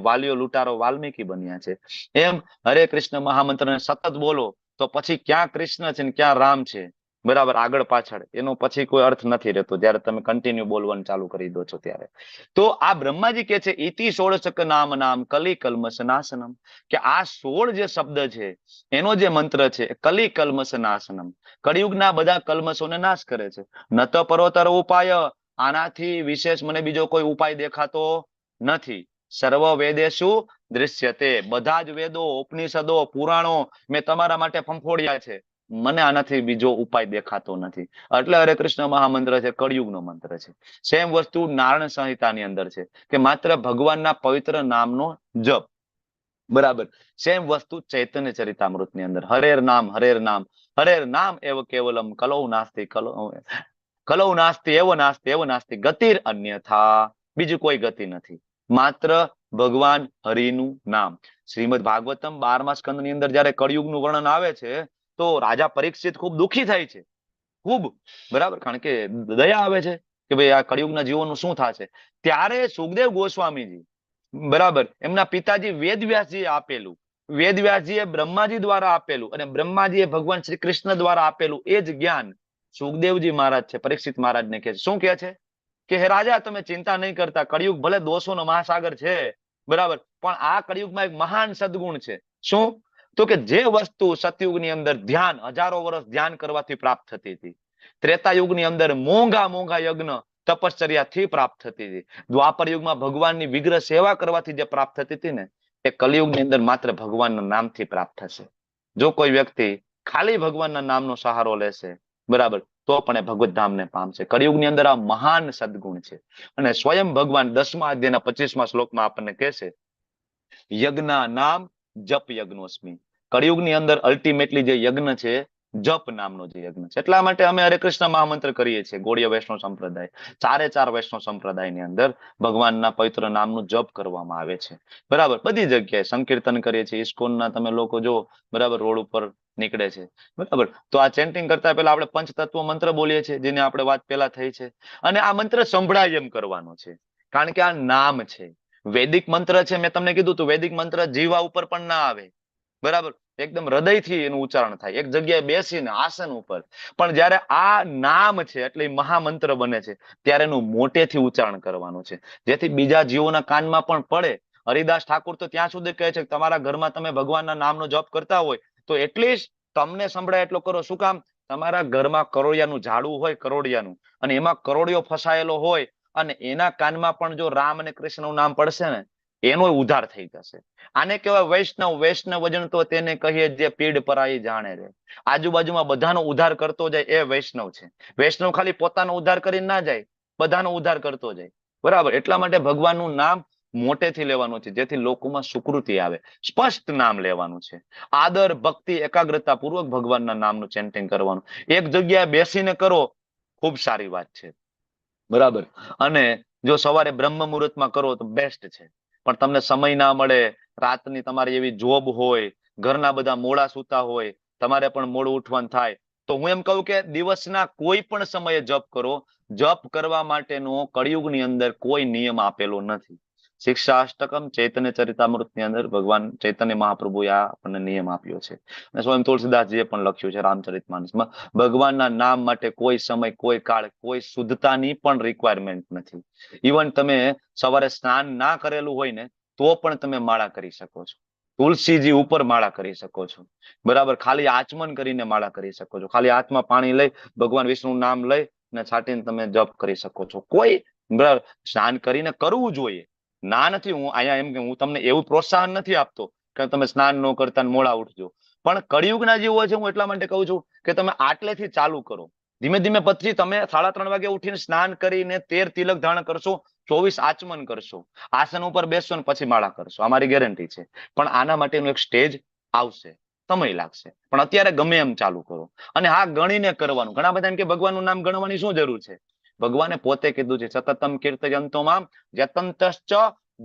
S1: વાલીઓ લૂંટારો વાલ્મીકી બન્યા છે, એમ હરે કૃષ્ણ મહામંત્રને સતત બોલો તો પછી ક્યાં કૃષ્ણ છે ને ક્યાં રામ છે, બરાબર, આગળ પાછળ એનો પછી કોઈ અર્થ નથી રહેતો જયારે તમે કન્ટિન્યુ બોલવાનું ચાલુ કરી દો છો ત્યારે. તો આ બ્રહ્માજી કે છે ઇતિ ષોડશક નામ નામ કલી કલ્મશ નાશનમ, કે આ 16 જે શબ્દ છે એનો જે મંત્ર છે કલી કલ્મશ નાશનમ, કળિયુગના બધા કલ્મશોને નાશ કરે છે. ન તો પરોતર ઉપાય, આનાથી વિશેષ મને બીજો કોઈ ઉપાય દેખાતો નથી. સર્વ વેદેશુ દૃશ્યતે, બધા જ વેદો, ઉપનિષદો, પુરાણો મેં તમારા માટે ફંફોડ્યા છે, મને આનાથી બીજો ઉપાય દેખાતો નથી. એટલે હરે કૃષ્ણ મહામંત્ર છે કળિયુગનો મંત્ર છે. સેમ વસ્તુ નારાયણ સંહિતાની અંદર છે કે માત્ર ભગવાનના પવિત્ર નામનો જપ, બરાબર. સેમ વસ્તુ ચૈતન્ય ચરિતામૃતની અંદર હરેર નામ હરેર નામ એવ કેવલમ કલૌ નાસ્તિ કલૌ નાસ્તિ એવ નાસ્તિ ગતિર અન્યથા, બીજું કોઈ ગતિ નથી, માત્ર ભગવાન હરિનું નામ. શ્રીમદ ભાગવતમ 12મા સ્કંદની અંદર જયારે કળિયુગનું વર્ણન આવે છે તો રાજા પરીક્ષિત ખૂબ દુઃખી થાય છે, ખૂબ, બરાબર, કારણ કે દયા આવે છે કે ભાઈ આ કળિયુગના જીવોનું શું થશે. ત્યારે સુખદેવ ગોસ્વામીજી, બરાબર, એમના પિતાજી વેદવ્યાસજીએ આપેલું, વેદવ્યાસજીએ બ્રહ્માજી દ્વારા આપેલું અને બ્રહ્માજીએ ભગવાન શ્રી કૃષ્ણ દ્વારા આપેલું એ જ જ્ઞાન સુખદેવજી મહારાજ છે પરીક્ષિત મહારાજને કહે છે. શું કહે છે કે હે રાજા, તમે ચિંતા નહીં કરતા, કળિયુગ ભલે દોષોનો મહાસાગર છે, બરાબર, પણ આ કળિયુગમાં એક મહાન સદગુણ છે. શું? તો કે જે વસ્તુ સતયુગની અંદર ધ્યાન, હજારો વર્ષ ધ્યાન કરવાથી પ્રાપ્ત થતી હતી, ત્રેતાયુગની અંદર મોંઘા યજ્ઞ તપશ્ચર્યાથી પ્રાપ્ત થતી હતી, દ્વાપર યુગમાં ભગવાનની વિગ્રહ સેવા કરવાથી જે પ્રાપ્ત થતી હતી ને, એ કલિયુગની અંદર માત્ર ભગવાનના નામથી પ્રાપ્ત થશે. જો કોઈ વ્યક્તિ ખાલી ભગવાનના નામનો સહારો લેશે, બરાબર, તો પણ એ ભગવત ધામને પામશે. કળિયુગની અંદર આ મહાન સદગુણ છે. અને સ્વયં ભગવાન 10મા અધ્યાયના 25મા શ્લોકમાં આપણને કહેશે યજ્ઞ નામ જપ યજ્ઞોસ્મી. કળિયુગની અંદર અલ્ટિમેટલી જે યજ્ઞ છે જપ નામનો જે યજ્ઞ છે. એટલા માટે અમે હરે કૃષ્ણ મહામંત્ર કરીએ છીએ. ગૌડીય વૈષ્ણવ સંપ્રદાય, 4 વૈષ્ણવ સંપ્રદાયની અંદર ભગવાનના પવિત્ર નામનું જપ કરવામાં આવે છે, બરાબર. બધી જગ્યાએ સંકીર્તન કરીએ છીએ. ઇસ્કોનના તમે લોકો જો, બરાબર, રોડ ઉપર નીકળે છે, બરાબર, તો આ ચેન્ટિંગ કરતા પહેલા આપણે પંચતત્વ મંત્ર બોલીએ છીએ, જેની આપણે વાત પહેલા થઈ છે. અને આ મંત્ર સંભળાય એમ કરવાનો છે, કારણ કે આ નામ છે. વૈદિક મંત્ર છે, મેં તમને કીધું તું, વૈદિક મંત્ર જીવા ઉપર પણ ના આવે, બરાબર, એકદમ હૃદયથી એનું ઉચ્ચારણ થાય, એક જગ્યાએ બેસીને આસન ઉપર. પણ જયારે આ નામ છે એટલે મહામંત્ર બને છે ત્યારે એનું મોટેથી ઉચ્ચારણ કરવાનું છે, જેથી બીજા જીવોના કાનમાં પણ પડે. હરિદાસ ઠાકુર તો ત્યાં સુધી કહે છે કે તમારા ઘરમાં તમે ભગવાનના નામનો જપ કરતા હોય તો એટલીસ્ટ તમને સંભળાય એટલો કરો. શું કામ? તમારા ઘરમાં કરોડિયાનું ઝાડું હોય, કરોડિયાનું, અને એમાં કરોડિયો ફસાયેલો હોય અને એના કાનમાં પણ જો રામ અને કૃષ્ણનું નામ પડશે ને, એનો ઉદ્ધાર થઈ જશે. આને કહેવાય વૈષ્ણવ. વૈષ્ણવ વજન તો તેને કહીએ જે પીડ પરાઈ જાણે રે. આજુબાજુમાં બધાનો ઉદ્ધાર કરતો જાય એ વૈષ્ણવ છે. વૈષ્ણવ ખાલી પોતાનો ઉદ્ધાર કરીને ના જાય, બધાનો ઉદ્ધાર કરતો જાય, બરાબર. એટલા માટે ભગવાનનું નામ મોટેથી લેવાનું છે, જેથી લોકોમાં સુકૃતિ આવે. સ્પષ્ટ નામ લેવાનું છે. આદર, ભક્તિ, એકાગ્રતા પૂર્વક ભગવાનના નામનું ચેન્ટિંગ કરવાનું. એક જગ્યાએ બેસીને કરો, ખૂબ સારી વાત છે, બરાબર. અને જો સવારે બ્રહ્મ મુહૂર્તમાં કરો તો બેસ્ટ છે. પણ તમને સમય ના મળે, રાતની તમારી એવી જોબ હોય, ઘરના બધા મોડા સૂતા હોય, તમારે પણ મોડું ઉઠવાનું થાય, તો હું એમ કહું કે દિવસના કોઈ પણ સમયે જપ કરો. જપ કરવા માટેનો કળિયુગની અંદર કોઈ નિયમ આપેલો નથી. શિક્ષાષ્ટકમ ચૈતન્ય ચરિતામૃતની અંદર ભગવાન ચૈતન્ય મહાપ્રભુએ આ આપણને નિયમ આપ્યો છે. અને સ્વયં તુલસીદાસજીએ પણ લખ્યું છે રામચરિતમાનસમાં. ભગવાનના નામ માટે કોઈ સમય, કોઈ કાળ, કોઈ શુદ્ધતાની પણ રિક્વાયરમેન્ટ નથી. ઇવન તમે સવારે સ્નાન ના કરેલું હોય ને તો પણ તમે માળા કરી શકો છો. તુલસીજી ઉપર માળા કરી શકો છો, બરાબર. ખાલી આચમન કરીને માળા કરી શકો છો. ખાલી હાથમાં પાણી લઈ ભગવાન વિષ્ણુ નામ લઈ ને છાંટીને તમે જપ કરી શકો છો. કોઈ, બરાબર, સ્નાન કરીને કરવું જોઈએ, ના નથી. હું અહીંયા એમ કે હું તમને એવું પ્રોત્સાહન નથી આપતો કે તમે સ્નાન ન કરતા મોડા ઉઠજો. પણ કળિયુગના જેવો છે, હું એટલા માટે કહું છું કે તમે આટલેથી ચાલુ કરો. ધીમે ધીમે પછી તમે 3:30 વાગે ઉઠીને સ્નાન કરીને 13 તિલક ધારણ કરશો, 24 આચમન કરશો, આસન ઉપર બેસશો ને પછી માળા કરશો. અમારી ગેરંટી છે. પણ આના માટેનું એક સ્ટેજ આવશે, સમય લાગશે. પણ અત્યારે ગમે એમ ચાલુ કરો. અને હા, ગણીને કરવાનું. ઘણા બધા એમ કે ભગવાનનું નામ ગણવાની શું જરૂર છે? ભગવાને પોતે કીધું છે સતતમ કીર્તયંતો મામ યતંતશ્ચ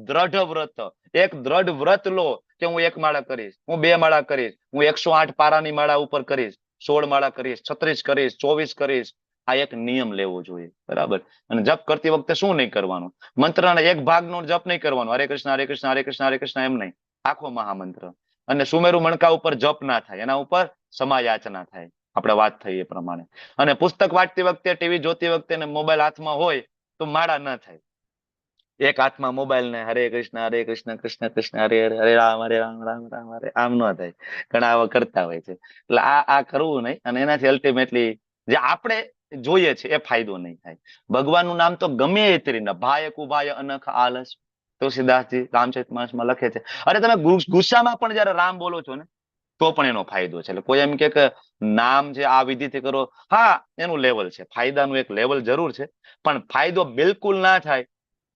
S1: દ્રઢ વ્રત, એક દ્રઢ વ્રત લો કે હું 1 માળા કરીશ, હું 2 માળા કરીશ, હું 108 પારાની માળા ઉપર કરીશ, 16 માળા કરીશ, 36 કરીશ, 24 કરીશ. આ એક નિયમ લેવો જોઈએ, બરાબર. અને જપ કરતી વખતે શું નહીં કરવાનું, મંત્રના એક ભાગનો જપ નહીં કરવાનો, હરે કૃષ્ણ હરે કૃષ્ણ હરે કૃષ્ણ હરે કૃષ્ણ એમ નહીં, આખો મહામંત્ર. અને સુમેરુ મણકા ઉપર જપ ના થાય, એના ઉપર સમાયાચના થાય, આપણે વાત થઈ એ પ્રમાણે. અને પુસ્તક વાંચતી વખતે, ટીવી જોતી વખતે ને મોબાઈલ હાથમાં હોય તો માળા ન થાય. એક હાથમાં મોબાઈલ ને હરે કૃષ્ણ કૃષ્ણ કૃષ્ણ હરે હરે, હરે રામ રામ રામ હરે, આમ ન થાય. ઘણા આવા કરતા હોય છે. એટલે આ કરવું નહીં, અને એનાથી અલ્ટિમેટલી જે આપણે જોઈએ છે એ ફાયદો નહીં થાય. ભગવાનનું નામ તો ગમે એ તરીને ભાય કુભાય અનખ આલસ, તુલસીદાસજી રામચરિતમાનસમાં લખે છે. અરે તમે ગુસ્સામાં પણ જયારે રામ બોલો છો ને તો પણ એનો ફાયદો છે. એટલે કોઈ એમ કે નામ છે આ વિધિથી કરો, હા એનું લેવલ છે, ફાયદાનું એક લેવલ જરૂર છે, પણ ફાયદો બિલકુલ ના થાય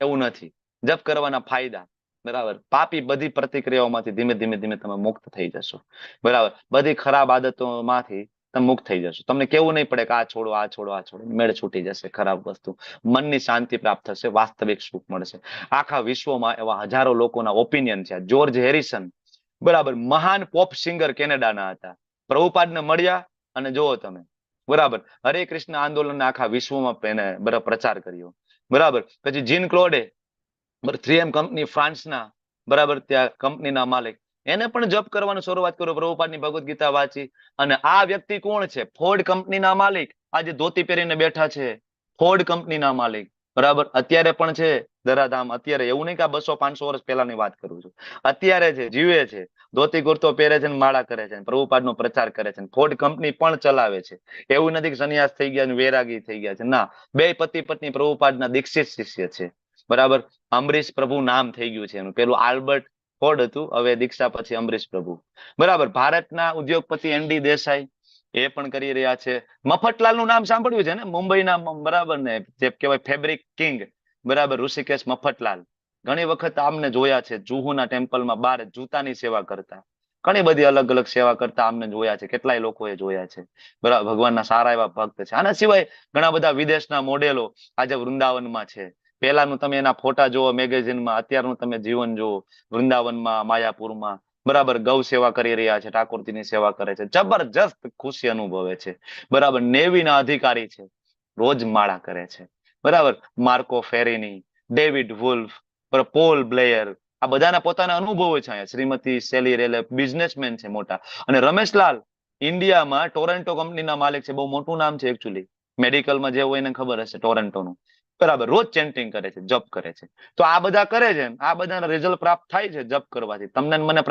S1: એવું નથી. જપ કરવાના ફાયદા, બરાબર. પાપી બધી પ્રતિક્રિયાઓમાંથી ધીમે ધીમે ધીમે તમે મુક્ત થઈ જશો, બરાબર. બધી ખરાબ આદતોમાંથી તમે મુક્ત થઈ જશો. તમને કેવું નહીં પડે કે આ છોડો આ છોડો આ છોડો, મેળ છૂટી જશે ખરાબ વસ્તુ. મનની શાંતિ પ્રાપ્ત થશે, વાસ્તવિક સુખ મળશે. આખા વિશ્વમાં એવા હજારો લોકોના ઓપિનિયન છે. જોર્જ હેરિસન, બરાબર, મહાન પોપ સિંગર કેનેડાના હતા, પ્રભુપાદને મળ્યા અને જોવો તમે, બરાબર, હરે કૃષ્ણ આંદોલન આખા વિશ્વમાં એને બરાબર પ્રચાર કર્યો, બરાબર. પછી જીન ક્લોડે, 3M કંપની ફ્રાન્સના, બરાબર, ત્યાં કંપનીના માલિક, એને પણ જપ કરવાનું શરૂઆત કર્યું, પ્રભુપાદની ભગવદ ગીતા વાંચી. અને આ વ્યક્તિ કોણ છે? ફોર્ડ કંપનીના માલિક, આજે ધોતી પહેરીને બેઠા છે, ફોર્ડ કંપનીના માલિક, બરાબર. અત્યારે પણ છે ધરાધામ, અત્યારે, એવું નહીં કે આ 200-500 વર્ષ પહેલાની વાત કરું છું, અત્યારે છે, જીવે છે, ધોતી કુર્તો પહેરે છે, માળા કરે છે, પ્રભુપાદનો પ્રચાર કરે છે, ફોર્ડ કંપની પણ ચલાવે છે. એવું નથી કે સંન્યાસ થઈ ગયા, વૈરાગી થઈ ગયા છે, ના. 2 પતિ પત્ની પ્રભુપાદના દીક્ષિત શિષ્ય છે, બરાબર. અમરીશ પ્રભુ નામ થઈ ગયું છે એનું, પેલું આલ્બર્ટ ફોર્ડ હતું, હવે દીક્ષા પછી અમરીશ પ્રભુ, બરાબર. ભારતના ઉદ્યોગપતિ ND દેસાઈ એ પણ કરી રહ્યા છે. મફતલાલનું નામ સાંભળ્યું છે ને, મુંબઈના, બરાબર, ને જે કહેવાય ફેબ્રિક કિંગ, બરાબર, ઋષિકેશ મફતલાલ. ઘણી વખત આમને જોયા છે જુહુના ટેમ્પલમાં બહાર જૂતાની સેવા કરતા, ઘણી બધી અલગ અલગ સેવા કરતા આમને જોયા છે, કેટલાય લોકોએ જોયા છે, બરાબર. ભગવાનના સારા એવા ભક્ત છે. આના સિવાય ઘણા બધા વિદેશના મોડેલો આજે વૃંદાવનમાં છે. પહેલાનું તમે એના ફોટા જોવો મેગેઝિનમાં, અત્યારનું તમે જીવન જોવો વૃંદાવનમાં, માયાપુરમાં, બરાબર. ગૌ સેવા કરી રહ્યા છે, ઠાકોરજીની સેવા કરે છે, જબરજસ્ત ખુશી અનુભવે છે, બરાબર. નેવીના અધિકારી છે, રોજ માળા કરે છે, બરાબર. Marco ફેરીની, David wolf, pole Blair, આ બધાના પોતાના અનુભવો છે. અહીંયા શ્રીમતી સેલી રેલે બિઝનેસમેન છે મોટા. અને રમેશલાલ ઇન્ડિયામાં ટોરેન્ટો કંપનીના માલિક છે, બહુ મોટું નામ છે એકચ્યુઅલી, મેડિકલમાં જે હોય એને ખબર હશે, ટોરેન્ટોનું, બરાબર. રોજ ચેન્ટિંગ કરે છે, જપ કરે છે. તો આ બધા કરે છે, આ બધાના રિઝલ્ટ પ્રાપ્ત થાય છે જપ કરવાથી. તમને મને પ્રાપ્ત